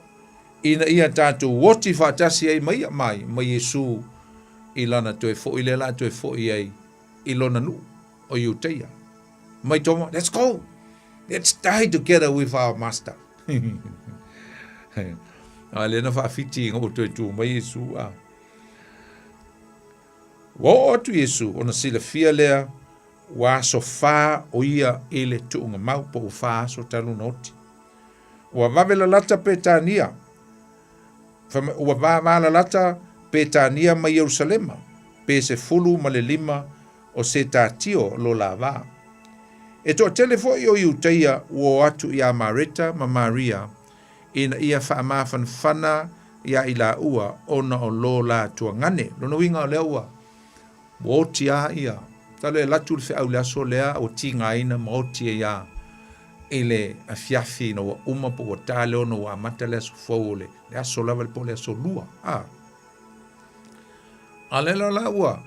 Speaker 18: Ina ia tātou woti whātasi ai mai Iesu ilana toe fo I le la toe fo I ai ilona nu o iu teia. Mai toma, let's go. Let's die together with our master. Lena whaafiti ngā toe tū mai Iesu. Wā atu Iesu, ona sila fia lea, wā so whā o ia ele tuunga mau po whā so talu noti. Ua wawela lata petania. Ua wawela lata petania mai Yerusalema. Pe se fulu ma le lima o se tātio lo la wā. E toa telefo I o iuteia ua atu ia Marita ma Maria ina ia whaamafan whana ia ila ua ona o lo la tua ngane. Lono winga o lea ua. Mo tia ia. Talo e latu le au lea so lea o tinga ina mo tia ia. Ele a fiafi no uma po tale ono wa matale so fole. Le aso lava le po le aso lua. Alela la ua.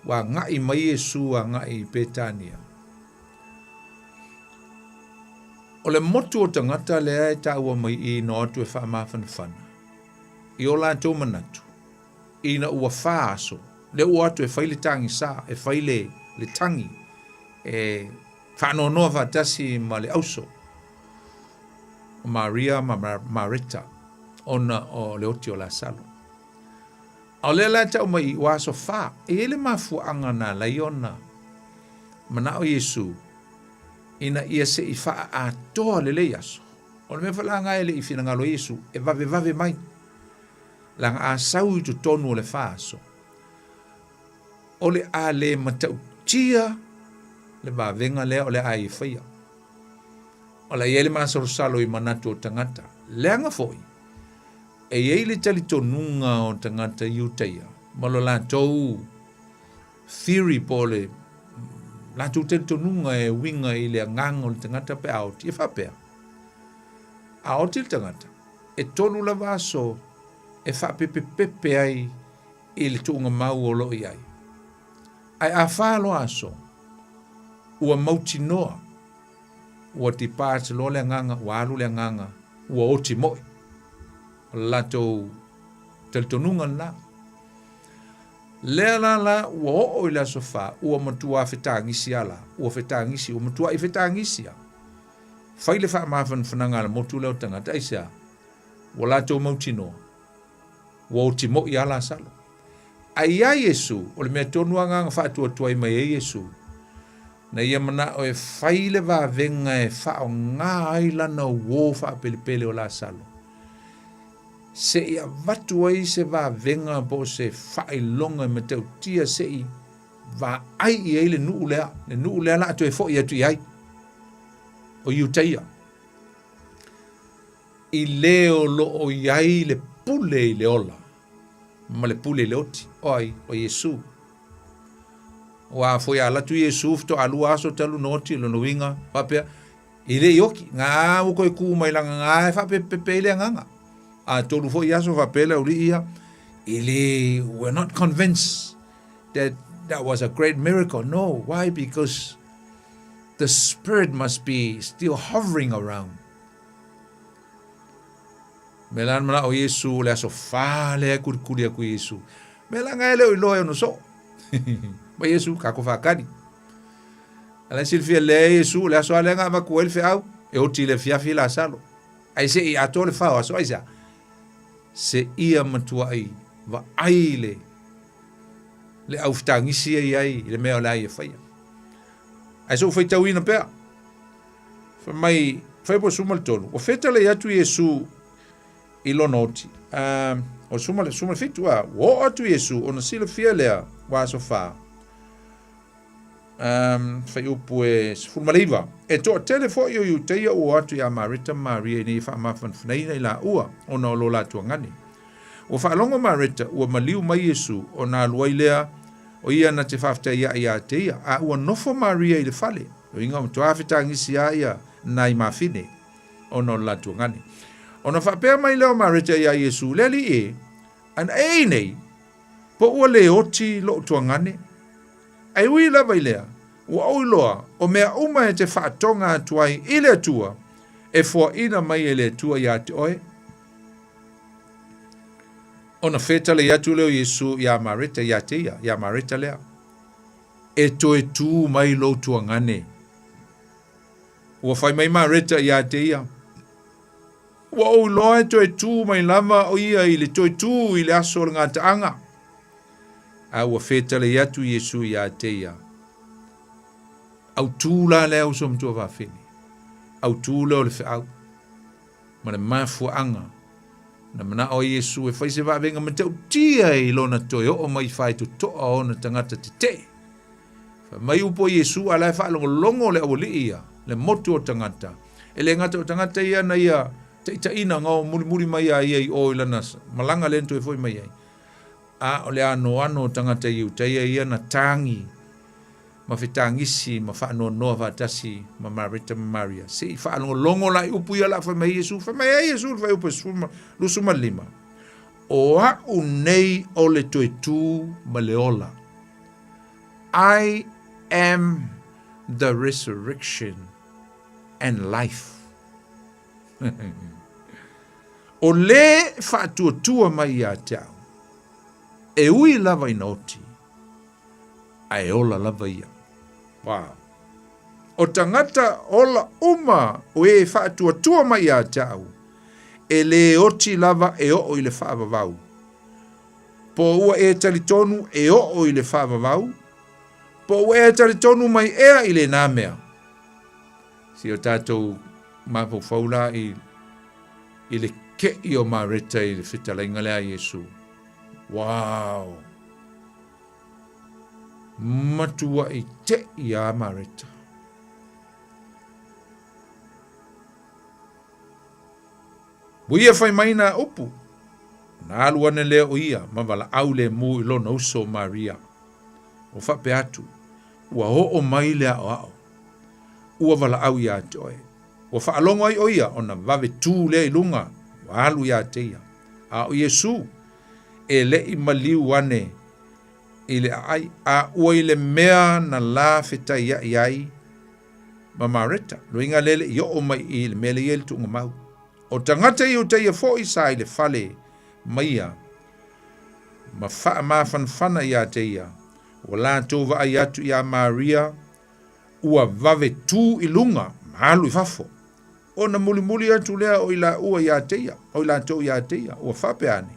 Speaker 18: Wa ngai mai Iesu a ngai Petania. O le motu o tangata lea e ta ua mai I no atu e wha mawhanawhana. I o la tau manatu. I na ua wha aso. Le ua atu e whaile tangi sa. E whaile le tangi. E whano noa whatasi ma le auso. Maria ma Marita. Ona o le oti o la salo. O le la tau mai ua aso wha. E ele mafu anga na laiona. Mana o Iesu. Ina ia se I wha a toa le le aso. O le me whala nga ele I whina ngalo Iesu. E vave mai. Langa a sau I tu tonu o le wha aso. O le a le matau tia. Le va venga le o le a I whaia. O le ele maso salo I manatu o tangata. Leanga foi. E ele tali tonunga o tangata iuteia. Malo la tou theory po le la tu te tonunga e winga I le ngang o le tangata pe out. E whapea. Out il tangata. E tonu la vaso e whapepepepe ai I le tuunga mau o lo I ai. Ai a whalo aso. Ua mauti noa. Ua ti pāti lo le nganga, ua alu le nganga, ua oti moi. Lato teltonunga la. Lea la, ua o I la sofa, ua matua whetangisi ala, ua whetangisi, ua matua I whetangisi a. Whaile wha mawhan whananga la motu leo tangata isia, ua lato mauti noa. Ua oti moi ala salo. Ai a Iesu, o le mea tonua nganga whaatua tuai mai a Iesu, na ia mana o e whaile wa venga e whao ngā ailana wō wha pelepele o la salo. Se ia watu ai se wa venga po se whailonga me tau tia se I wa ai I ai le nuu lea. Le nuu lea la atu e fo I atu I ai. O iuteia. I leo lo o I ai le pule I le ola. Ma le pule le oti. O ai, o Iesu. Wa foi ala tu Iesu to alu aso talu noti lo no winga papea ile yoki nga u ko ku mai langa nga fa pe le nga a tolu foi aso fa pele uri ia ile we're not convinced that was a great miracle. No, why? Because the spirit must be still hovering around. Melan mana o Iesu le aso fa le kurkuria ku Iesu melanga ele o lo no so ma Iesu ka ko fakani ala silfia le Iesu le so ale nga ma ko el fe au e o tile fia fila salo ai se I atole fa so ai se ia matua ai va aile le au ftangisi ai le me ola ia faia Ai so fai tau ina pea. Fa mai, fai po sumal tolu. O feta le atu Yesu ilo noti. O sumal fitu wo atu Yesu, ona sila fia lea, wa so fa. Fai upu sfumaliva. E to telefo yu teia o atu ya Marita Maria ni fa mafan fnaina ila ua, ona lo la tuangani. O fa longo Marita, ua maliu mai Yesu, ona luailea, o ia na te whafta ia teia, a ua nofo Maria i le fale, o inga o tuawhita ngisi ia nai mawhine, o no latu ngani. O na whapea mai leo Marita ia Yesu, leli an nei, po ua le oti lo tuangane, ai ui lava i lea, ua oi loa, o mea uma e te whaatonga atuai i le atua, e fua ina mai e le atua ia te oe, ona feta le atu leo Yesu ya Marita ya teia, ya Marita lea. E toe tu mai lo tuangane. Ua fai mai Marita ya teia. Ua o loa e toe tu mai lama o ia i le toe tu i le aso le ngata anga. A ua feta le atu Yesu ya teia. Au tu la leo som tua wafini. Au tu leo le feau. Mana mafu anga. Na mana o Yesu e faise wa venga matau tia i lona toi o mai fai tu toa o na tangata te te. Fa mai upo Yesu ala e wha longo le awali ia, le motu o tangata. E le ngata o tangata ia na ia, te ita ina ngao muri mai ia i o ilana, malanga lento e foi mai ia. A o le ano tangata iu, te ia na tangi, ma fitangisi, ma wha noa vatasi, ma Marita Maria. Se wha longo lai upu ia la wha mai Yesu, wha mai Yesu, wha upu lusuma lima. O a unei o le toe tu ma le ola. I am the resurrection and life. O le wha tua mai a tau. E ui lava inoti. Ai ola lava ia. Wow. O tangata ola uma o e whaatua mai a tau. E le oti lava e o i le whaavavau. Po ua e talitonu e o i le whaavavau. Po ua e talitonu mai ea i le nāmea. Si o tātou mapo faula i le ke i o Marita i le whitalainga lea Yesu. Wow. Matua i te i a Marita. Buia fai maina upu. Na aluane leo ia, mawala au le mu ilo na uso Maria. O whape atu. Ua ho mai lea o ao. Ua wala au ia toe. Ua whaalongo ai o ia, ona vave tū lea ilunga. Wa alu ia te ia. A o Yesu. E le i maliu wane. Ile ai a ua ile mea na la fita ia iai ma Marita. Lo inga lele i o mai i le mele i ele tunga mau. O tangata i o te ia fo i sa i le fale maia. Ma faa ma fanfana ia te ia. O la tova ai atu ia Maria. Ua vave tu ilunga. Malu i fafo. O na muli atu lea o ila ua ia te ia. O ila to ia te ia. Ua fape ane.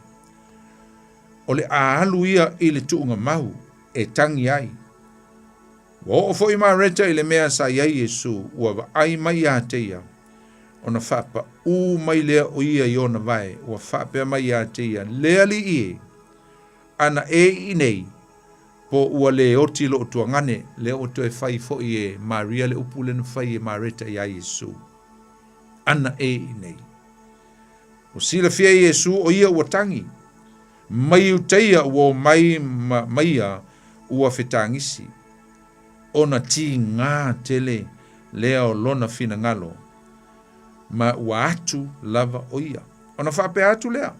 Speaker 18: O le ahalu ia i le tuunga mahu, e tangi ai. Wa o fo i Marita i le mea sa iai Yesu, ua wa ai mai a te ia. O na whapa u mai lea o ia i ona vai, ua whapea mai a te ia, lea li ie, ana e i nei, po ua le oti lo tuangane, le o to e fai fo i e Maria le upule na fai e Marita i a Yesu. Ana e i nei. O sila fia Yesu o ia ua tangi, mai uteia ua maia ua whetangisi. Ona ti ngā tele lea o lona fina ngalo. Ma ua atu lava o ia. Ona whape atu lea.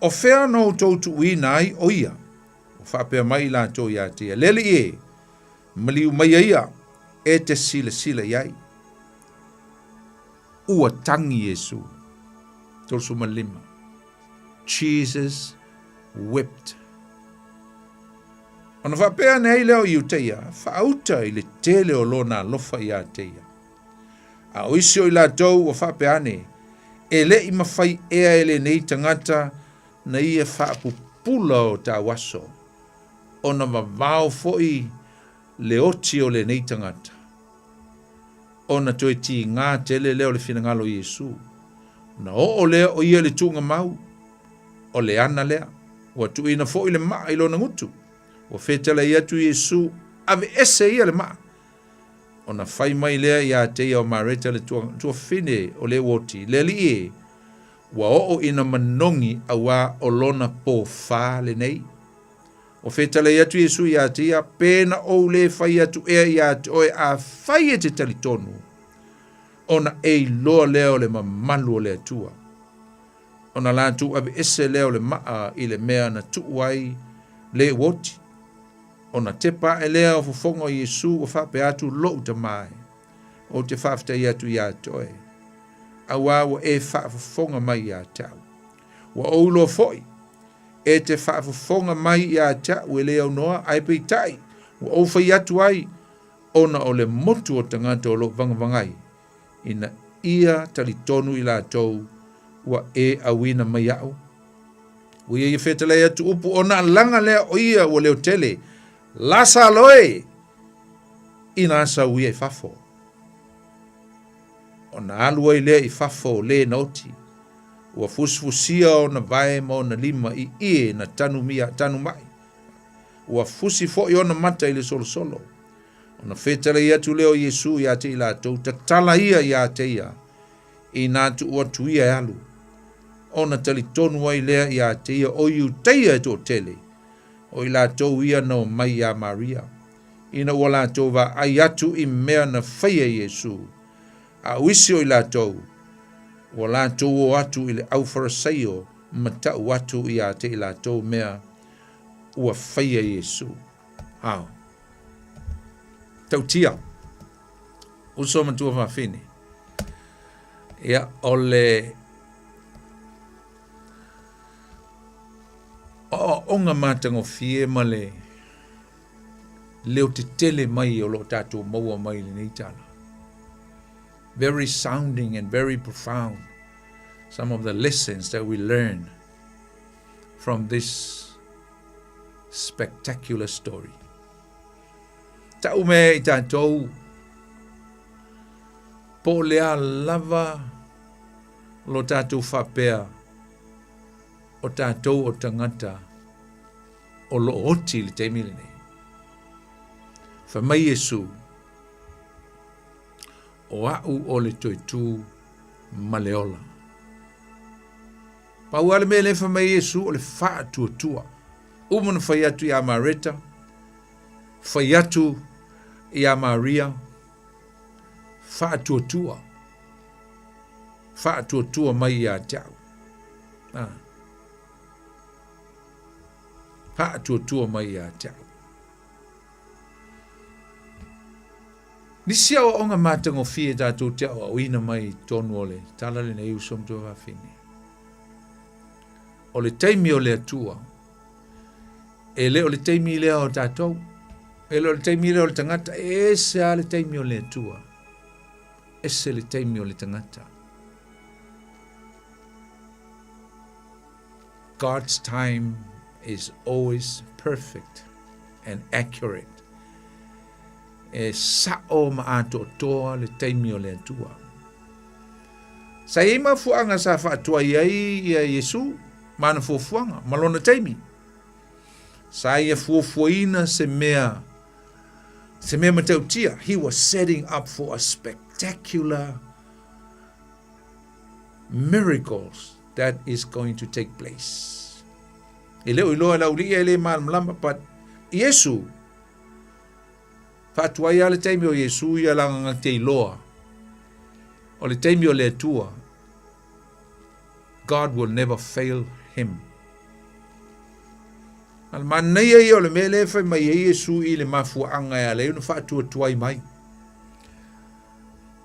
Speaker 18: O whea no tautu uina ai o ia. O whape mai la tō ia tia. Lele e. Maliu mai ia. E te sila iai. Ua tangi Yesu. Tolsu malima. Jesus wept. Ona whapea nei leo i uteia, whaauta i le tele o lona lofa i a teia. A oisio i la tau o whapea ne, e le i mawhai ea ele nei tangata na ia whaapupula o ta waso. Ona wawao foi le oti o le nei tangata. Ona toi ti ngā tele leo le fina ngalo Yesu. Na o lea o ia le tunga mau. O le ana lea. Wa tu ina fo i le maa ilo na ngutu. Wa fetala ia tu Yesu. Ave ese ia le maa. Ona fai mai lea ia te ia o mareta le tua fine o le woti. Le li e. Wa o ina manongi awa o lona po fa le nei. O fetala ia tu Yesu ia te ia pena o le fai atu ea ia te oe a fai e te talitonu. Ona e loa leo le mamalu o le atua. Ona la tu ave ese leo le maa i le mea na tuuai le woti. Ona tepa e lea o fufonga o Yesu o whape atu lo uta mai. O te whafta i atu ia toe. Awa wa e whafufonga mai ia tau. Wa oulo foi. E te whafufonga mai ia tau e leo noa ai pei tai. Wa oufa i atu ai. Ona o le motu o tangata o lo vangavangai. Ina ia talitonu i la tau. Wa e awina mai au. Ua ia whetala ia tu upu ona langa lea o ia o leo tele. Lasa loe. Ina asa uia i fafo. Ona alua i lea i fafo le nauti. Ua fusfusia o na vae ma o na lima i ie na tanu mia tanu mai. Ua fusi fo i ona mata i le solo solo. Ona whetala ia tu leo Yesu ia te ila tau. Tatala ia te ia. I nā tu ua tuia e alu. Ona talitonu ai lea ia te ia o iu teia e tō tele. O i la tau ia no mai ia Maria. Ina ua la tau va ai atu i mea na whaia Yesu. A uisi o i la tau. Ua la tau o atu i le au farisaio matau atu ia te i la tau mea ua whaia Yesu. Ao. Tau tia. Uso matua mawhine. Ia ole o onga matango fie male leo te tele mai o lo tatou maua mai le nei tala. Very sounding and very profound. Some of the lessons that we learn from this spectacular story. Tau me i tatou po lea lava lo tatou whapea o tatou o tangata o lo oti le teimile nei. Whamai Yesu o au o le toitu maleola. Pau ale me le whamai Yesu o le wha tua. Umana whai atu i a Mareta, whai atu i a Maria, wha tua. Wha tua mai i a tau. Wha tua mai i a tau. Nisia o onga matango fie tātou te o awina mai tonu ole, tala le nei usom tua whawhine. O le teimi o le atua, e le o le teimi lea o tātou, e le o le teimi lea o le tangata, e se a le teimi o le atua, e se le teimi o le tangata. God's time is always perfect and accurate. E sao ma ato toa le teimi o le atua. Sa ima fuanga sa whaatua iai ia Yesu, mana fuafuanga, malona teimi. Sa ia fuafuaina se mea matau tia. He was setting up for a spectacular miracles that is going to take place. E leo iloa laulia ele malama, but Yesu, Fatua ia le teimi o Yesu ia langa te iloa. O le teimi o le atua. God will never fail him. Al manai ia o le mele fai mai Yesu i le mafuanga ia le unu fatua tuai mai.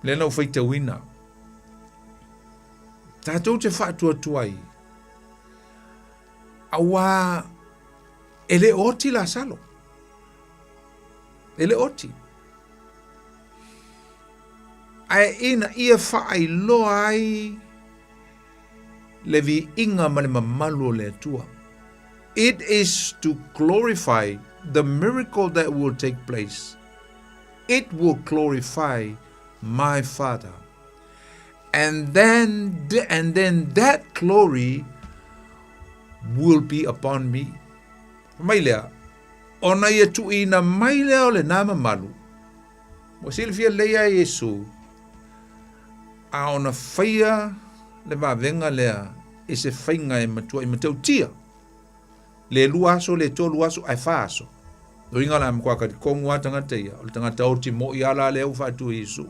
Speaker 18: Le nau fai te wina. Tātou te fatua tuai. Awa ele oti la salo. Ele oti. Ai ina ia whaai loa ai le vi inga male mamalu le atua. It is to glorify the miracle that will take place it will glorify my Father. And then that glory will be upon me. Mailea, ona ia tuina mailea o le nama malu. Mo silfia leia Yesu, a ona whaia le wawenga lea, e se whainga e matua i matau tia. Le luaso, le tō luaso, ai whaaso. O inga la mkwa kati kongu a tangata ia, o le tangata o ti mo i ala lea ufatu Yesu.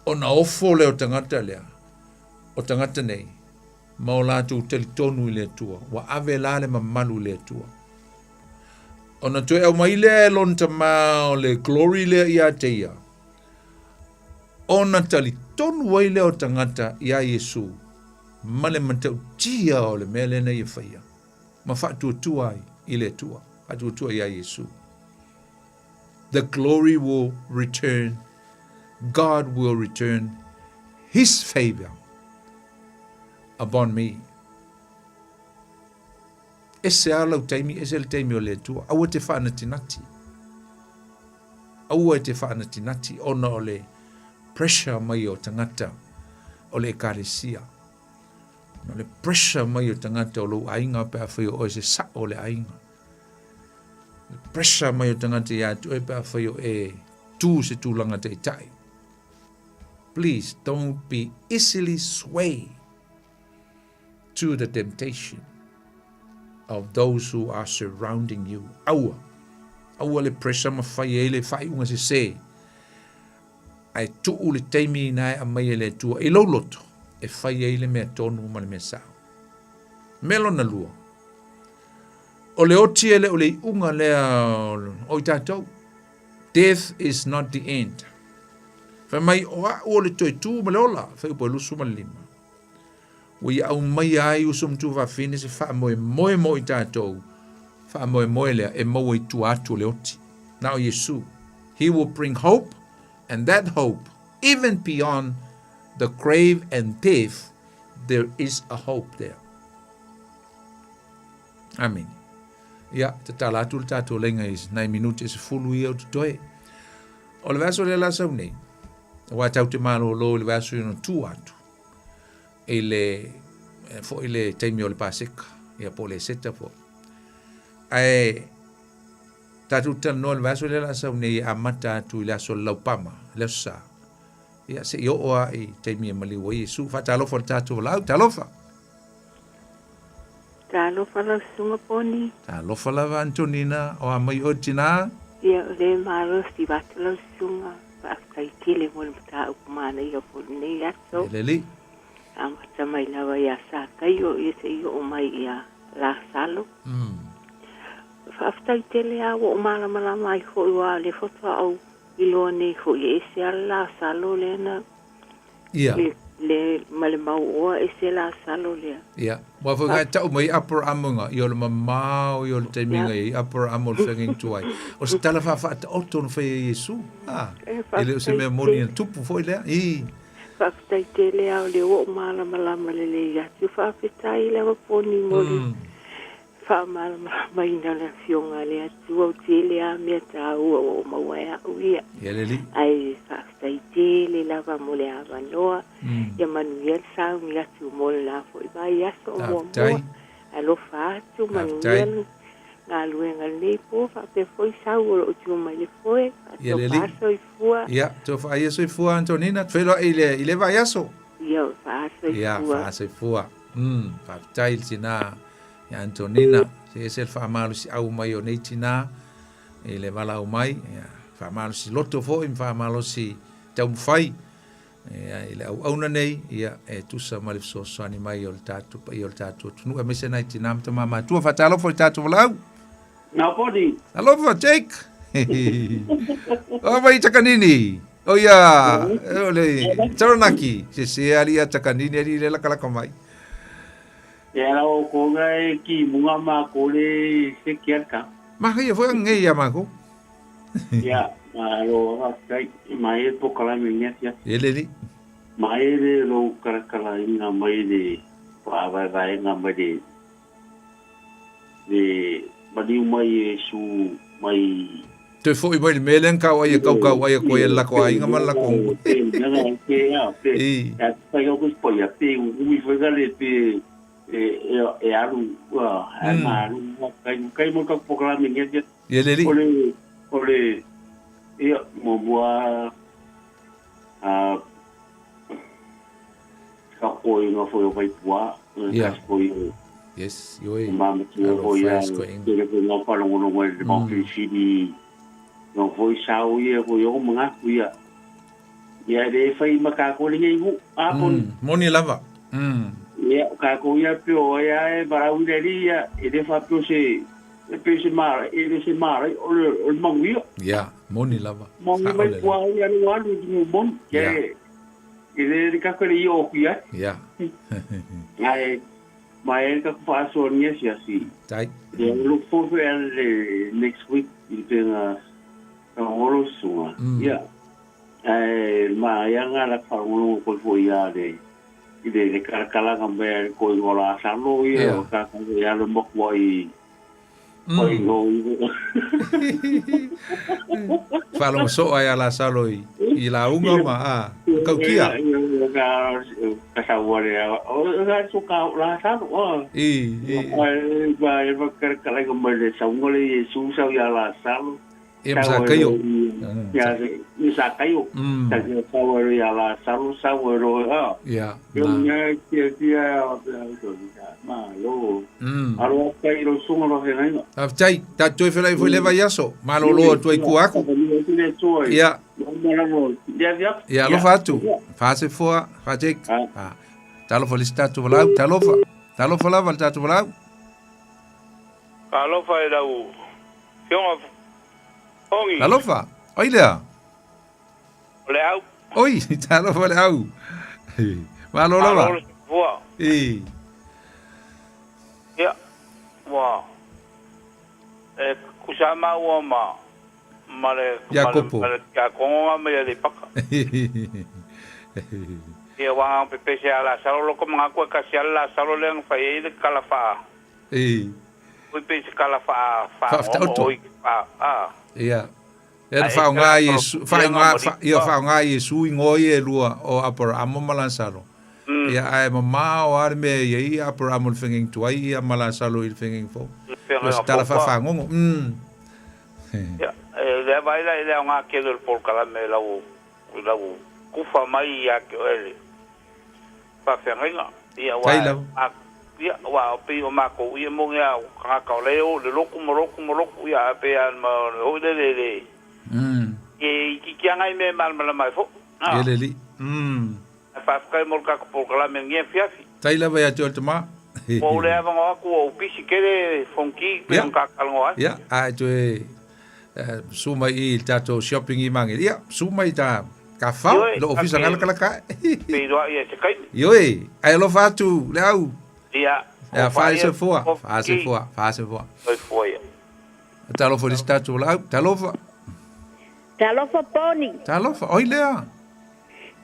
Speaker 18: Ona ofo leo tangata lea, o tangata nei, maola tu teli tonu i le tua, wa ave la le mamalu le tua. Ona toe au maile lon tamao le glory le ia te ia. Ona tali tonu wai leo tangata ia Yesu, male mantau tia o le mele na ia whaia. Ma whatu tua i le tua, whatu tua ia Yesu. The glory will return. God will return his favor upon me. Ese ala utaimi, ese le taimi o le tua. Aua te whaana tinati. Aua te whaana tinati. Ona o le pressure mai o tangata o le ekaresia. O le pressure mai o tangata o lo ainga pe a whaio o se sa o le ainga. Le pressure mai o tangata ia tu e pe a whaio e tu se tūlanga te tai. Please don't be easily swayed to the temptation of those who are surrounding you. Aua le pressure ma whai le whai unga se ai tuu le teimi nai a mai le tua i lauloto e whai le mea tonu ma le mea sao. Melo na lua. O le oti ele o le unga lea o i tātou. Death is not the end. Whai mai o le toi tū ma le ola, whai upo lusu ma lima. Ui au mai ai usum tu va fine se fa moe mo i tātou. Fa moe lea e mo i tu atu le oti. Now Yesu, he will bring hope, and that hope, even beyond the grave and death, there is a hope there. Amen. Ia, te tala atu le tātou lenga is 9 minutes is fulu i au tutoe. O le vaso le la sau nei. Wa tau te malo lo le vaso i no tu atu. Fo ile taimi o le paseka ia po le seta fo ai tatu tan no le vaso le la sau nei amata tu ile so laupama le sa ia se yo o ai taimi e mali wo Yesu fa talo fo tatu la talofa
Speaker 19: la sunga poni
Speaker 18: talofa la Antonina o mai o tina
Speaker 19: ia le maro si batlo sunga fa kai tile mo le ta kumana ia fo nei aso
Speaker 18: leli
Speaker 19: amata mai lawa ia sa kai o ese o mai ia la salo after tele a o mala mai ho wa le foto au ilone ho ese la salo le na
Speaker 18: ia
Speaker 19: le male mau o ese la salo le
Speaker 18: ia wa fo ga tau mai upper amunga i o le mamau i o le taiminga i upper amol fenging tuai o se tala fa o ton fe Yesu ele se me moni tupu fo ile i
Speaker 19: Faftai tele au le o malama le ya tu faftai le o poni mori fa malama ina le fionga le tu o tele a me ta o mawaya uia
Speaker 18: yeleli
Speaker 19: ai faftai tele la va mole ava noa ya manuel sa mi ya tu mol la foi vai ya so mo alo fa tu manuel ngaluenga le po fa pe foi sa o tu mai le foi
Speaker 18: yeleli ia to fa Yesu fua Antonina felo ile va yaso
Speaker 19: ia fa
Speaker 18: fua fa tail sina ya Antonina se es el famalo si au mai o netina ile vala o mai fa malo si loto fo in fa malo si tau fai ile au na nei ia e tu sa mal so ani mai o tatu nu e mese nai tinam to mama tu fa talo fo tatu lau
Speaker 20: na podi
Speaker 18: alo fa take oh vai takanini oh ya ole taranaki se alia takanini ali le la kala komai
Speaker 20: ya o ko ngai ki munga ma ko le se kiaka
Speaker 18: ma ia foi ngai ya ma ko
Speaker 20: ya ma lo kai mai po kala mi ya
Speaker 18: eleli
Speaker 20: mai le lo kala ina mai de pa vai nga mai de badi mai su mai
Speaker 18: Te foi mai melen ka wa kau ko la ko ai ngama la ko.
Speaker 20: Nga ke ya pe. Ya pa yo ko po ya pe umi foi gale pe aru wa ma kai mo ka programa nge.
Speaker 18: Yeleli.
Speaker 20: Ole mo boa ka ko nga foi vai pua.
Speaker 18: Yeah.
Speaker 20: Yes, yo mama tio foi ya. Ele foi no para no de mo fi no foi sao ia ko yo mga kuya ya de fai maka ko ni ngu apon
Speaker 18: moni lava
Speaker 20: ya ka ko ya pio ya e para un dia e de fa pio se mar e de se mar o mangi
Speaker 18: ya moni lava
Speaker 20: moni mai kwa ya ni walu ni bon ya e de ka ko yo kuya
Speaker 18: ya
Speaker 20: ai mai ka fa so ni si
Speaker 18: tai
Speaker 20: look forward next week in Olo sunga. Ya. Ma yang ala farungu ko foia de. Ide kala ngambe ko ngola salo ya ka ya lo mokwa I. Ko ngo.
Speaker 18: Falo so ai ala salo I la unga ma ka kia.
Speaker 20: Ka sawale o ga so ka la salo. Ai ba kala ngambe sawole Yesu sa ya la salo.
Speaker 18: Emsa kayo.
Speaker 20: Ya, isa kayo. Kasi sawero ya la sawero
Speaker 18: Ya.
Speaker 20: Yung dia malo. Aro kayo sungro henay.
Speaker 18: Aftai, ta toi fela foi leva yaso. Malo lo toi kuaku. Ya. Ya lo fatu. Fase foa, fatek. Talo felicita tu volau, talofa. Talofa lava tatu volau.
Speaker 21: Talofa ela o. Fiona
Speaker 18: Talofa, oi lea.
Speaker 21: Leau.
Speaker 18: Oi, talofa leau. Malo lava.
Speaker 21: Boa. Ya. Wow. Kusama wama. Male.
Speaker 18: Jacopo.
Speaker 21: Ya konga me de paka. Ya wa pepe ala salo ko mga ko kasi ala salo lang fai de kalafa. Pepe kalafa fa.
Speaker 18: Ia. E fa nga Yesu ngoi e lua o apor amo malansalo. Ia ai mama o arme ia apor amo finging tuai ia malansalo il finging fo. Stala fa ngongo.
Speaker 21: Ya, le vai la nga ke del por kala me la kufa mai ya ke ele. Fa fenga ia wa. Ya wa pe o mako ia mo ya ka ka leo le loku moroko ya pe an ma o le ki anga me mal mai fo
Speaker 18: eleli
Speaker 21: fa ka mo ka por kala me nge fiafi
Speaker 18: taila vai atu tama
Speaker 21: o le ava ngo o pisi kele fonki pe ka kalngo
Speaker 18: ya a tu suma I tato shopping I mangi ya suma I ta ka fa lo ofisa ngal kala ka
Speaker 21: pe do ia se kai
Speaker 18: yo ai lo fatu leau
Speaker 21: Ja,
Speaker 18: fase voor.
Speaker 21: Foi.
Speaker 18: Talofa de staat zo lang. Talofa
Speaker 22: pony.
Speaker 18: Talofa, oi lea.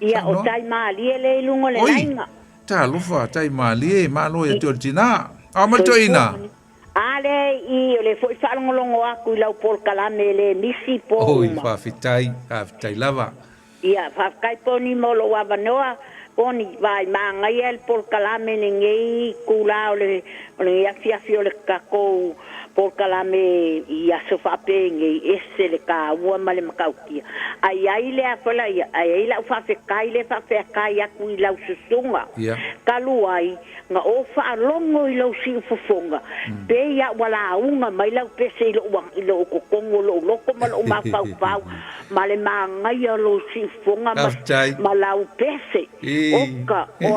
Speaker 22: Ia o tai mali le lungo le lainga.
Speaker 18: Talofa, tai mali malo e tortina. Amatoina.
Speaker 22: Ale I le foi falongolongo aku lau por kalame le misi po.
Speaker 18: Oi, fa fitai lava.
Speaker 22: Ia fa kai pony molo wa banoa. Poni vai mangai el por kalame ngai kula ole ia fia le kako por kalame ia sofa penge esse le ka wa male makauki ai le afola ai la fa fe kai aku la susunga kaluai nga o fa longo I lo si fofonga pe ia wala unga mai la pese lo ko kongo lo ko mal o ma pau male mangai lo si fonga ma la pese oka o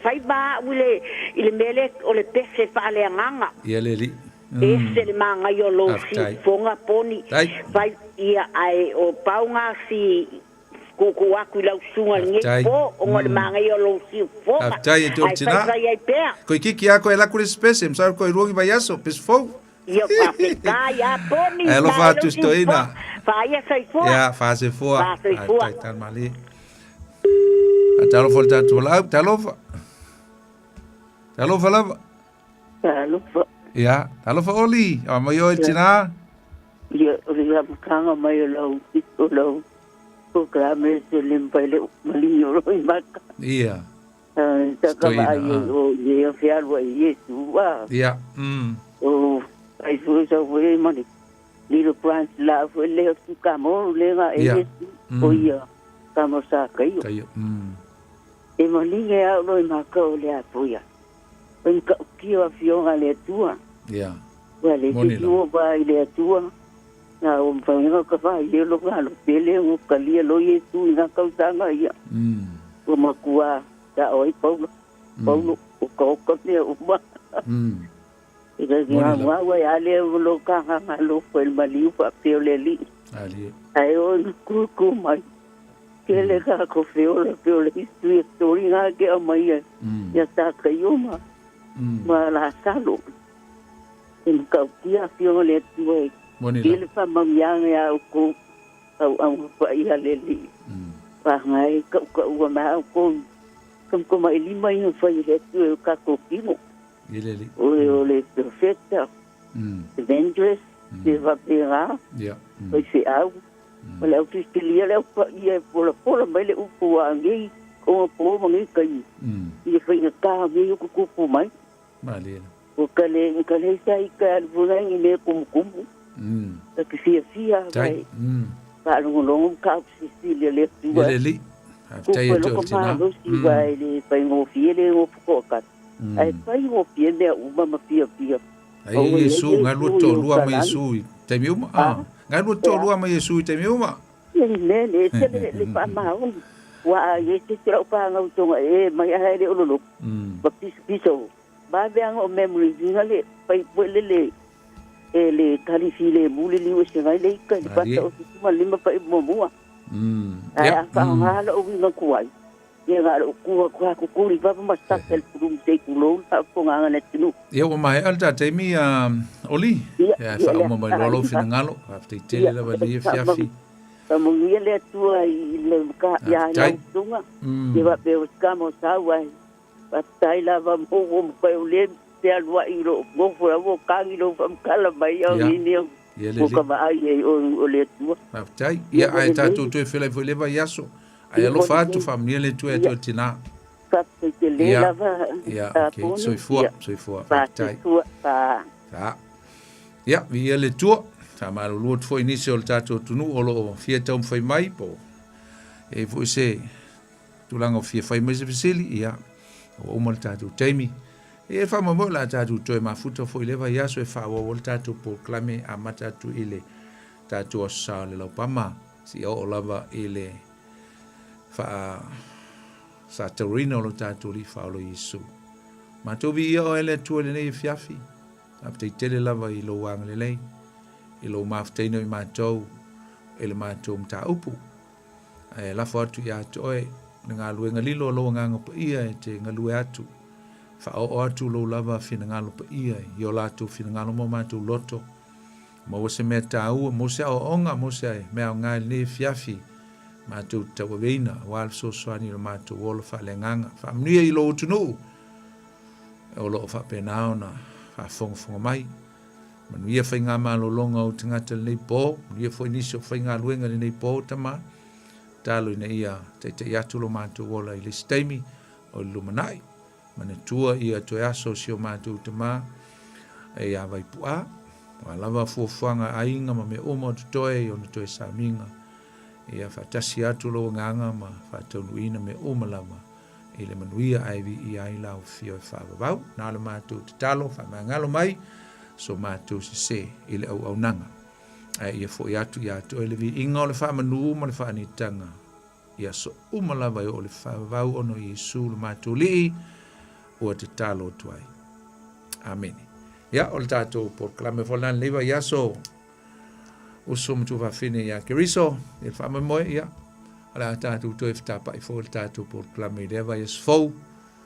Speaker 22: Faiva ule ile mele o le pese fa le nganga
Speaker 18: ia leli
Speaker 22: ese le manga yo lo si fonga poni vai ia ai o paunga si kuku aku lau sunga ngai po o ngol manga yo lo si fonga
Speaker 18: ai ko kiki ako ela kule spese msa ko rugi bayaso pes fo
Speaker 22: yo pa ya poni
Speaker 18: elo fatu stoina
Speaker 22: Faia sai fo
Speaker 18: ya fase fo ai tan mali Talofa tatu la talofa lava.
Speaker 22: Talofa.
Speaker 18: Ya, talofa oli. Ama yo tina.
Speaker 22: Yo
Speaker 19: la kanga mai lo ito lo programa se limpai le malinho ro imaka
Speaker 18: Ia.
Speaker 19: ta kama ai o ye fiar wa Yesu wa
Speaker 18: Ia.
Speaker 19: o ai so we mani little branch la fue le su camo le ga Yesu o ia kamo sa kai e malinho e lo imaka o le apoia en ka kia fiona le tua
Speaker 18: Ia.
Speaker 19: Wale tu ba ile tua na o mfanga ka fa ile lo ga lo pele o kalia lo Yesu na ka usanga ia o makua da oi Paulo o ko ne o ma ida dia wa ya le lo ka ha lo fel maliu pa pele li
Speaker 18: ali
Speaker 19: ai o ku mai ke le ka ko pele story na ke mai ya ta ka yoma ma la salo in ka kia fio le tue ile fa mamiang ya ko au fa ia le li pa ngai ka u ma ko kom mai lima i fa ile tue ka ko kimo
Speaker 18: ile li
Speaker 19: o le perfecta dangerous de va pera
Speaker 18: ya
Speaker 19: o se au o le ofistilia le pa ia pola mai le upu angi o po mangi kai i fa ina ka mi ku ku mai
Speaker 18: Malena.
Speaker 19: O kale sai ka bulan ile kumkumu. Ta kisia vai. Ka long ka sisilia le tua.
Speaker 18: Ile tai to tina.
Speaker 19: Vai le pai ngo fiele ngo foka. Ai pai ngo fiele uma ma pia.
Speaker 18: Ai Yesu ngalu to lua ma Yesu. Te miuma. Ngalu to lua ma Yesu te miuma.
Speaker 19: Ne le pa ma wa Yesu tra pa ngau tonga e mai ai le ololo. Ba piso. Ba beang o memories ngale pai le le kalifile muli liwe sengai le ka di pata o tuma lima pai momua ai ka ngala o winga kuai ye ngala ku kuri papa masta tel prum te kulo ta ko nganga net tinu
Speaker 18: ye o mai alta te mi oli ya fa o mai lo fina ngalo after tele la ba di fiafi
Speaker 19: mo le tua i le ka ya ya tunga ye ba be o skamo sa wai tai la va mo pa le te alwa i ro mo fo avo kangi lo fam kala mai o ni o ka mai o le tu
Speaker 18: tai ia ai tatu tu fele fo le va yaso ai lo fatu família le tu e tu tina
Speaker 19: ka te le la va
Speaker 18: ia okay so fu tai ta ia vi le tu ta malo lo fo inicio tatu tu no lo fie tom foi mai po e vo se tu lango fie foi mai se fisili ia o mal tatu taimi e fa mo la tatu to ma futo fo leva ya so fa o tatu por clame a matatu ile tatu sa le lo pama si o lava ile fa sa terreno lo tatu li fa lo Yesu ma to vi o ele tu le nei fiafi apte tele lava i lo wang le lei i lo mafteno i ma to ele ma to mta upu e la fotu ya to nga luenga lilo lo nga pa ia te nga lue atu fa o atu lo lava fina nga lo pa ia yo la tu fina nga lo mo ma tu loto mo se meta u mo se o onga mo se me nga le fiafi ma tu tawina wal so swani lo ma tu wol fa le nga fa mnia i lo tu no o lo fa pena ona fa fong mai man ia fa nga ma lo longa o tinga te le po ia fo inicio fa nga luenga le po tama talo ina ia te atu lo mātou wola i le steimi o le lumanai. Mana tua ia to aso si o mātou te mā e a vai pua. Wa lava fuafuanga a inga ma me oma tu toe o na toe sa minga. Ia fatasi atu lo nganga ma fataunuina me oma lava. I le manuia aivi i ai lau fio e whawawau. Nā le mātou te talo, whamangalo mai. So mātou se i le au nanga. Ia fo ia tu e le vi inga o le wha manu ma le wha anitanga. Ia so umalawa o le wha vau ono Yesu le mātou lii o te talo tuai. Amen. Ia o le tātou por klame folan lewa ia so uso mtu whawhine ia keriso i le wha mamoe ia. Ala tātou tu e whtapa i fo le tātou por klame lewa ia sfou.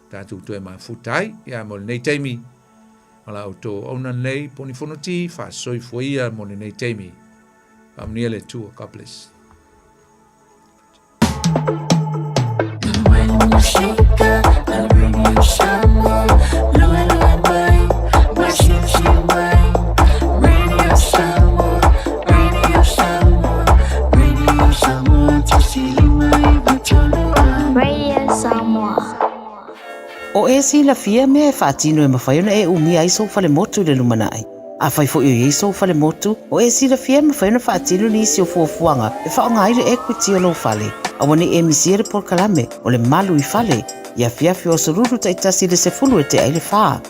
Speaker 18: Tātou tu e ma futai ia mo le nei teimi. Ala o tō aunan lei poni whanoti wha soi fuia mo le nei teimi. Pamnia le tua, God bless. When you shake up, I'll bring you some more. Loa loa mai, my shake shake mai. Radio Samoa, Radio Samoa.
Speaker 1: O e sila fia mea e whaatino e mawhaiona e umia i sou fale motu le lumanai. A whai fo i sou fale motu, o e sila fia mawhaiona whaatino ni isi o fuafuanga e whaonga aile equity o lau fale. A wane e misiere por kalame o le malu i fale. Ia fiafi o sururu taitasi le se fulu e te aile whaa.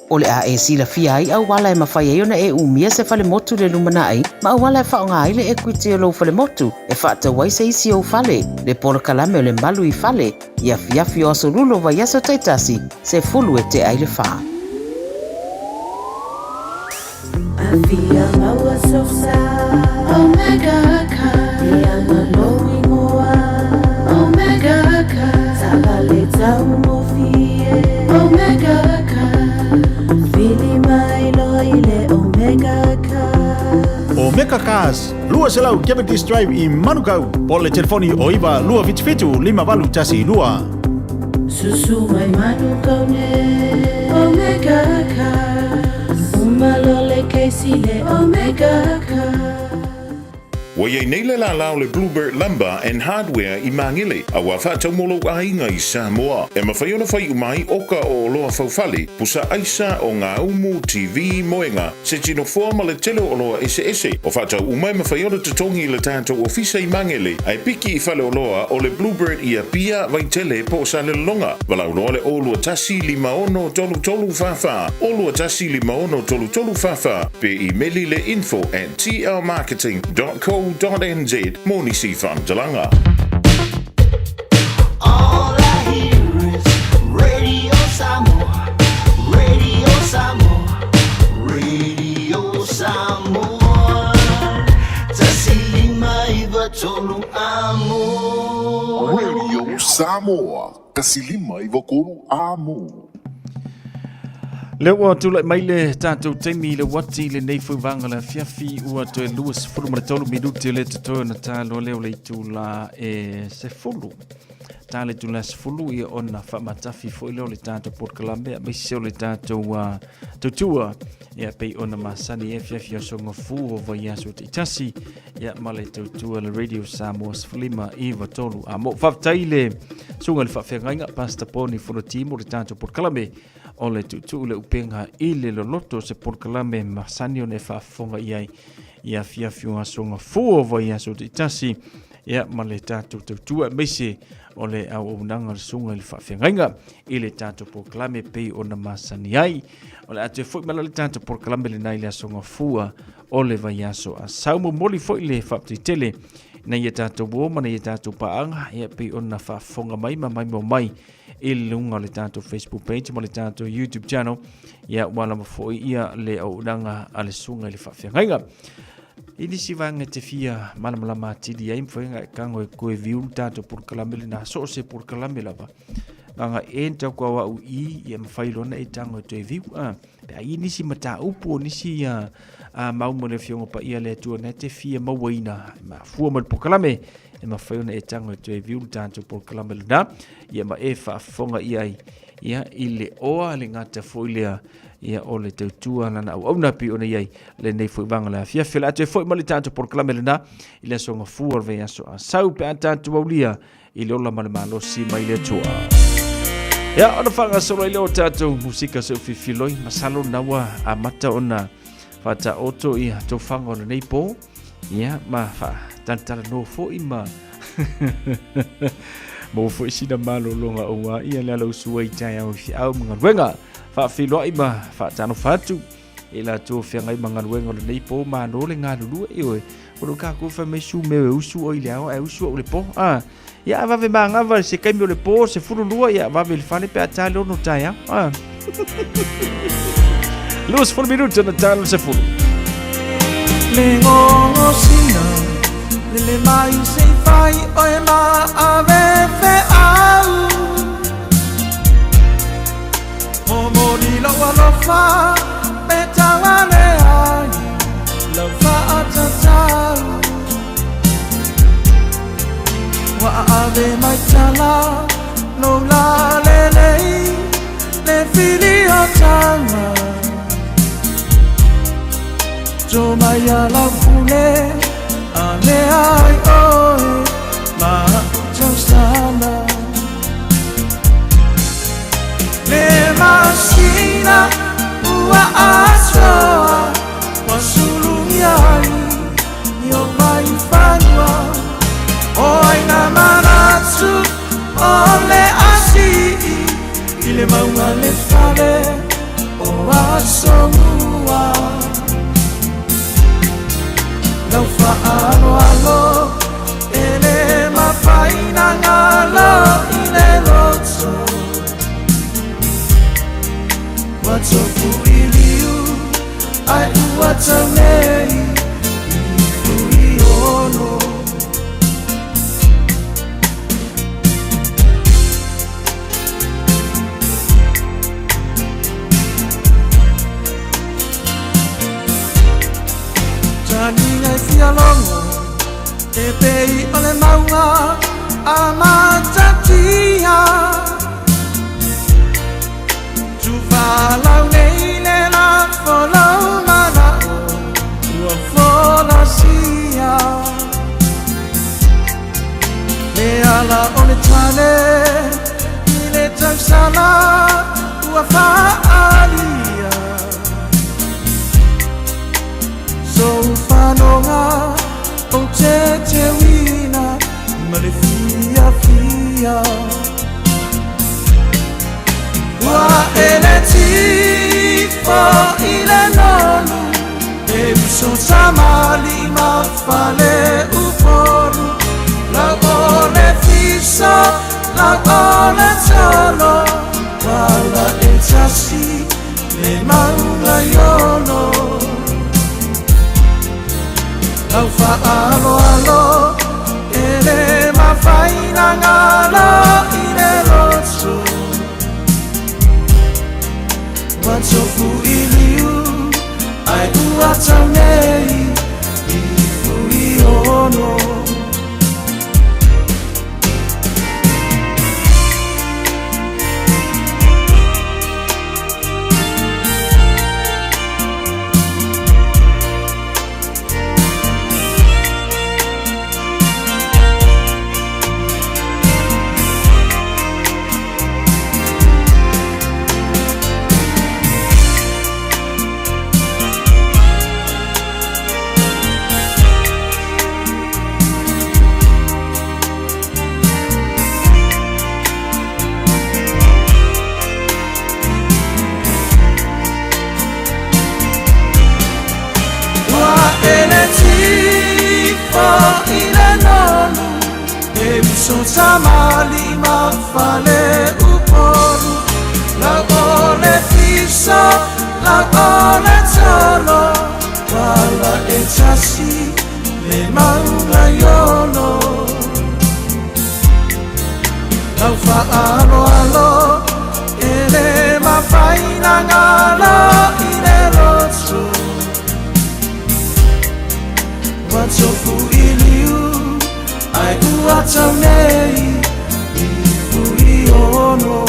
Speaker 1: O le a e sila fia ai au wala e mawhaiona e umia se fale motu le lumanai, ma au wala e whaonga aile equity o lau fale motu e whaata wai se isi o fale. Le por kalame o le malu i fale. Ia fiafi o sururu wa yaso taitasi se fulu e te aile whaa.
Speaker 11: Afia maua sosa Omega ka Iana lowi moa Omega ka Tabale tau mofie Omega ka Fili mai loile Omega ka
Speaker 2: Omega Cars, lua selau Cavendish Drive i Manukau. Pole telefoni o iwa lua vitu lima valu tasi lua.
Speaker 11: Susu mai Manukau ne Omega ka Umalole keisile Omega ka
Speaker 13: Wai nei le la lao le Bluebird Lumber and Hardware i Mangile, a wa whātau molo ainga i Samoa. E mawhaiona whai umai oka o loa whauwhale, pusa aisa o ngā umu TV moenga, se tino forma le tele o loa ese. O whātau umai mawhaiona tatongi le tātou ofisa i Mangile, ai piki i whale o loa o le Bluebird i a pia vai tele po sa le longa. Walau loa le olua tasi 5 fafa, olua tasi 5 fafa, pe i meli le info@tlmarketing.co.nz Moni si Whamtalanga.
Speaker 11: All I hear is Radio Samoa, Radio Samoa, Radio Samoa. Tasilima iwa tolu amo.
Speaker 23: Radio Samoa, tasilima iwa tolu amo.
Speaker 9: Lewa tula maile tātou teimi le wati le nei whaiwanga le fiafi ua toe luas fulu mara tolu minuti le tatoe na tālo leo le tula e se fulu. Tāle tula se fulu ia ona whamatafi fo leo le tātou Port Kalame a meiseo le tātou tautua ia pei ona masani e fiafi o songa fu o vai aso te itasi ia male tautua le Radio Samoa Sflima iwa tolu a mo whaftaile sunga le whawhengainga pasta poni furu timo le tātou Port Kalame o le tutu le upenga i le loloto se Port Kalame masani o ne whaafonga iai ia fiafiunga songa fuo vai aso te itasi ia ma le tātou tautua meise o le au unanga le sunga le whawhengainga i le tātou Port Kalame pei o na masani ai o le atu e fwoi mala le tātou Port Kalame le nai le songa fua o le vai aso a saumu moli fwoi le whaptitele na ia tātou woma na ia tātou paanga ia pei o na whaafonga mai mai i lunga le tātou Facebook page ma le tātou YouTube channel ia wala mafoi ia le au unanga a le sunga le whawhengainga ini si vanga te fia malama tidi ai mfenga kango e koe viu tātou Port Kalame le na so se Port Kalame lava nga enta kwa wa ui ia mfailona e tango e te viu pe ai nisi mata upo nisi mau mo le fionga pa ia le tua na te fia mawaina ma fua mo Port Kalame e mawhaiona e tango e te viu tātou Port Kalame le na ia ma e whaafonga iai ia i le oa le ngata foilea ia o le tautua lana au na pi ona iai le nei foi banga la fia fela atu foi mali tātou Port Kalame le na i le songa fuar ve aso a sau pe tātou aulia i le ola malo si mai le tua ia ona whanga solo i leo tātou musika se ufifiloi masalo nawa a mata ona whata oto i tau whanga ona nei po ia ma wha tantara no fo i ma mo fo i sina malo longa oa ia le alau sua i tai au fi au mga ruenga fa filo i ma fa tano fatu e la tu fianga i mga ruenga le nei po ma no le ngā lulu e oe o ka ko fa me su me usu o i le au e usu o le po ia va ve manga va se kai me le po se furu lua ia va ve le fane pe ata lo no tai Los for minuto na talo se furu
Speaker 11: Le ngongo sina le mai se fai o e ma ave fe au o mori lo wa fa pe tawale ai lo fa atata wa ave mai tala lo la le fili o tama jo maya la fule ale ai oi ma jo sana le
Speaker 12: le maunga le fale o Samoa. Lau whaaro alo e le mawhaina ngalo i le roto. Watofu i liu ai uata nei i fui ono. Tanina fia longo e pei o le maunga a matatia. Tu falau nei le la folau mana o tua fola sia. Le ala o le tane i le tausala ua faalia. So whanonga o te wina ma le fia fia. Wa ele tifo i le nonu e uso tamali ma fale uporu. La ole fisa, la ole tolo, wala e tasi le maunga yono. Lau whaalo alo e le mawhaina ngalo i le roto. Watofu i liu ai uata nei i fui ono. So tamali ma fale uporu. La ole fisa, la ole tolo, wala e tasi le maunga yono. Lau whaaro alo e le mawhaina ngalo i le roto. Watofu i liu ai uata nei i fui ono.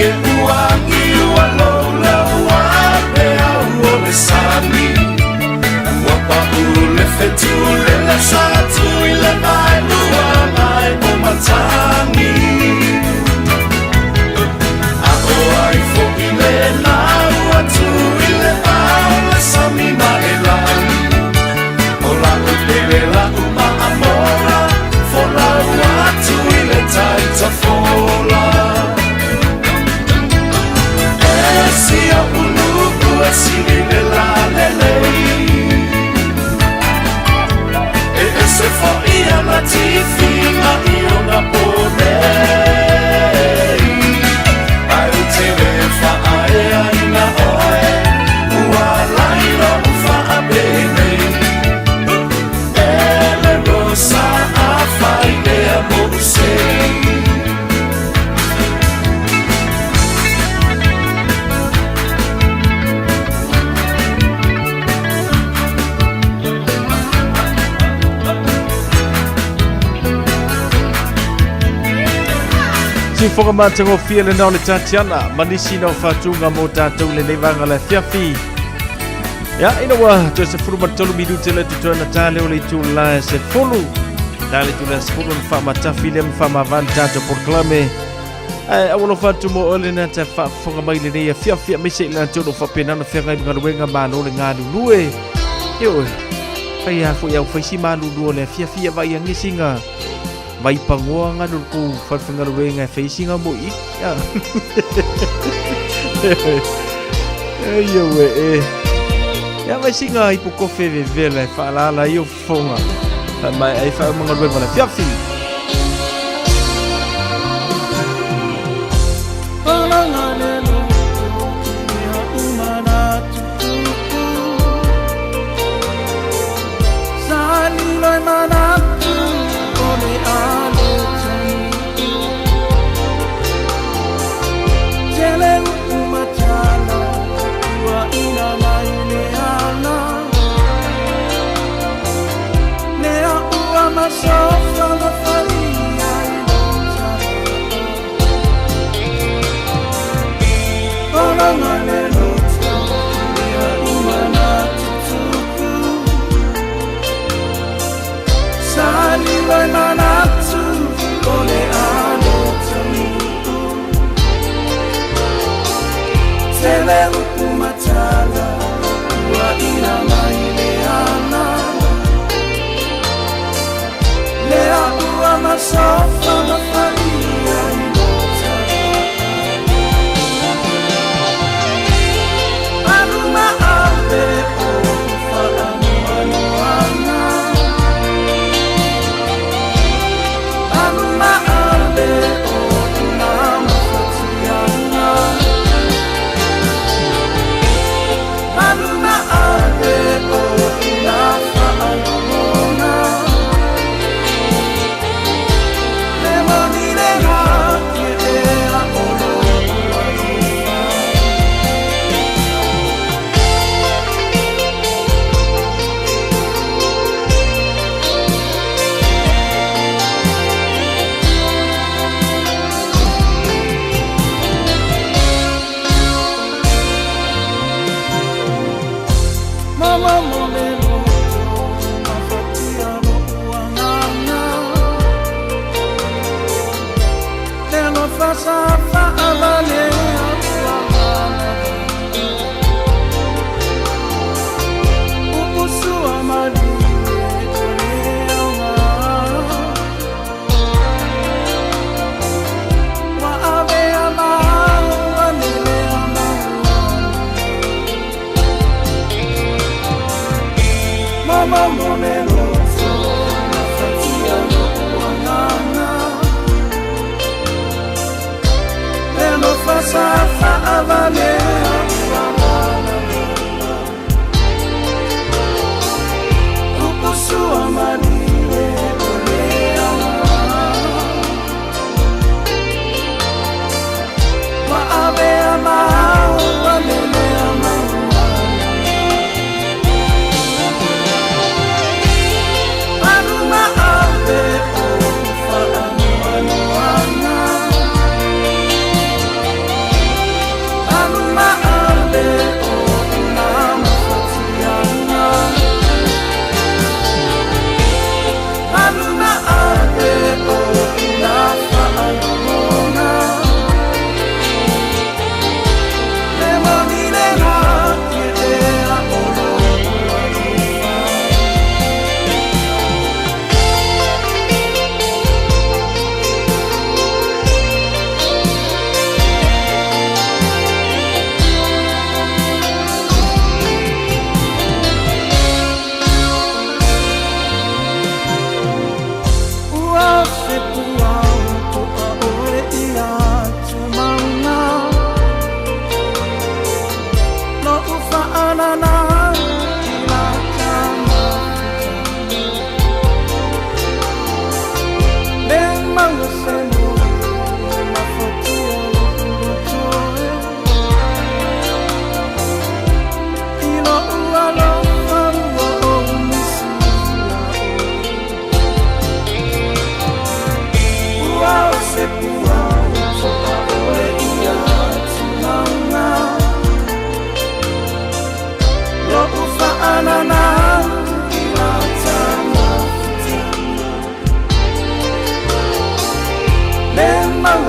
Speaker 12: e uangi ua lola ua pe au o le sami ua pa ule fetu le satu i le mai lua mai o matangi a o ai fo i le na ua tu i le au le sami ma e lai o la o pele la uma amora fo la ua tu i le taita fola si a uluku e sini le la lelei e se fo ia na tifi ma io na ponei ai u te le fa ae aina oe ua lairo u fa a benei e le rosa a fai le a mosei
Speaker 9: Si whaka mātango fia le nao le tātiana, manisi nao whātunga mō tātou le neivanga le fiafi. Ia, ina wā, tō se furu matolu minute le tutuana tāle o le tū la se fulu. Tāle tū la se fulu na wha matafi le mwha mawani tātou porklame. Ai, awalo whātu mō ole na te whaka mai le neia fiafi, a mese ila tōno whapenana whianga i mga ruenga māno le ngā lulue. Io, whai hafo iau whaisi mālulua le fiafi a vai angisinga. Vai pangoa nga nul ku whawhinga ruenga e whaisinga mo i. Ia we e. Ia vai singa i po kofe ve vela e whaalala i o whonga. Mai ai wha mga ruenga le fiafi.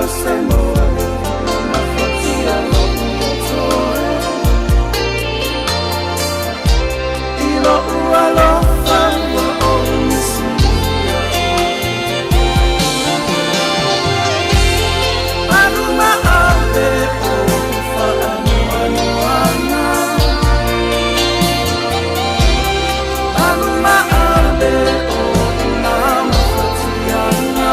Speaker 12: Samoa mafatia lotoe ilo ualofa wa onisia Aruma ave ofa anuanuana Aruma ave ofa mafatiana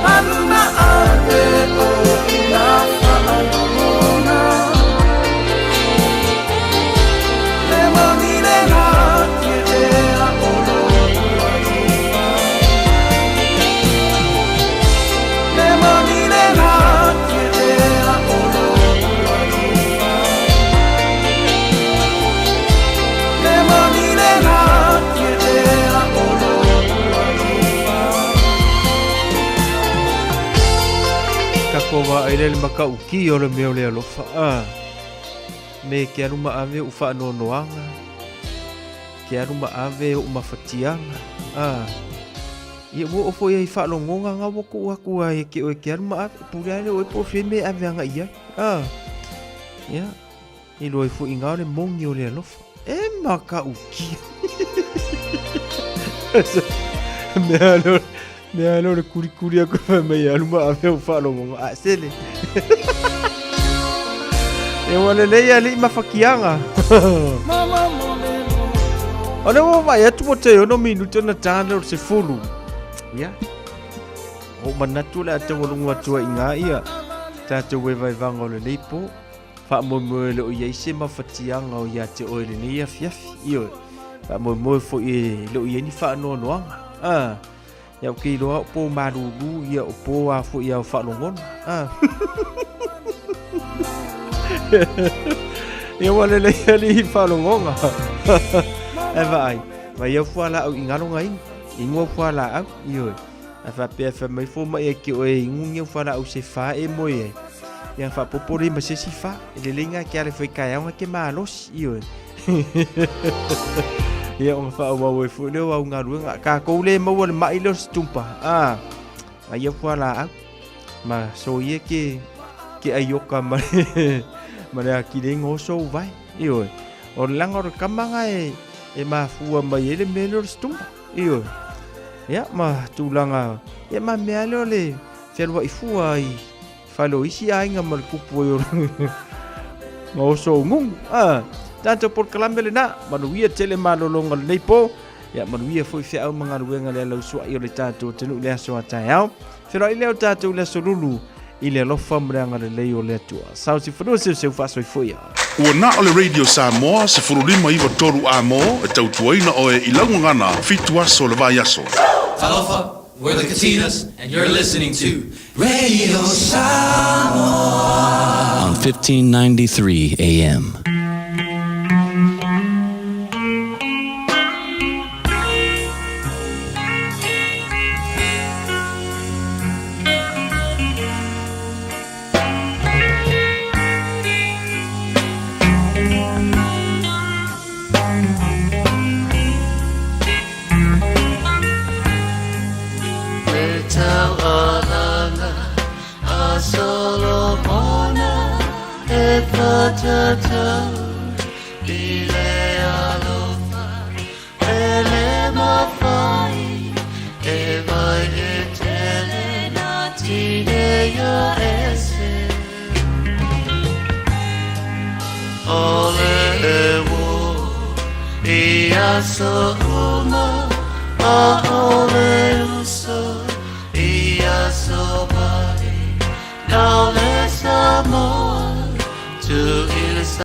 Speaker 12: Aruma ave ofa anuana Lemonine na kirea olo Lemonine na kirea olo Lemonine na kirea olo
Speaker 9: Kakowa aile le makauki o le meo le alofa me ke aruma ave u whaanonoanga ke aruma ave u mawhatianga ia wo ofo ia i whaanongonga ngā woko aku ai ke oe ke aruma ave pūreane oe po wheme ave anga ia ia i loe fu i ngā le mongi o le alofa makauki me alo le kuri aku me aruma ave u whaanongonga sele e wale leia li mafakianga ole wo vai atu mo te ono minuto na tano se fulu ya o manatu la te wolungu atua inga ia tatu we vai vanga le leipo fa mo le o yeise mafatianga o ya te oile ni ia fiafi io fa mo fo e le o yeni fa no noanga ya ki lo po marulu ia o po a fo ia fa longon ia wale leia li whalongonga e vai ia whala au ingaro ngai ingo whala au ioi e whapea whamai fo mai e ki oe ingungi whala au se wha e moe e ia whapopori ma se si wha e le linga ki ale whaikai aunga ke maalos ioi ia onga wha au e fu leo au ngā ruenga ka koule maua le mai leo stumpa ia whala au ma so ia ke aioka mare Mare ki le ngoso vai io o langor kamanga e mafua mai ele melor stum io ya ma tulanga ya ma mealo le felwa ifua I falo isi ainga mal kupu yo ngoso ngung tanto por kalambele na manuia tele malolonga nei po ya manuia foi fe au manga ruenga le lo sua io le tato tenu le so atao fero ile o tato le solulu ile lo fambranga le leo le tua sauti furu se faso I foia
Speaker 23: Ua na o le Radio Samoa se furulima iwa toru a mo e tautuaina o e ilangungana fitu aso le vai aso.
Speaker 10: Talofa, we're the Katinas, and you're listening to Radio Samoa on 1593 AM.
Speaker 12: To